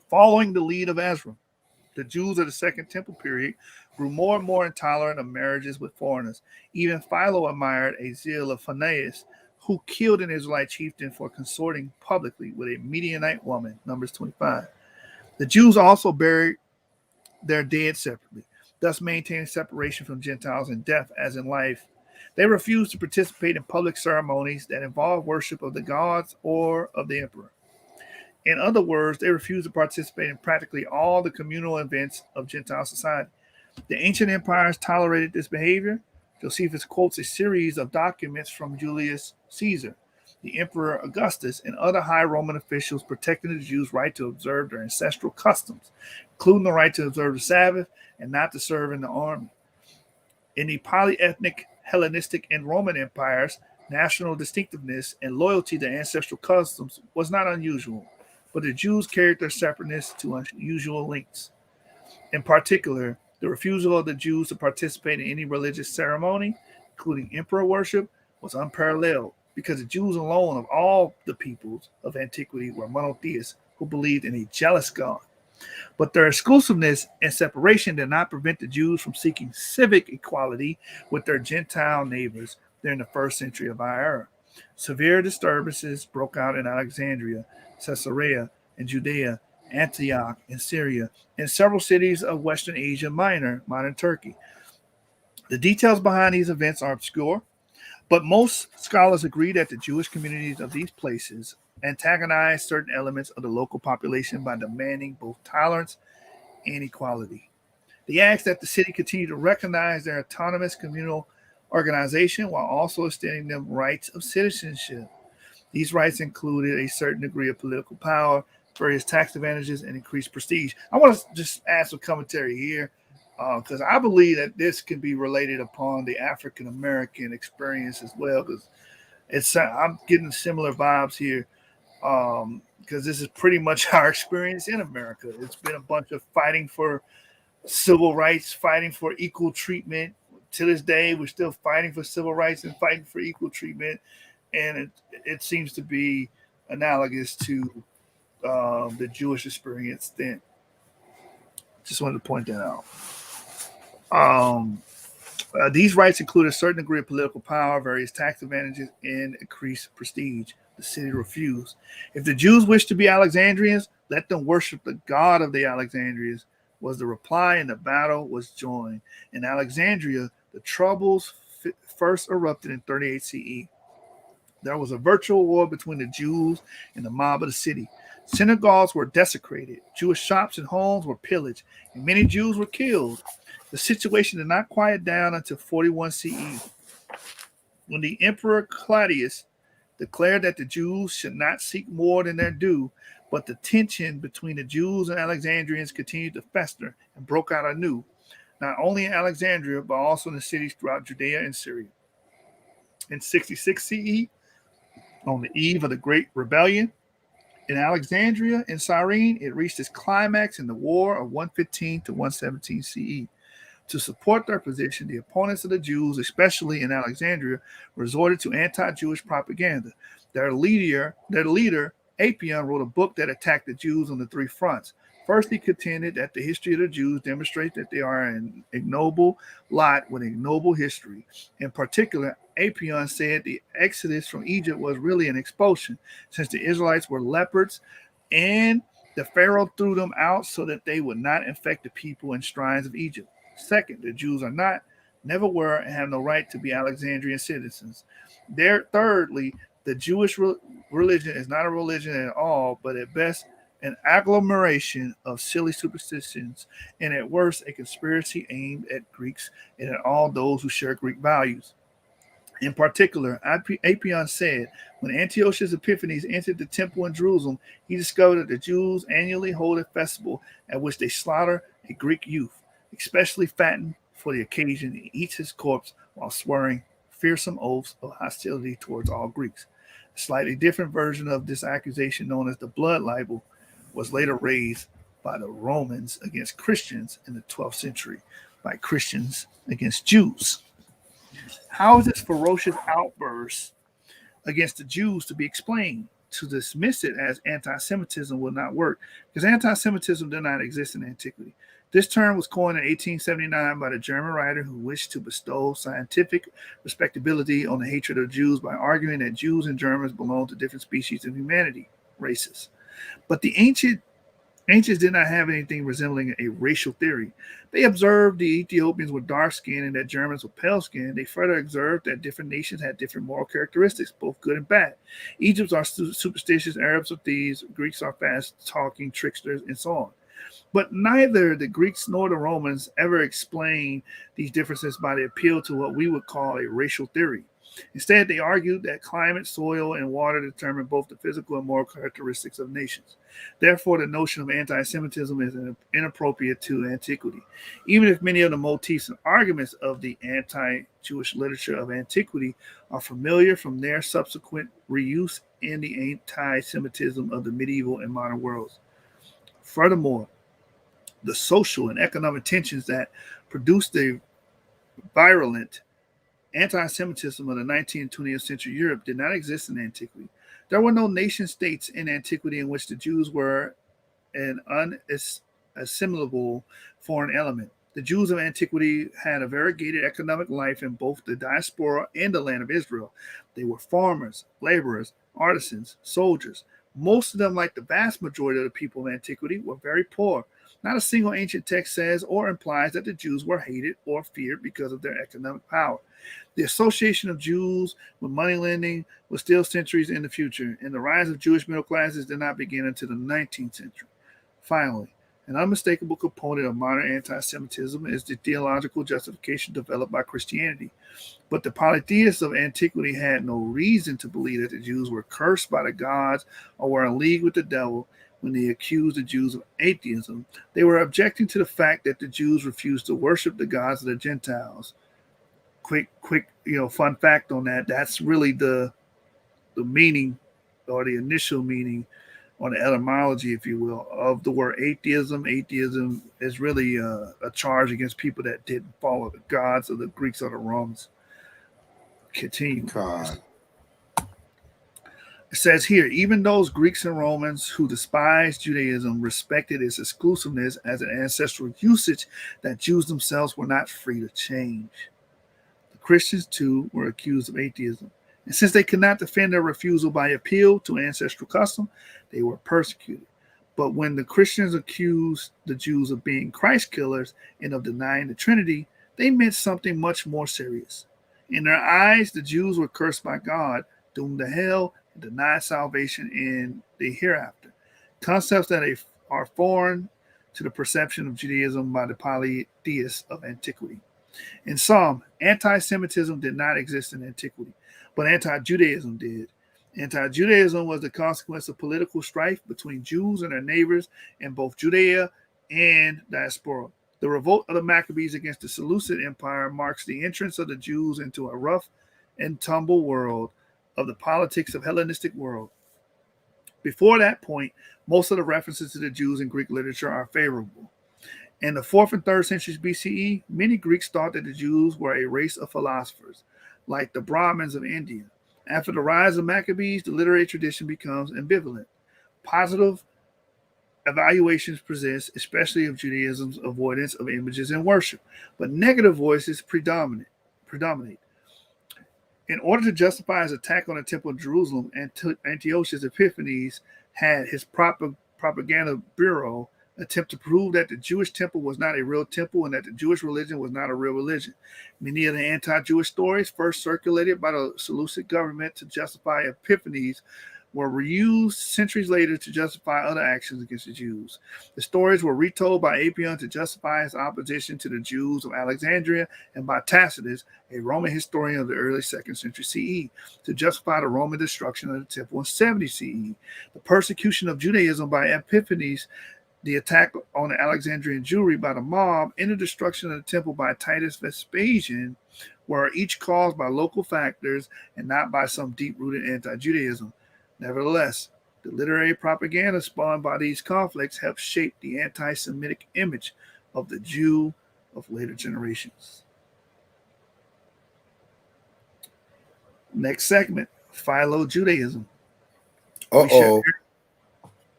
Following the lead of Ezra, the Jews of the Second Temple period grew more and more intolerant of marriages with foreigners. Even Philo admired a zeal of Phinehas, who killed an Israelite chieftain for consorting publicly with a Midianite woman, Numbers 25. The Jews also buried their dead separately, thus maintaining separation from Gentiles in death as in life. They refused to participate in public ceremonies that involve worship of the gods or of the emperor. In other words, they refused to participate in practically all the communal events of Gentile society. The ancient empires tolerated this behavior. Josephus quotes a series of documents from Julius Caesar, the Emperor Augustus, and other high Roman officials protecting the Jews' right to observe their ancestral customs, including the right to observe the Sabbath and not to serve in the army. In the polyethnic Hellenistic and Roman empires, national distinctiveness and loyalty to ancestral customs was not unusual, but the Jews carried their separateness to unusual lengths. In particular, the refusal of the Jews to participate in any religious ceremony, including emperor worship, was unparalleled because the Jews alone of all the peoples of antiquity were monotheists who believed in a jealous God. But their exclusiveness and separation did not prevent the Jews from seeking civic equality with their Gentile neighbors during the first century of our era. Severe disturbances broke out in Alexandria, Caesarea, and Judea, Antioch, and Syria, and several cities of Western Asia Minor, modern Turkey. The details behind these events are obscure, but most scholars agree that the Jewish communities of these places antagonized certain elements of the local population by demanding both tolerance and equality. They asked that the city continue to recognize their autonomous communal organization while also extending them rights of citizenship. These rights included a certain degree of political power, various tax advantages, and increased prestige. I want to just add some commentary here because I believe that this can be related upon the African American experience as well. Because I'm getting similar vibes here because this is pretty much our experience in America. It's been a bunch of fighting for civil rights, fighting for equal treatment. To this day, we're still fighting for civil rights and fighting for equal treatment. And it seems to be analogous to the Jewish experience then. Just wanted to point that out. These rights include a certain degree of political power, various tax advantages, and increased prestige. The city refused. If the Jews wished to be Alexandrians, let them worship the god of the Alexandrians, was the reply, and the battle was joined. In Alexandria, the troubles first erupted in 38 CE. There was a virtual war between the Jews and the mob of the city. Synagogues were desecrated, Jewish shops and homes were pillaged, and many Jews were killed. The situation did not quiet down until 41 CE, when the Emperor Claudius declared that the Jews should not seek more than their due, but the tension between the Jews and Alexandrians continued to fester and broke out anew, not only in Alexandria, but also in the cities throughout Judea and Syria. In 66 CE, on the eve of the Great Rebellion, in Alexandria and Cyrene, it reached its climax in the War of 115 to 117 CE. To support their position, the opponents of the Jews, especially in Alexandria, resorted to anti-Jewish propaganda. Their leader, Apion, wrote a book that attacked the Jews on the three fronts. First, he contended that the history of the Jews demonstrates that they are an ignoble lot with ignoble history. In particular, Apion said the exodus from Egypt was really an expulsion, since the Israelites were leopards and the Pharaoh threw them out so that they would not infect the people and shrines of Egypt. Second, the Jews are not, never were, and have no right to be Alexandrian citizens. Thirdly, the Jewish religion is not a religion at all, but at best an agglomeration of silly superstitions, and at worst a conspiracy aimed at Greeks and at all those who share Greek values. In particular, Apion said, when Antiochus Epiphanes entered the temple in Jerusalem, he discovered that the Jews annually hold a festival at which they slaughter a Greek youth, especially fattened for the occasion, and eats his corpse while swearing fearsome oaths of hostility towards all Greeks. A slightly different version of this accusation, known as the blood libel, was later raised by the Romans against Christians in the 12th century, by Christians against Jews. How is this ferocious outburst against the Jews to be explained? To dismiss it as anti-Semitism will not work, because anti-Semitism did not exist in antiquity. This term was coined in 1879 by the German writer who wished to bestow scientific respectability on the hatred of Jews by arguing that Jews and Germans belong to different species of humanity, races. But the ancient Ancients did not have anything resembling a racial theory. They observed the Ethiopians were dark skinned and that Germans were pale skinned. They further observed that different nations had different moral characteristics, both good and bad. Egypts are superstitious, Arabs are thieves, Greeks are fast talking tricksters, and so on. But neither the Greeks nor the Romans ever explained these differences by the appeal to what we would call a racial theory. Instead, they argued that climate, soil, and water determine both the physical and moral characteristics of nations. Therefore, the notion of anti Semitism is inappropriate to antiquity. Even if many of the motifs and arguments of the anti Jewish literature of antiquity are familiar from their subsequent reuse in the anti Semitism of the medieval and modern worlds. Furthermore, the social and economic tensions that produced the virulent anti-Semitism of the 19th and 20th century Europe did not exist in antiquity. There were no nation states in antiquity in which the Jews were an unassimilable foreign element. The Jews of antiquity had a variegated economic life in both the diaspora and the land of Israel. They were farmers, laborers, artisans, soldiers. Most of them, like the vast majority of the people of antiquity, were very poor. Not a single ancient text says or implies that the Jews were hated or feared because of their economic power. The association of Jews with money lending was still centuries in the future, and the rise of Jewish middle classes did not begin until the 19th century. Finally, an unmistakable component of modern anti-Semitism is the theological justification developed by Christianity. But the polytheists of antiquity had no reason to believe that the Jews were cursed by the gods or were in league with the devil when they accused the Jews of atheism. They were objecting to the fact that the Jews refused to worship the gods of the Gentiles. Quick, fun fact on that. That's really the meaning or the initial meaning or the etymology, if you will, of the word atheism. Atheism is really a charge against people that didn't follow the gods of the Greeks or the Romans. Continue. God. It says here, even those Greeks and Romans who despised Judaism respected its exclusiveness as an ancestral usage that Jews themselves were not free to change. The Christians, too, were accused of atheism. And since they could not defend their refusal by appeal to ancestral custom, they were persecuted. But when the Christians accused the Jews of being Christ killers and of denying the Trinity, they meant something much more serious. In their eyes, the Jews were cursed by God, doomed to hell, and denied salvation in the hereafter. Concepts that are foreign to the perception of Judaism by the polytheists of antiquity. In sum, anti-Semitism did not exist in antiquity, but anti-Judaism did. Anti-Judaism was the consequence of political strife between Jews and their neighbors in both Judea and diaspora. The revolt of the Maccabees against the Seleucid Empire marks the entrance of the Jews into a rough and tumble world of the politics of Hellenistic world. Before that point, most of the references to the Jews in Greek literature are favorable. In the 4th and 3rd centuries BCE, many Greeks thought that the Jews were a race of philosophers, like the Brahmins of India. After the rise of Maccabees, the literary tradition becomes ambivalent. Positive evaluations persist, especially of Judaism's avoidance of images and worship, but negative voices predominate. In order to justify his attack on the Temple of Jerusalem, Antiochus Epiphanes had his propaganda bureau attempt to prove that the Jewish temple was not a real temple and that the Jewish religion was not a real religion. Many of the anti-Jewish stories first circulated by the Seleucid government to justify Epiphanes were reused centuries later to justify other actions against the Jews. The stories were retold by Apion to justify his opposition to the Jews of Alexandria and by Tacitus, a Roman historian of the early 2nd century CE, to justify the Roman destruction of the temple in 70 CE. The persecution of Judaism by Epiphanes, the attack on the Alexandrian Jewry by the mob, and the destruction of the temple by Titus Vespasian were each caused by local factors and not by some deep-rooted anti-Judaism. Nevertheless, the literary propaganda spawned by these conflicts helped shape the anti-Semitic image of the Jew of later generations. Next segment, Philo-Judaism.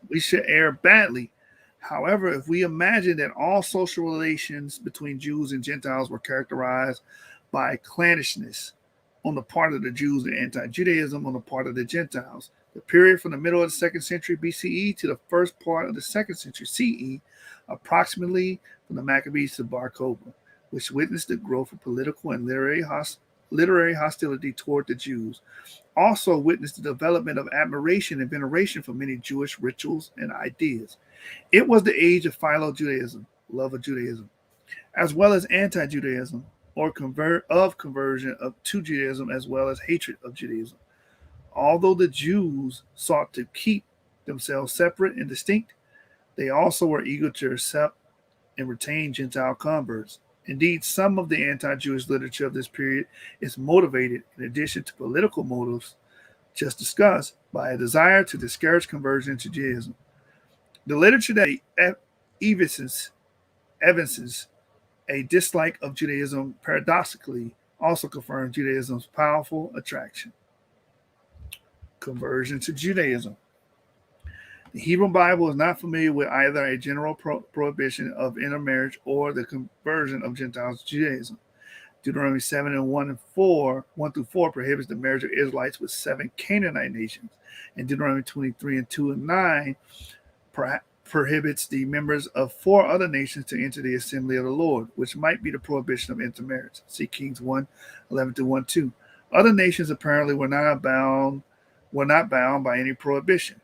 We should err badly. However, if we imagine that all social relations between Jews and Gentiles were characterized by clannishness on the part of the Jews and anti-Judaism on the part of the Gentiles, The period from the middle of the 2nd century BCE to the first part of the 2nd century CE, approximately from the Maccabees to Bar Kokhba, which witnessed the growth of political and literary hostility toward the Jews, also witnessed the development of admiration and veneration for many Jewish rituals and ideas. It was the age of philo-Judaism, love of Judaism, as well as anti-Judaism, or conversion to Judaism, as well as hatred of Judaism. Although the Jews sought to keep themselves separate and distinct, they also were eager to accept and retain Gentile converts. Indeed, some of the anti-Jewish literature of this period is motivated, in addition to political motives just discussed, by a desire to discourage conversion to Judaism. The literature that evinces a dislike of Judaism paradoxically also confirms Judaism's powerful attraction. Conversion to Judaism. The Hebrew Bible is not familiar with either a general prohibition of intermarriage or the conversion of Gentiles to Judaism. Deuteronomy 7 and 1 through 4 prohibits the marriage of Israelites with 7 Canaanite nations. And Deuteronomy 23 and 2 and 9 prohibits the members of 4 other nations to enter the assembly of the Lord, which might be the prohibition of intermarriage. See Kings 1, 11 to 1, 2. Other nations apparently were not bound by any prohibition.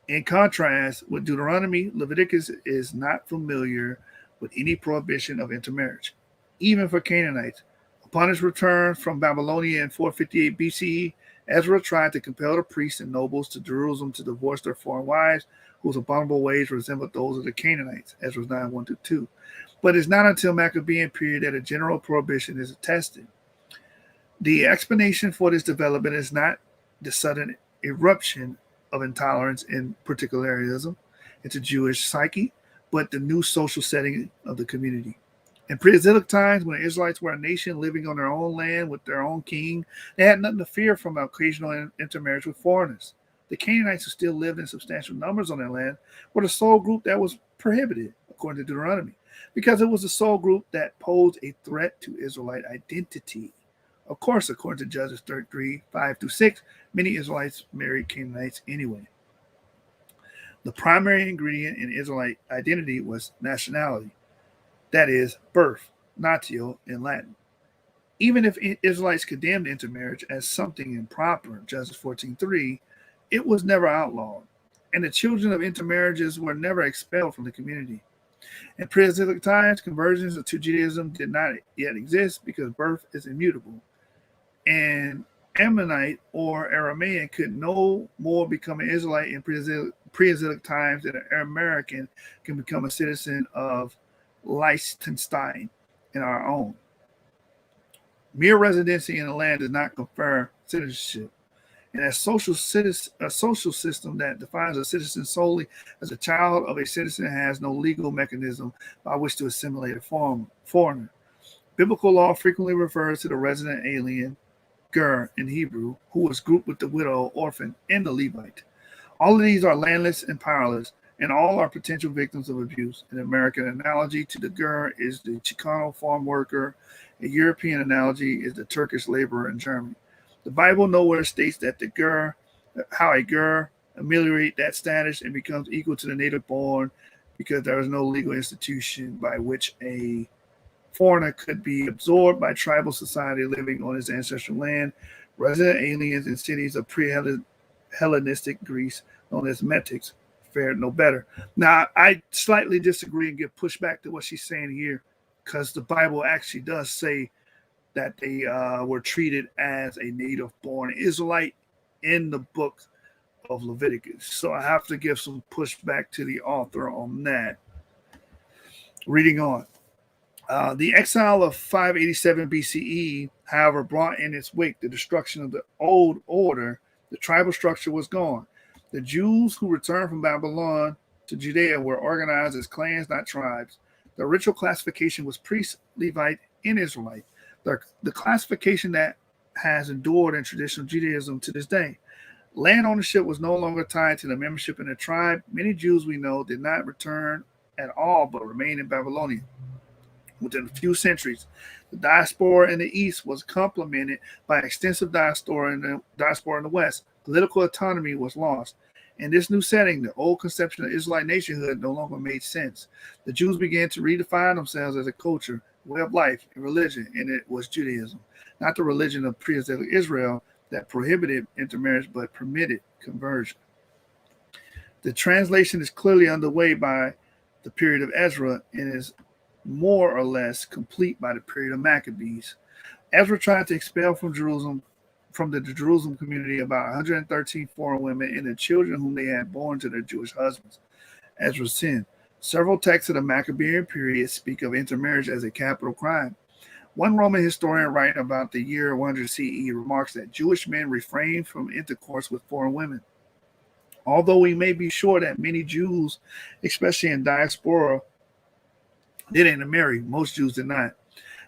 In contrast with Deuteronomy, Leviticus is not familiar with any prohibition of intermarriage, even for Canaanites. Upon his return from Babylonia in 458 BCE, Ezra tried to compel the priests and nobles to Jerusalem to divorce their foreign wives, whose abominable ways resembled those of the Canaanites, Ezra 9, 1 to 2. But it's not until Maccabean period that a general prohibition is attested. The explanation for this development is not the sudden eruption of intolerance and particularism into Jewish psyche, but the new social setting of the community. In pre-exilic times, when the Israelites were a nation living on their own land with their own king, they had nothing to fear from occasional intermarriage with foreigners. The Canaanites, who still lived in substantial numbers on their land, were the sole group that was prohibited, according to Deuteronomy, because it was the sole group that posed a threat to Israelite identity. Of course, according to Judges 33, 5 through 6, many Israelites married Canaanites anyway. The primary ingredient in Israelite identity was nationality, that is, birth, natio in Latin. Even if Israelites condemned intermarriage as something improper, Judges 14:3, it was never outlawed, and the children of intermarriages were never expelled from the community. In pre-exilic times, conversions to Judaism did not yet exist because birth is immutable. And Ammonite or Aramean could no more become an Israelite in pre-exilic times than an American can become a citizen of Liechtenstein in our own. Mere residency in the land does not confer citizenship. And a social system that defines a citizen solely as a child of a citizen has no legal mechanism by which to assimilate a foreigner. Biblical law frequently refers to the resident alien, ger in Hebrew, who was grouped with the widow, orphan, and the Levite. All of these are landless and powerless, and all are potential victims of abuse. An American analogy to the ger is the Chicano farm worker. A European analogy is the Turkish laborer in Germany. The Bible nowhere states that how a ger ameliorate that status and becomes equal to the native born, because there is no legal institution by which a foreigner could be absorbed by tribal society living on his ancestral land. Resident aliens in cities of pre-Hellenistic Greece, known as metics, fared no better. Now, I slightly disagree and give pushback to what she's saying here, because the Bible actually does say that they were treated as a native-born Israelite in the book of Leviticus. So I have to give some pushback to the author on that. Reading on. The exile of 587 BCE, however, brought in its wake the destruction of the old order. The tribal structure was gone. The Jews who returned from Babylon to Judea were organized as clans, not tribes. The ritual classification was priest, Levite, and Israelite. The classification that has endured in traditional Judaism to this day. Land ownership was no longer tied to the membership in a tribe. Many Jews we know did not return at all, but remained in Babylonia. Within a few centuries, the diaspora in the East was complemented by extensive diaspora in the West. Political autonomy was lost. In this new setting, the old conception of Israelite nationhood no longer made sense. The Jews began to redefine themselves as a culture, way of life, and religion, and it was Judaism, not the religion of pre-Exilic Israel that prohibited intermarriage but permitted conversion. The translation is clearly underway by the period of Ezra and is more or less complete by the period of Maccabees. Ezra tried to expel from the Jerusalem community about 113 foreign women and the children whom they had borne to their Jewish husbands. Ezra's sin. Several texts of the Maccabean period speak of intermarriage as a capital crime. One Roman historian writing about the year 100 CE remarks that Jewish men refrained from intercourse with foreign women. Although we may be sure that many Jews, especially in diaspora, did intermarry, most Jews did not.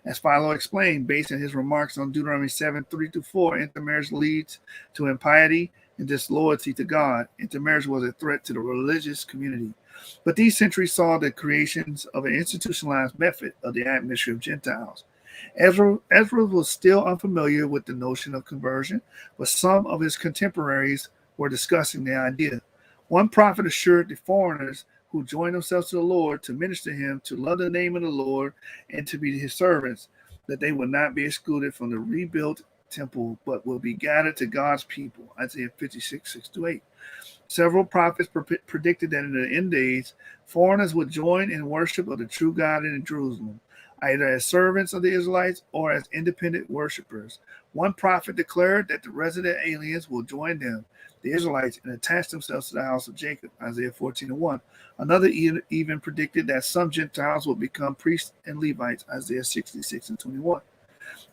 As Philo explained, based on his remarks on Deuteronomy 7:3-4, intermarriage leads to impiety and disloyalty to God. Intermarriage was a threat to the religious community. But these centuries saw the creations of an institutionalized method of the admixture of Gentiles. Ezra was still unfamiliar with the notion of conversion, but some of his contemporaries were discussing the idea. One prophet assured the foreigners who joined themselves to the Lord to minister to him, to love the name of the Lord, and to be his servants, that they would not be excluded from the rebuilt temple, but will be gathered to God's people. Isaiah 56:6-8. Several prophets predicted that in the end days, foreigners would join in worship of the true God in Jerusalem, either as servants of the Israelites or as independent worshipers. One prophet declared that the resident aliens will join them, the Israelites, and attach themselves to the house of Jacob, Isaiah 14:1. Another even predicted that some Gentiles will become priests and Levites, Isaiah 66:21.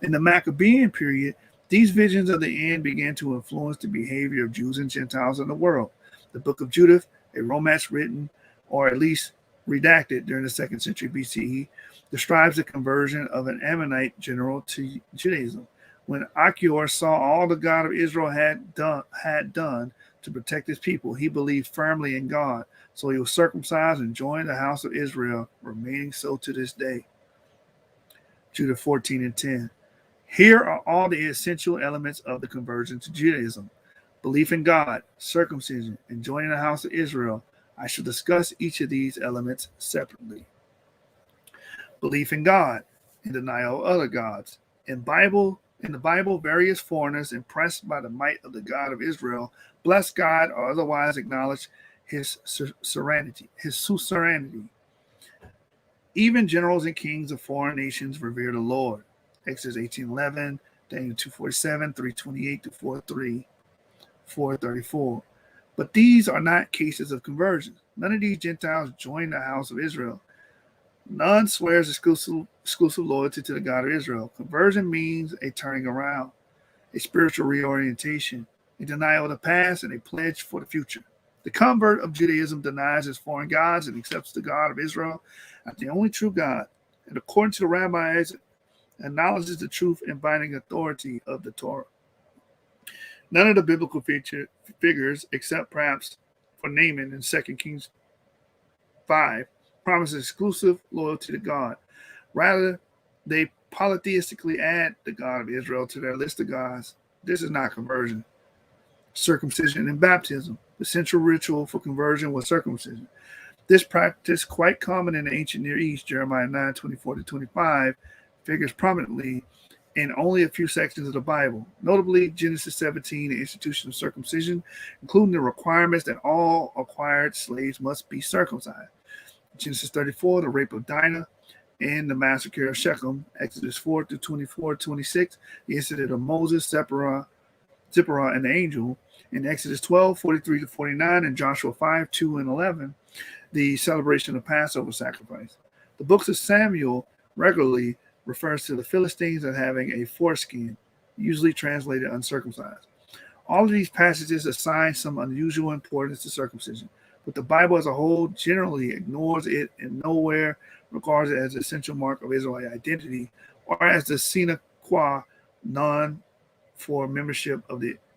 In the Maccabean period, these visions of the end began to influence the behavior of Jews and Gentiles in the world. The Book of Judith, a romance written, or at least redacted during the 2nd century BCE, describes the conversion of an Ammonite general to Judaism. When Achior saw all the God of Israel had done to protect his people, he believed firmly in God. So he was circumcised and joined the house of Israel, remaining so to this day. Judah 14:10. Here are all the essential elements of the conversion to Judaism: belief in God, circumcision, and joining the house of Israel. I shall discuss each of these elements separately. Belief in God and denial of other gods. In the Bible, various foreigners, impressed by the might of the God of Israel, bless God or otherwise acknowledge his suzerainty. Even generals and kings of foreign nations revere the Lord. Exodus 18:11, Daniel 2:47, 3:28-4:3, 4:34. But these are not cases of conversion. None of these Gentiles join the house of Israel. None swears exclusive loyalty to the God of Israel. Conversion means a turning around, a spiritual reorientation, a denial of the past, and a pledge for the future. The convert of Judaism denies his foreign gods and accepts the God of Israel as the only true God, and according to the rabbis, acknowledges the truth and binding authority of the Torah. None of the biblical figures, except perhaps for Naaman in 2 Kings 5, promise exclusive loyalty to God. Rather, they polytheistically add the God of Israel to their list of gods. This is not conversion. Circumcision and baptism. The central ritual for conversion was circumcision. This practice, quite common in the ancient Near East, Jeremiah 9:24-25, figures prominently in only a few sections of the Bible, notably Genesis 17, the institution of circumcision, including the requirements that all acquired slaves must be circumcised. Genesis 34, the rape of Dinah and the massacre of Shechem. Exodus 4-24-26, the incident of Moses, Zipporah, and the angel. In Exodus 12:43-49, and Joshua 5:2-11, the celebration of Passover sacrifice. The books of Samuel regularly refers to the Philistines as having a foreskin, usually translated uncircumcised. All of these passages assign some unusual importance to circumcision, but the Bible as a whole generally ignores it and nowhere regards it as an essential mark of Israelite identity or as the sine qua non for membership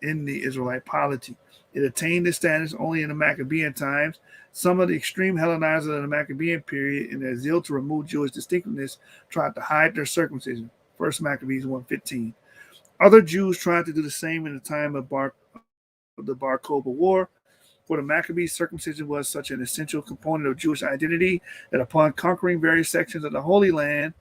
in the Israelite polity. It attained this status only in the Maccabean times. Some of the extreme Hellenizers of the Maccabean period, in their zeal to remove Jewish distinctiveness, tried to hide their circumcision. 1 Maccabees 1:15. Other Jews tried to do the same in the time of Bar of the Bar Kokhba War. For the Maccabees, circumcision was such an essential component of Jewish identity that upon conquering various sections of the Holy Land,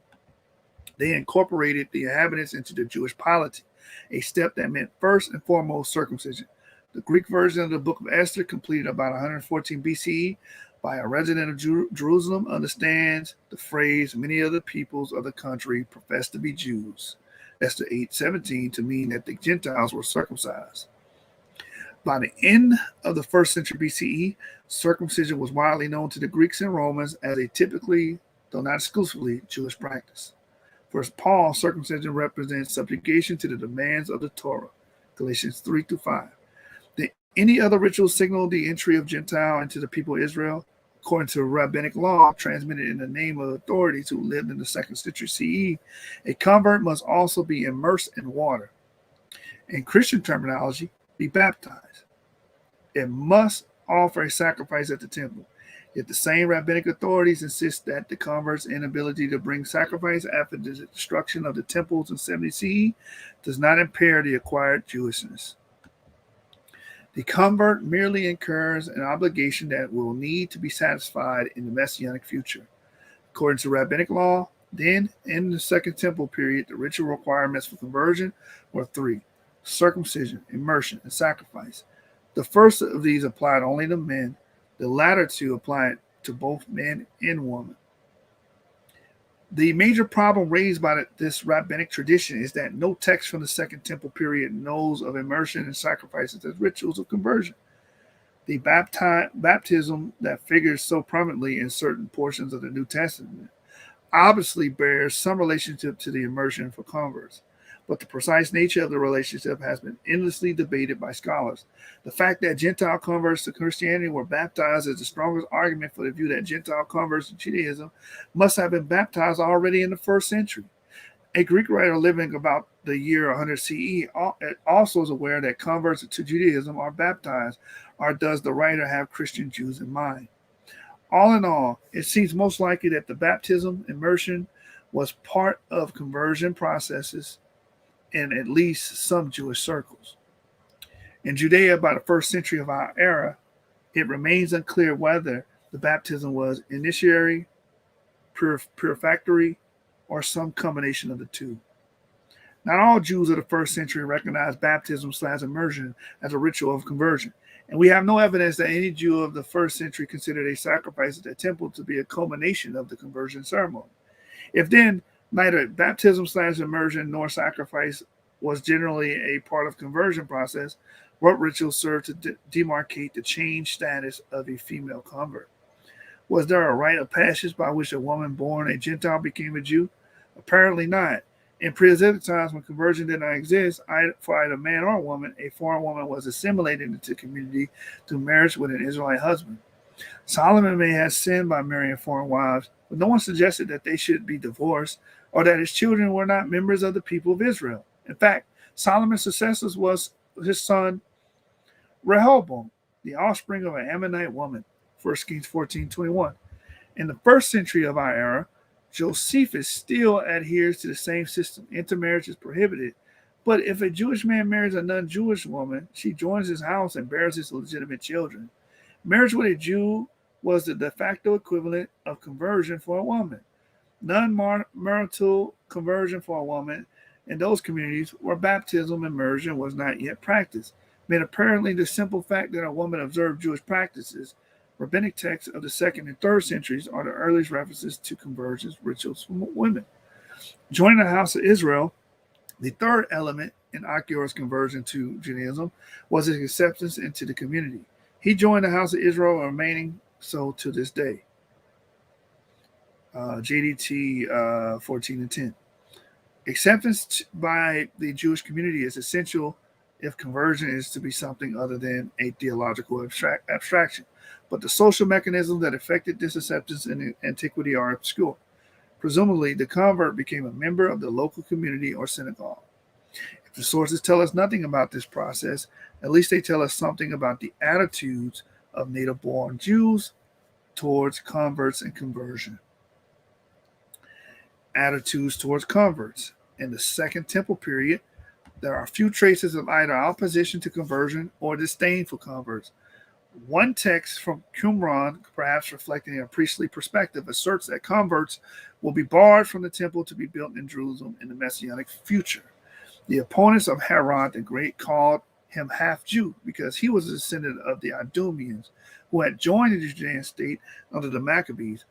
they incorporated the inhabitants into the Jewish polity, a step that meant first and foremost circumcision. The Greek version of the Book of Esther, completed about 114 BCE by a resident of Jerusalem, understands the phrase many of the peoples of the country profess to be Jews, Esther 8:17, to mean that the Gentiles were circumcised. By the end of the 1st century BCE, circumcision was widely known to the Greeks and Romans as a typically, though not exclusively, Jewish practice. For Paul, circumcision represents subjugation to the demands of the Torah, Galatians 3-5. Did any other ritual signal the entry of Gentile into the people of Israel? According to rabbinic law, transmitted in the name of authorities who lived in the 2nd century CE, a convert must also be immersed in water. In Christian terminology, be baptized. It must offer a sacrifice at the temple. Yet the same rabbinic authorities insist that the convert's inability to bring sacrifice after the destruction of the temples in 70 CE does not impair the acquired Jewishness. The convert merely incurs an obligation that will need to be satisfied in the Messianic future. According to rabbinic law, then in the Second Temple period, the ritual requirements for conversion were 3: circumcision, immersion, and sacrifice. The first of these applied only to men. The latter two applied to both men and women. The major problem raised by this rabbinic tradition is that no text from the Second Temple period knows of immersion and sacrifices as rituals of conversion. The baptism that figures so prominently in certain portions of the New Testament obviously bears some relationship to the immersion for converts, but the precise nature of the relationship has been endlessly debated by scholars. The fact that Gentile converts to Christianity were baptized is the strongest argument for the view that Gentile converts to Judaism must have been baptized already in the 1st century. A Greek writer living about the year 100 CE also is aware that converts to Judaism are baptized, or does the writer have Christian Jews in mind? All in all, it seems most likely that the baptism, immersion, was part of conversion processes in at least some Jewish circles. In Judea, by the 1st century of our era, it remains unclear whether the baptism was initiatory, purificatory, or some combination of the two. Not all Jews of the 1st century recognized baptism/immersion as a ritual of conversion, and we have no evidence that any Jew of the 1st century considered a sacrifice at the temple to be a culmination of the conversion ceremony. If then, neither baptism/immersion nor sacrifice was generally a part of conversion process, what rituals served to demarcate the changed status of a female convert? Was there a rite of passage by which a woman born a Gentile became a Jew? Apparently not. In pre-Islamic times, when conversion did not exist for either man or woman, a foreign woman was assimilated into the community through marriage with an Israelite husband. Solomon may have sinned by marrying foreign wives, but no one suggested that they should be divorced or that his children were not members of the people of Israel. In fact, Solomon's successor was his son Rehoboam, the offspring of an Ammonite woman, 1 Kings 14:21. In the 1st century of our era, Josephus still adheres to the same system. Intermarriage is prohibited, but if a Jewish man marries a non-Jewish woman, she joins his house and bears his legitimate children. Marriage with a Jew was the de facto equivalent of conversion for a woman. Non-marital conversion for a woman in those communities where baptism immersion was not yet practiced meant apparently the simple fact that a woman observed Jewish practices. Rabbinic texts of the 2nd and 3rd centuries are the earliest references to conversion rituals for women. Joining the house of Israel, the third element in Achior's conversion to Judaism, was his acceptance into the community. He joined the house of Israel, remaining so to this day. JDT 14:10. Acceptance by the Jewish community is essential if conversion is to be something other than a theological abstraction. But the social mechanisms that affected this acceptance in antiquity are obscure. Presumably, the convert became a member of the local community or synagogue. If the sources tell us nothing about this process, at least they tell us something about the attitudes of native-born Jews towards converts and conversion. Attitudes towards converts. In the Second Temple period, There are few traces of either opposition to conversion or disdain for converts. One text from Qumran, perhaps reflecting a priestly perspective, asserts that converts will be barred from the temple to be built in Jerusalem in the Messianic future. The opponents of Herod the Great called him half-Jew because he was a descendant of the Idumeans who had joined the Judean state under the Maccabees.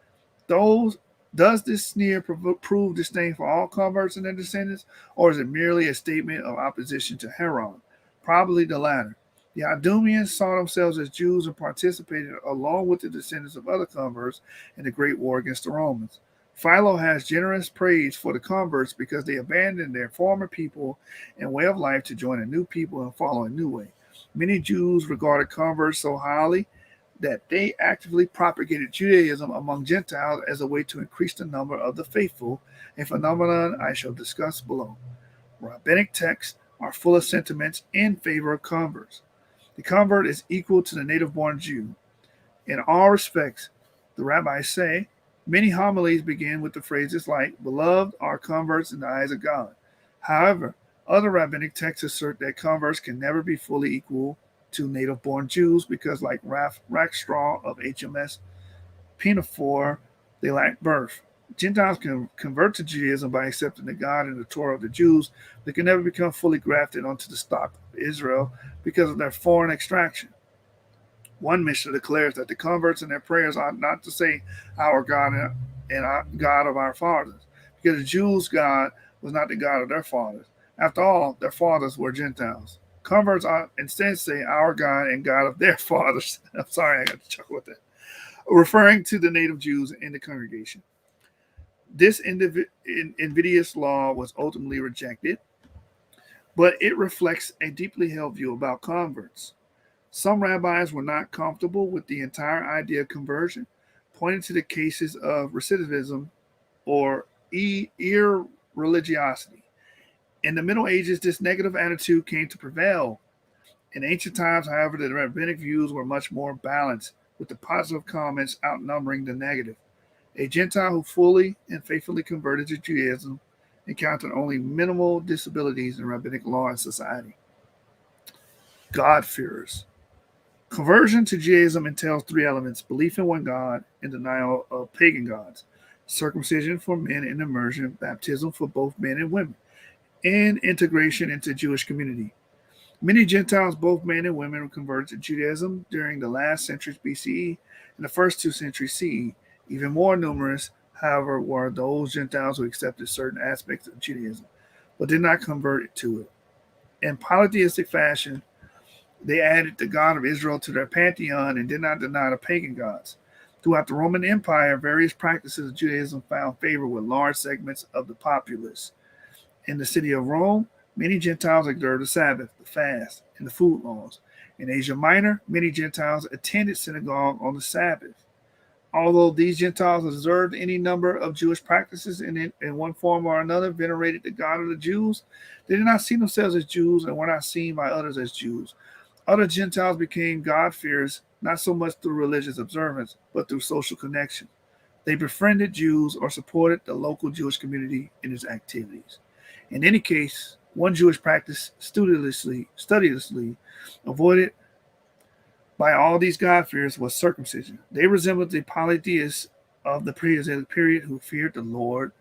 Does this sneer prove disdain for all converts and their descendants, or is it merely a statement of opposition to Herod? Probably the latter. The Idumeans saw themselves as Jews and participated along with the descendants of other converts in the great war against the Romans. Philo has generous praise for the converts because they abandoned their former people and way of life to join a new people and follow a new way. Many Jews regarded converts so highly that they actively propagated Judaism among Gentiles as a way to increase the number of the faithful, a phenomenon I shall discuss below. Rabbinic texts are full of sentiments in favor of converts. The convert is equal to the native-born Jew. In all respects, the rabbis say, many homilies begin with the phrases like, beloved are converts in the eyes of God. However, other rabbinic texts assert that converts can never be fully equal to native-born Jews because, like Rackstraw of HMS Pinafore, they lack birth. Gentiles can convert to Judaism by accepting the God and the Torah of the Jews, but can never become fully grafted onto the stock of Israel because of their foreign extraction. One Mishnah declares that the converts in their prayers ought not to say, our God and our God of our fathers, because the Jews' God was not the God of their fathers. After all, their fathers were Gentiles. Converts ought instead say, our God and God of their fathers. I'm sorry, I got to chuckle with that. Referring to the native Jews in the congregation. This invidious law was ultimately rejected, but it reflects a deeply held view about converts. Some rabbis were not comfortable with the entire idea of conversion, pointing to the cases of recidivism or irreligiosity. In the Middle Ages, this negative attitude came to prevail. In ancient times, however, the rabbinic views were much more balanced, with the positive comments outnumbering the negative. A Gentile who fully and faithfully converted to Judaism encountered only minimal disabilities in rabbinic law and society. God-fearers. Conversion to Judaism entails three elements: belief in one God and denial of pagan gods, circumcision for men and immersion, baptism for both men and women, and integration into Jewish community. Many Gentiles, both men and women, were converted to Judaism during the last centuries BCE and the first 2 centuries CE. Even more numerous, however, were those Gentiles who accepted certain aspects of Judaism, but did not convert to it. In polytheistic fashion, they added the God of Israel to their pantheon and did not deny the pagan gods. Throughout the Roman Empire, various practices of Judaism found favor with large segments of the populace. In the city of Rome, many Gentiles observed the Sabbath, the fast, and the food laws. In Asia Minor, many Gentiles attended synagogue on the Sabbath. Although these Gentiles observed any number of Jewish practices and in one form or another venerated the God of the Jews, they did not see themselves as Jews and were not seen by others as Jews. Other Gentiles became God-fearers, not so much through religious observance, but through social connection. They befriended Jews or supported the local Jewish community in its activities. In any case, one Jewish practice studiously avoided by all these God-fearers was circumcision. They resembled the polytheists of the pre-Exilic period who feared the Lord,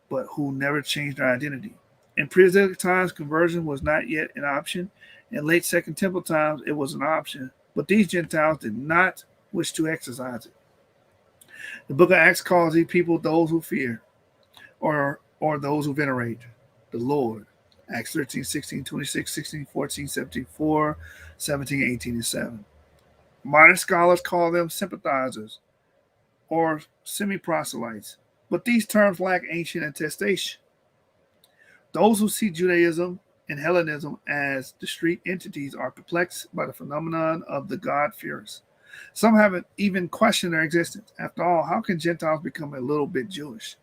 but who never changed their identity. In pre-Exilic times, conversion was not yet an option. In late Second Temple times, it was an option, but these Gentiles did not wish to exercise it. The book of Acts calls these people those who fear, or those who venerate the Lord. Acts 13, 16, 26, 16, 14, 17, 4, 17, 18, and 7. Modern scholars call them sympathizers or semi-proselytes, but these terms lack ancient attestation. Those who see Judaism and Hellenism as discrete entities are perplexed by the phenomenon of the God-fearers. Some haven't even questioned their existence. After all, how can Gentiles become a little bit Jewish?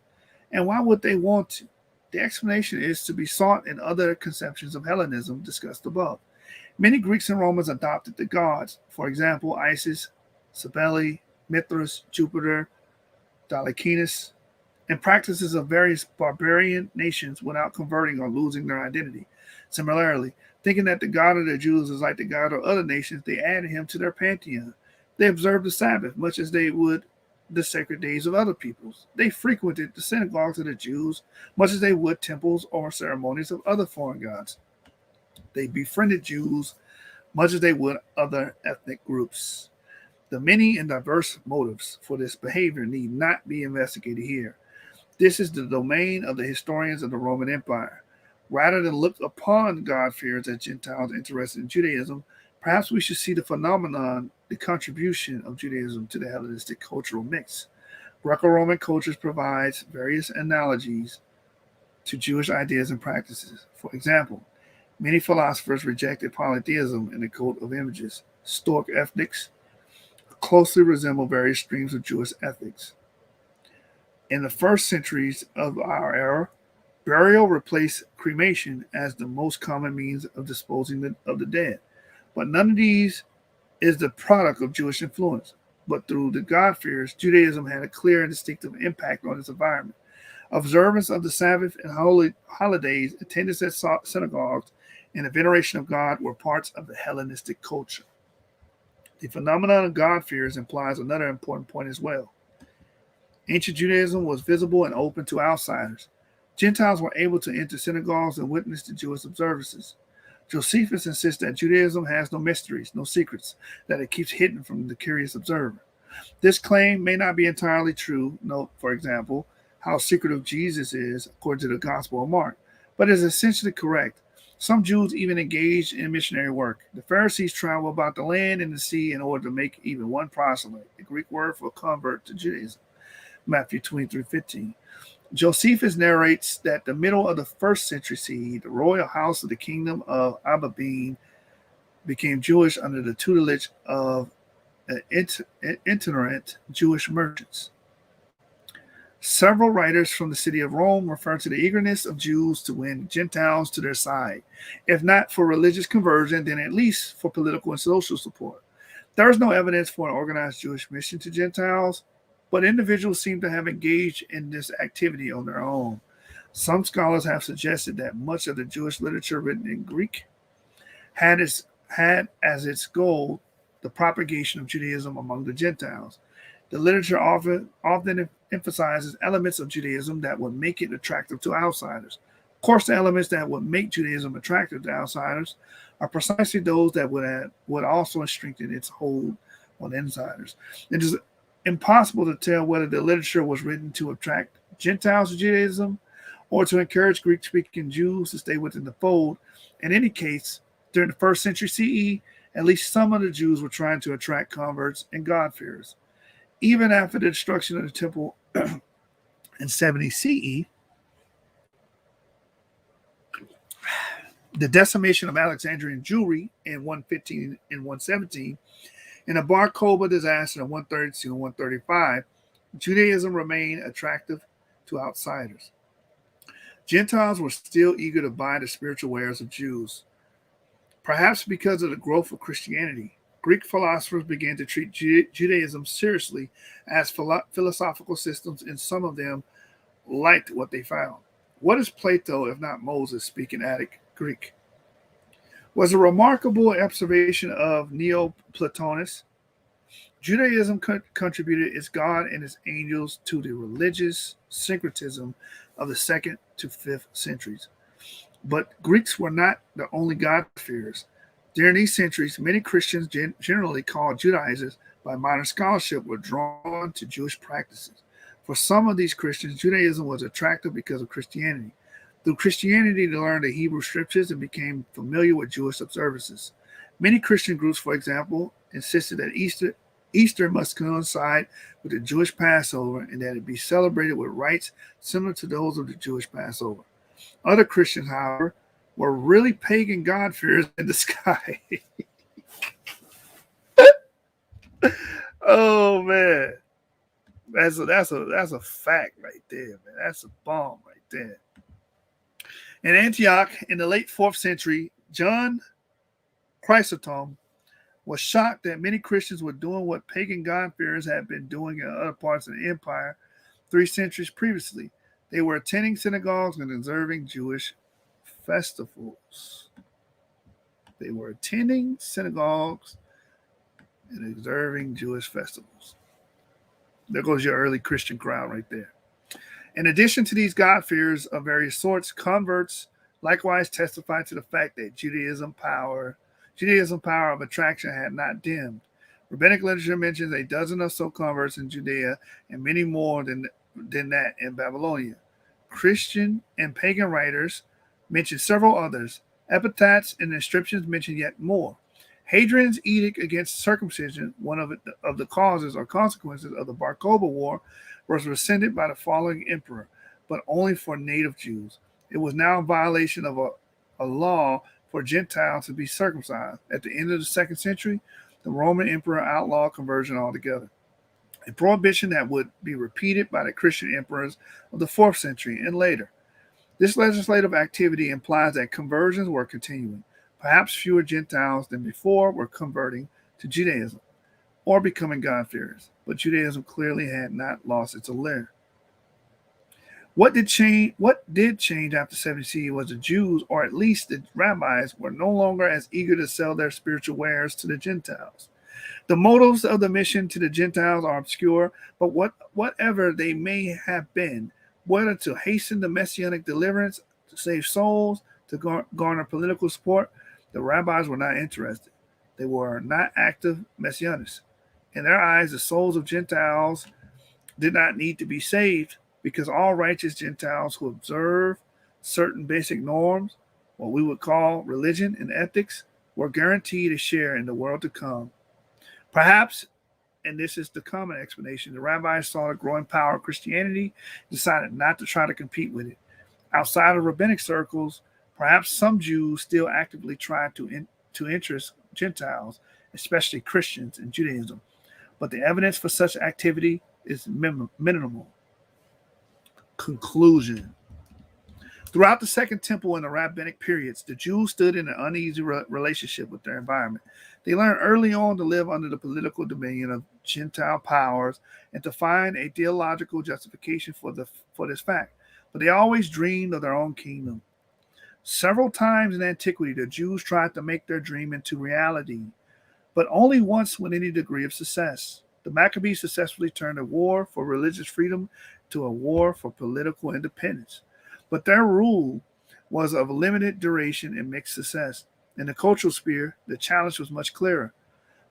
And why would they want to? The explanation is to be sought in other conceptions of Hellenism discussed above. Many Greeks and Romans adopted the gods, for example, Isis, Cybele, Mithras, Jupiter, Dolichaeus, and practices of various barbarian nations without converting or losing their identity. Similarly, thinking that the God of the Jews is like the God of other nations, they added him to their pantheon. They observed the Sabbath much as they would the sacred days of other peoples. They frequented the synagogues of the Jews much as they would temples or ceremonies of other foreign gods. They befriended Jews much as they would other ethnic groups. The many and diverse motives for this behavior need not be investigated here. This is the domain of the historians of the Roman Empire. Rather than look upon God-fearers as Gentiles interested in Judaism, perhaps we should see the phenomenon, the contribution of Judaism to the Hellenistic cultural mix. Greco-Roman cultures provides various analogies to Jewish ideas and practices. For example, many philosophers rejected polytheism and the cult of images. Stoic ethics closely resemble various streams of Jewish ethics. In the first centuries of our era, burial replaced cremation as the most common means of disposing of the dead. But none of these is the product of Jewish influence. But through the God-fearers, Judaism had a clear and distinctive impact on its environment. Observance of the Sabbath and holidays, attendance at synagogues, and the veneration of God were parts of the Hellenistic culture. The phenomenon of God-fearers implies another important point as well. Ancient Judaism was visible and open to outsiders. Gentiles were able to enter synagogues and witness to Jewish observances. Josephus insists that Judaism has no mysteries, no secrets, that it keeps hidden from the curious observer. This claim may not be entirely true. Note, for example, how secretive Jesus is according to the Gospel of Mark, but is essentially correct. Some Jews even engaged in missionary work. The Pharisees traveled about the land and the sea in order to make even one proselyte, the Greek word for convert to Judaism. Matthew 23:15. Josephus narrates that the middle of the 1st century CE, the royal house of the kingdom of Ababin became Jewish under the tutelage of itinerant Jewish merchants. Several writers from the city of Rome refer to the eagerness of Jews to win Gentiles to their side, if not for religious conversion, then at least for political and social support. There is no evidence for an organized Jewish mission to Gentiles, but individuals seem to have engaged in this activity on their own. Some scholars have suggested that much of the Jewish literature written in Greek had as its goal the propagation of Judaism among the Gentiles. The literature often emphasizes elements of Judaism that would make it attractive to outsiders. Of course, the elements that would make Judaism attractive to outsiders are precisely those that would also strengthen its hold on insiders. It is impossible to tell whether the literature was written to attract Gentiles to Judaism or to encourage Greek-speaking Jews to stay within the fold. In any case, during the 1st century CE, at least some of the Jews were trying to attract converts and God-fearers. Even after the destruction of the temple in 70 CE, the decimation of Alexandrian Jewry in 115 and 117, and the Bar Kokhba disaster in 132 and 135, Judaism remained attractive to outsiders. Gentiles were still eager to buy the spiritual wares of Jews. Perhaps because of the growth of Christianity, Greek philosophers began to treat Judaism seriously as philosophical systems, and some of them liked what they found. What is Plato, if not Moses, speaking Attic Greek? Was a remarkable observation of Neoplatonists. Judaism contributed its God and its angels to the religious syncretism of the 2nd to 5th centuries. But Greeks were not the only God-fearers. During these centuries, many Christians, generally called Judaizers by modern scholarship, were drawn to Jewish practices. For some of these Christians, Judaism was attractive because of Christianity. Through Christianity, they learned the Hebrew scriptures and became familiar with Jewish observances. Many Christian groups, for example, insisted that Easter must coincide with the Jewish Passover and that it be celebrated with rites similar to those of the Jewish Passover. Other Christians, however, were really pagan God-fearers in the sky. Oh man, that's a fact right there, man. That's a bomb right there. In Antioch, in the late 4th century, John Chrysostom was shocked that many Christians were doing what pagan God-fearers had been doing in other parts of the empire 3 centuries previously. They were attending synagogues and observing Jewish festivals. They were attending synagogues and observing Jewish festivals. There goes your early Christian crowd right there. In addition to these God-fears of various sorts, converts likewise testified to the fact that Judaism power of attraction had not dimmed. Rabbinic literature mentions a dozen or so converts in Judea and many more than that in Babylonia. Christian and pagan writers mention several others. Epitaphs and inscriptions mention yet more. Hadrian's edict against circumcision, one of the causes or consequences of the Bar Kokhba War, was rescinded by the following emperor, but only for native Jews. It was now a violation of a law for Gentiles to be circumcised. At the end of the 2nd century, the Roman emperor outlawed conversion altogether, a prohibition that would be repeated by the Christian emperors of the 4th century and later. This legislative activity implies that conversions were continuing. Perhaps fewer Gentiles than before were converting to Judaism or becoming God-fearers, but Judaism clearly had not lost its allure. What did change after 70 CE was the Jews, or at least the rabbis, were no longer as eager to sell their spiritual wares to the Gentiles. The motives of the mission to the Gentiles are obscure, but whatever they may have been, whether to hasten the messianic deliverance, to save souls, to garner political support, the rabbis were not interested. They were not active messianists. In their eyes, the souls of Gentiles did not need to be saved because all righteous Gentiles who observe certain basic norms, what we would call religion and ethics, were guaranteed a share in the world to come. Perhaps, and this is the common explanation, the rabbis saw the growing power of Christianity and decided not to try to compete with it. Outside of rabbinic circles, perhaps some Jews still actively tried to interest Gentiles, especially Christians, in Judaism, but the evidence for such activity is minimal. Conclusion. Throughout the Second Temple and the rabbinic periods, the Jews stood in an uneasy relationship with their environment. They learned early on to live under the political dominion of Gentile powers and to find a theological justification for this fact, but they always dreamed of their own kingdom. Several times in antiquity, the Jews tried to make their dream into reality, but only once with any degree of success. The Maccabees successfully turned a war for religious freedom to a war for political independence. But their rule was of limited duration and mixed success. In the cultural sphere, the challenge was much clearer.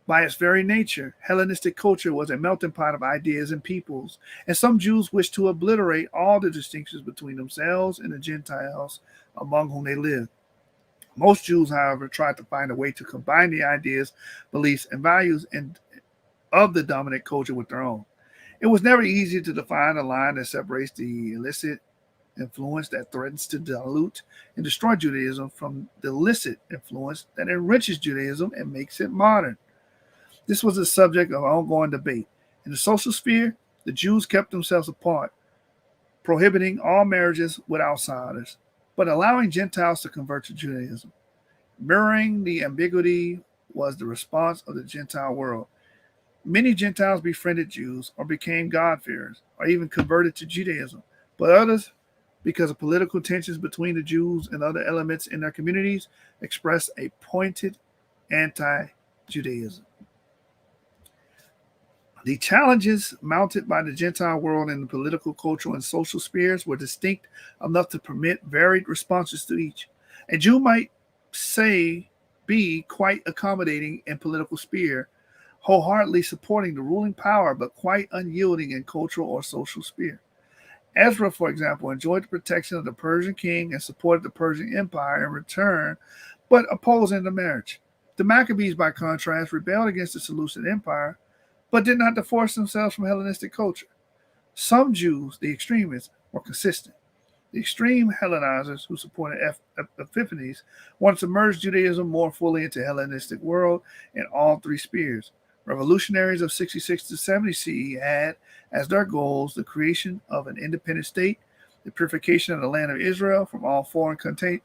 By its very nature, Hellenistic culture was a melting pot of ideas and peoples, and some Jews wished to obliterate all the distinctions between themselves and the Gentiles among whom they lived. Most Jews, however, tried to find a way to combine the ideas, beliefs, and values of the dominant culture with their own. It was never easy to define a line that separates the illicit influence that threatens to dilute and destroy Judaism from the licit influence that enriches Judaism and makes it modern. This was the subject of ongoing debate. In the social sphere, the Jews kept themselves apart, prohibiting all marriages with outsiders, but allowing Gentiles to convert to Judaism. Mirroring the ambiguity was the response of the Gentile world. Many Gentiles befriended Jews or became God-fearers or even converted to Judaism, but others, because of political tensions between the Jews and other elements in their communities, expressed a pointed anti-Judaism. The challenges mounted by the Gentile world in the political, cultural, and social spheres were distinct enough to permit varied responses to each. A Jew might say be quite accommodating in political sphere, wholeheartedly supporting the ruling power, but quite unyielding in cultural or social sphere. Ezra, for example, enjoyed the protection of the Persian king and supported the Persian Empire in return, but opposing the marriage. The Maccabees, by contrast, rebelled against the Seleucid Empire, but did not divorce themselves from Hellenistic culture. Some Jews, the extremists, were consistent. The extreme Hellenizers who supported Epiphanes wanted to merge Judaism more fully into the Hellenistic world in all three spheres. Revolutionaries of 66 to 70 CE had as their goals the creation of an independent state, the purification of the land of Israel from all foreign contagion,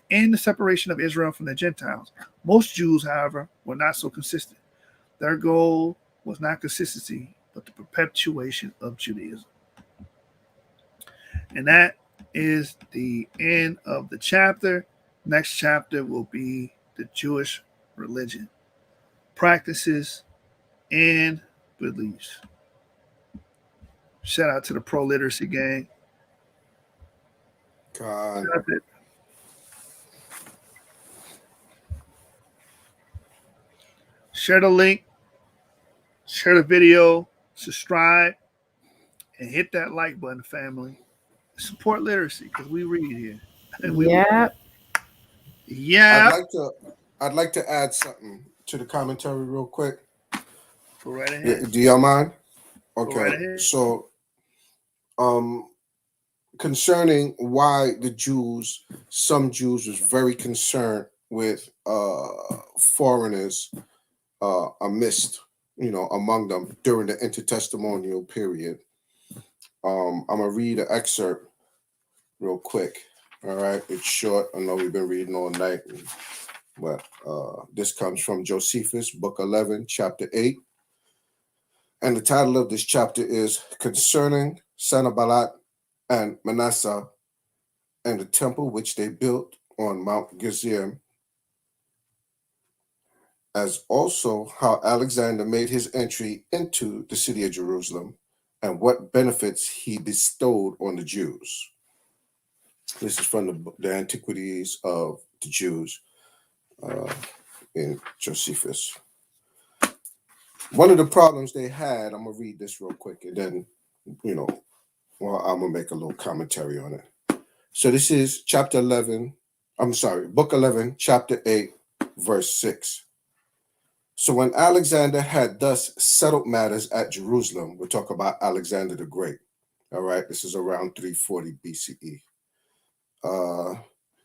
and the separation of Israel from the Gentiles. Most Jews, however, were not so consistent. Their goal was not consistency, but the perpetuation of Judaism. And that is the end of the chapter. Next chapter will be the Jewish religion, practices, and beliefs. Shout out to the pro literacy gang. God. That's it. Share the link, share the video, subscribe, and hit that like button, family. Support literacy because we read here. And we Yeah. yeah. I'd like to add something to the commentary real quick. Go right ahead. Do y'all mind? Go right Okay. ahead. So concerning why some Jews was very concerned with foreigners amidst, among them during the intertestamental period. I'm gonna read an excerpt real quick. All right, it's short. I know we've been reading all night, but this comes from Josephus, book 11, chapter 8. And the title of this chapter is Concerning Sanballat and Manasseh and the temple which they built on Mount Gerizim, as also how Alexander made his entry into the city of Jerusalem and what benefits he bestowed on the Jews. This is from the Antiquities of the Jews in Josephus. One of the problems they had, I'm going to read this real quick and then, I'm going to make a little commentary on it. So this is book 11, chapter 8, verse 6. So when Alexander had thus settled matters at Jerusalem, we're talking about Alexander the Great. All right, this is around 340 BCE.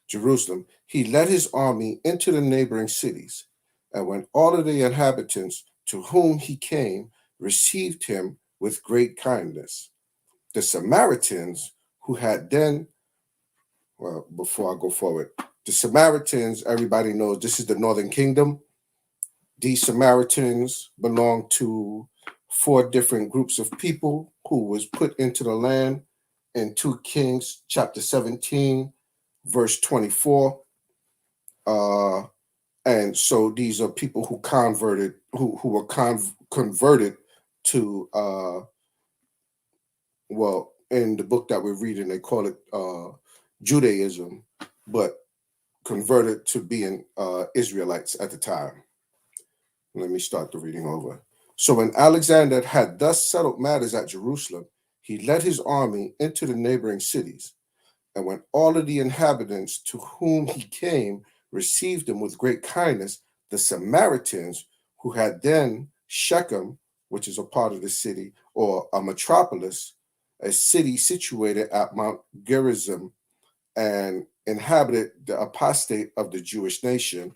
Jerusalem, he led his army into the neighboring cities. And when all of the inhabitants to whom he came received him with great kindness, the Samaritans who had then, well, before I go forward, the Samaritans, everybody knows this is the northern kingdom. These Samaritans belong to 4 different groups of people who was put into the land in 2 Kings chapter 17, verse 24. And so these are people who converted, who were converted to, well, in the book that we're reading, they call it Judaism, but converted to being Israelites at the time. Let me start the reading over. So when Alexander had thus settled matters at Jerusalem, he led his army into the neighboring cities. And when all of the inhabitants to whom he came received him with great kindness, the Samaritans who had then Shechem, which is a part of the city, or a metropolis, a city situated at Mount Gerizim, and inhabited the apostate of the Jewish nation.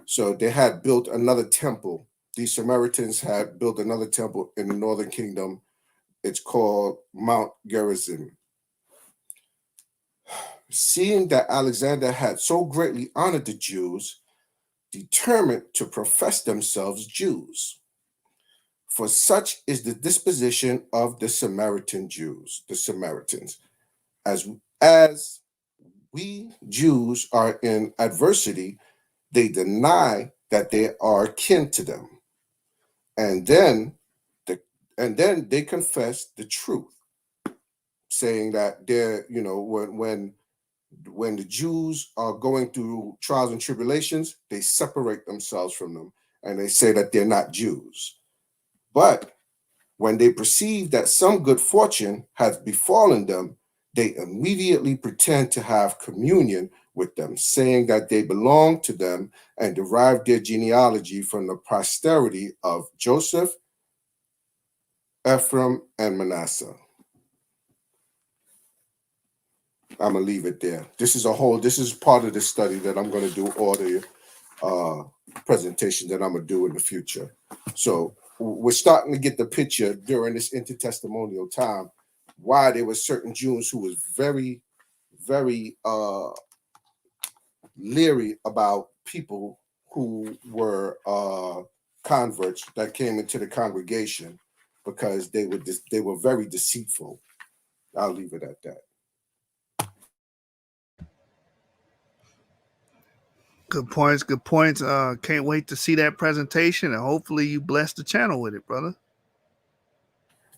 So they had built another temple. These Samaritans had built another temple in the northern kingdom. It's called Mount Gerizim. Seeing that Alexander had so greatly honored the Jews, determined to profess themselves Jews. For such is the disposition of the Samaritan Jews, the Samaritans. As we Jews are in adversity, they deny that they are kin to them. And then they confess the truth, saying that they're, when the Jews are going through trials and tribulations, they separate themselves from them and they say that they're not Jews. But when they perceive that some good fortune has befallen them, they immediately pretend to have communion with them, saying that they belong to them and derive their genealogy from the posterity of Joseph, Ephraim, and Manasseh. I'm gonna leave it there. This is part of the study that I'm gonna do, all the presentation that I'm gonna do in the future. So we're starting to get the picture during this intertestamental time why there were certain Jews who was very, very leery about people who were converts that came into the congregation, because they were very deceitful. I'll leave it at that. Good points. Good points. Can't wait to see that presentation, and hopefully you bless the channel with it, brother.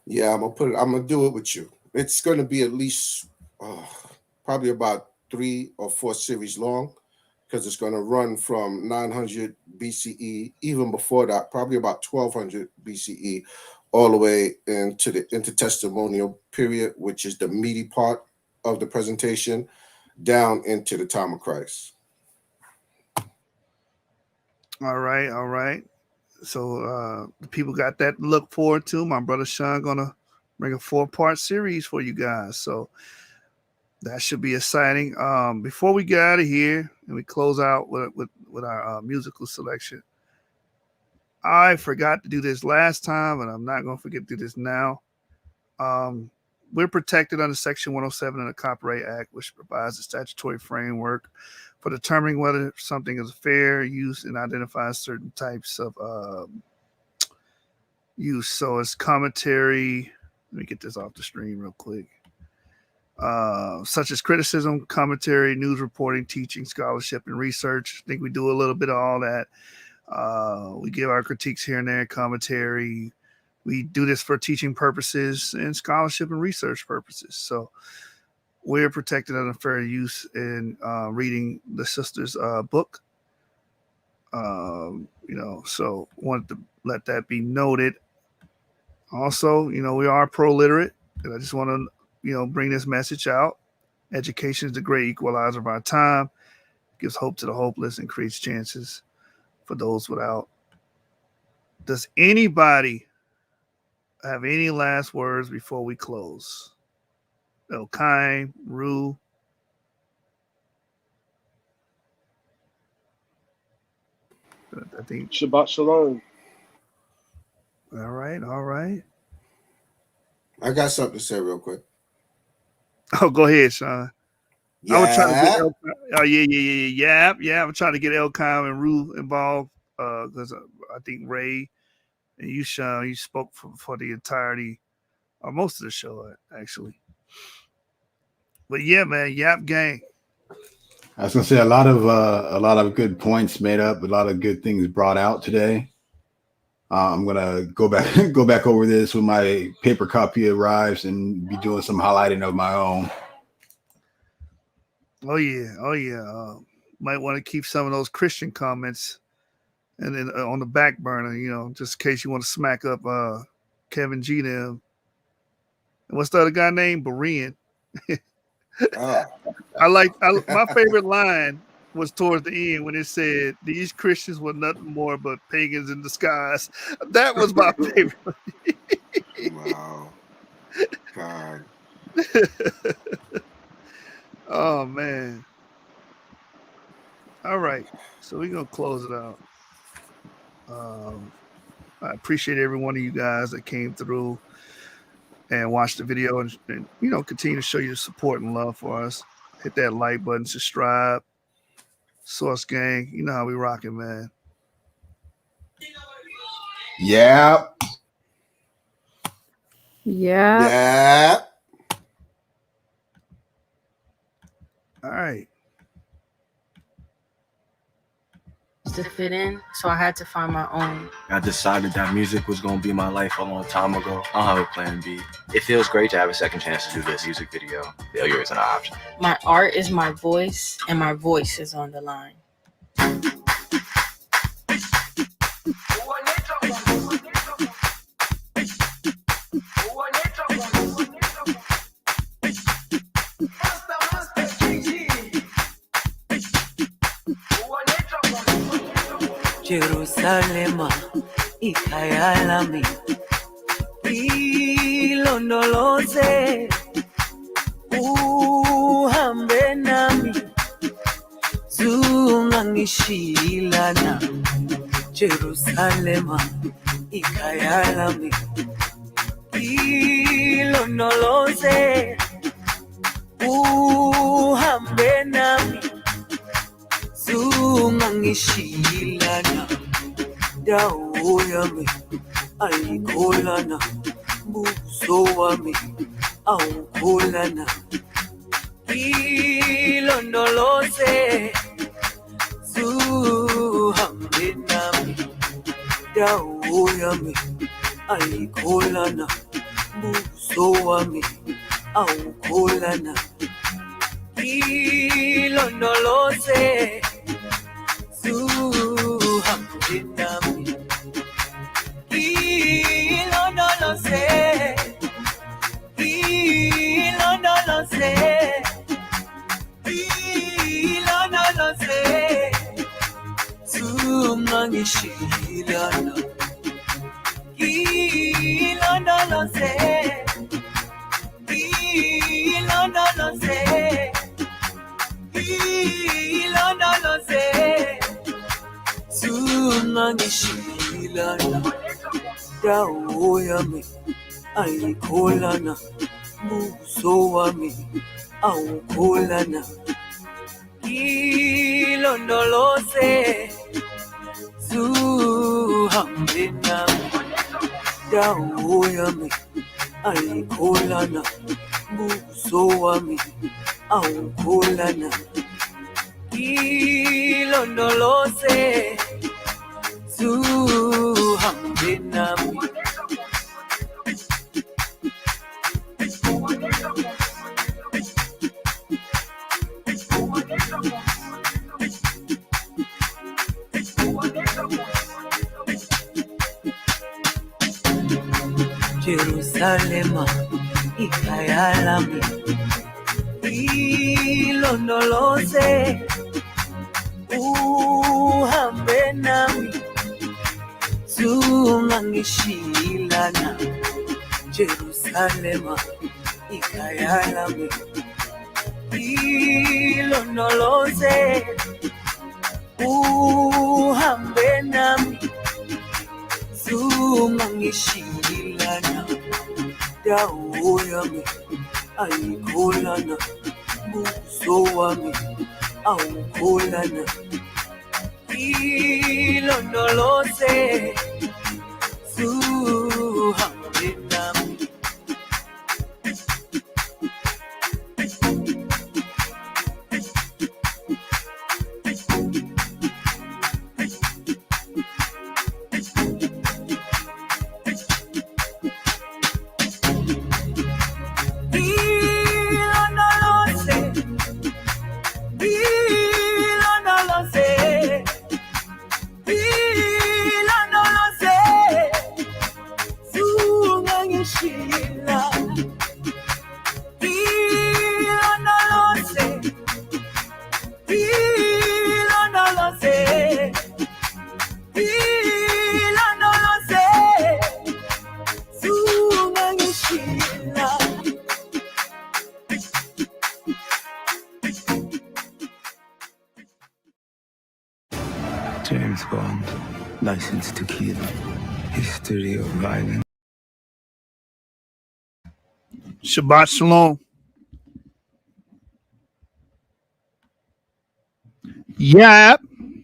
Yeah, I'm gonna do it with you. It's gonna be at least probably about 3 or 4 series long, because it's gonna run from 900 BCE, even before that, probably about 1200 BCE, all the way into the intertestamental period, which is the meaty part of the presentation, down into the time of Christ. All right. So the people got that to look forward to. My brother Sean gonna bring a 4-part series for you guys. So that should be exciting. Before we get out of here and we close out with our musical selection, I forgot to do this last time, and I'm not gonna forget to do this now. We're protected under Section 107 of the Copyright Act, which provides a statutory framework for determining whether something is fair use and identifies certain types of use. So it's commentary. Let me get this off the screen real quick. Such as criticism, commentary, news reporting, teaching, scholarship, and research. I think we do a little bit of all that. We give our critiques here and there, commentary. We do this for teaching purposes and scholarship and research purposes. So we're protected under fair use in reading the sister's book. So wanted to let that be noted. Also, we are pro-literate, and I just want to, bring this message out. Education is the great equalizer of our time. It gives hope to the hopeless and creates chances for those without. Does anybody have any last words before we close? Elkaim, Ru. I think Shabbat Shalom. All right. I got something to say real quick. Oh, go ahead, Sean. Yeah. I was trying to get Yeah. I'm trying to get Elkaim and Ru involved because I think Ray and you, Sean, you spoke for the entirety or most of the show, actually. But yeah, man, YAP gang. I was gonna say a lot of good points made up, a lot of good things brought out today. I'm gonna go back over this when my paper copy arrives and be doing some highlighting of my own. Oh yeah. Might want to keep some of those Christian comments and then on the back burner, just in case you want to smack up Kevin G them. And what's the other guy named? Berean. My favorite line was towards the end when it said these Christians were nothing more but pagans in disguise. That was my favorite. Wow. God. Oh man. All right. So we're gonna close it out. I appreciate every one of you guys that came through and watched the video and continue to show your support and love for us. Hit that like button, subscribe. Source Gang, you know how we rocking, man. Yeah. All right. To fit in, so I had to find my own. I decided that music was going to be my life a long time ago. I don't have a plan B. It feels great to have a second chance to do this music video. Failure isn't an option. My art is my voice, and my voice is on the line. Jerusalema ikhaya lami ilondoloze uhambe nami zungangishilana Jerusalema ikhaya lami ilondoloze uhambe nami zungangishilana dawo yami ayikholana buso wami awukholana ilondoloze Zuhambe nami, dawo yami ayikholana, buso wami awukholana. Ilondoloze, zuhambe nami, ilondoloze, ilondoloze, ilondoloze, zungangishilana, ilondoloze, ilondoloze, ilondoloze, zungangishilana, dawo yami ayikholana, buso wami awukholana. Ilondoloze, zuhambe nami, dawo yami ayikholana, buso wami awukholana. Ilondoloze, zuhambe nami. Jerusalema, ikhaya lami, ilondoloze, uhambe nami, zungangishilana. Jerusalema, ikhaya lami, ilondoloze, uhambe nami, zungangishilana. Dawo yami ayikholana, buso wami awukholana. Ilondoloze, zuhambe nami. James Bond, License to Kill, History of Violence. Shabbat Shalom. YAP.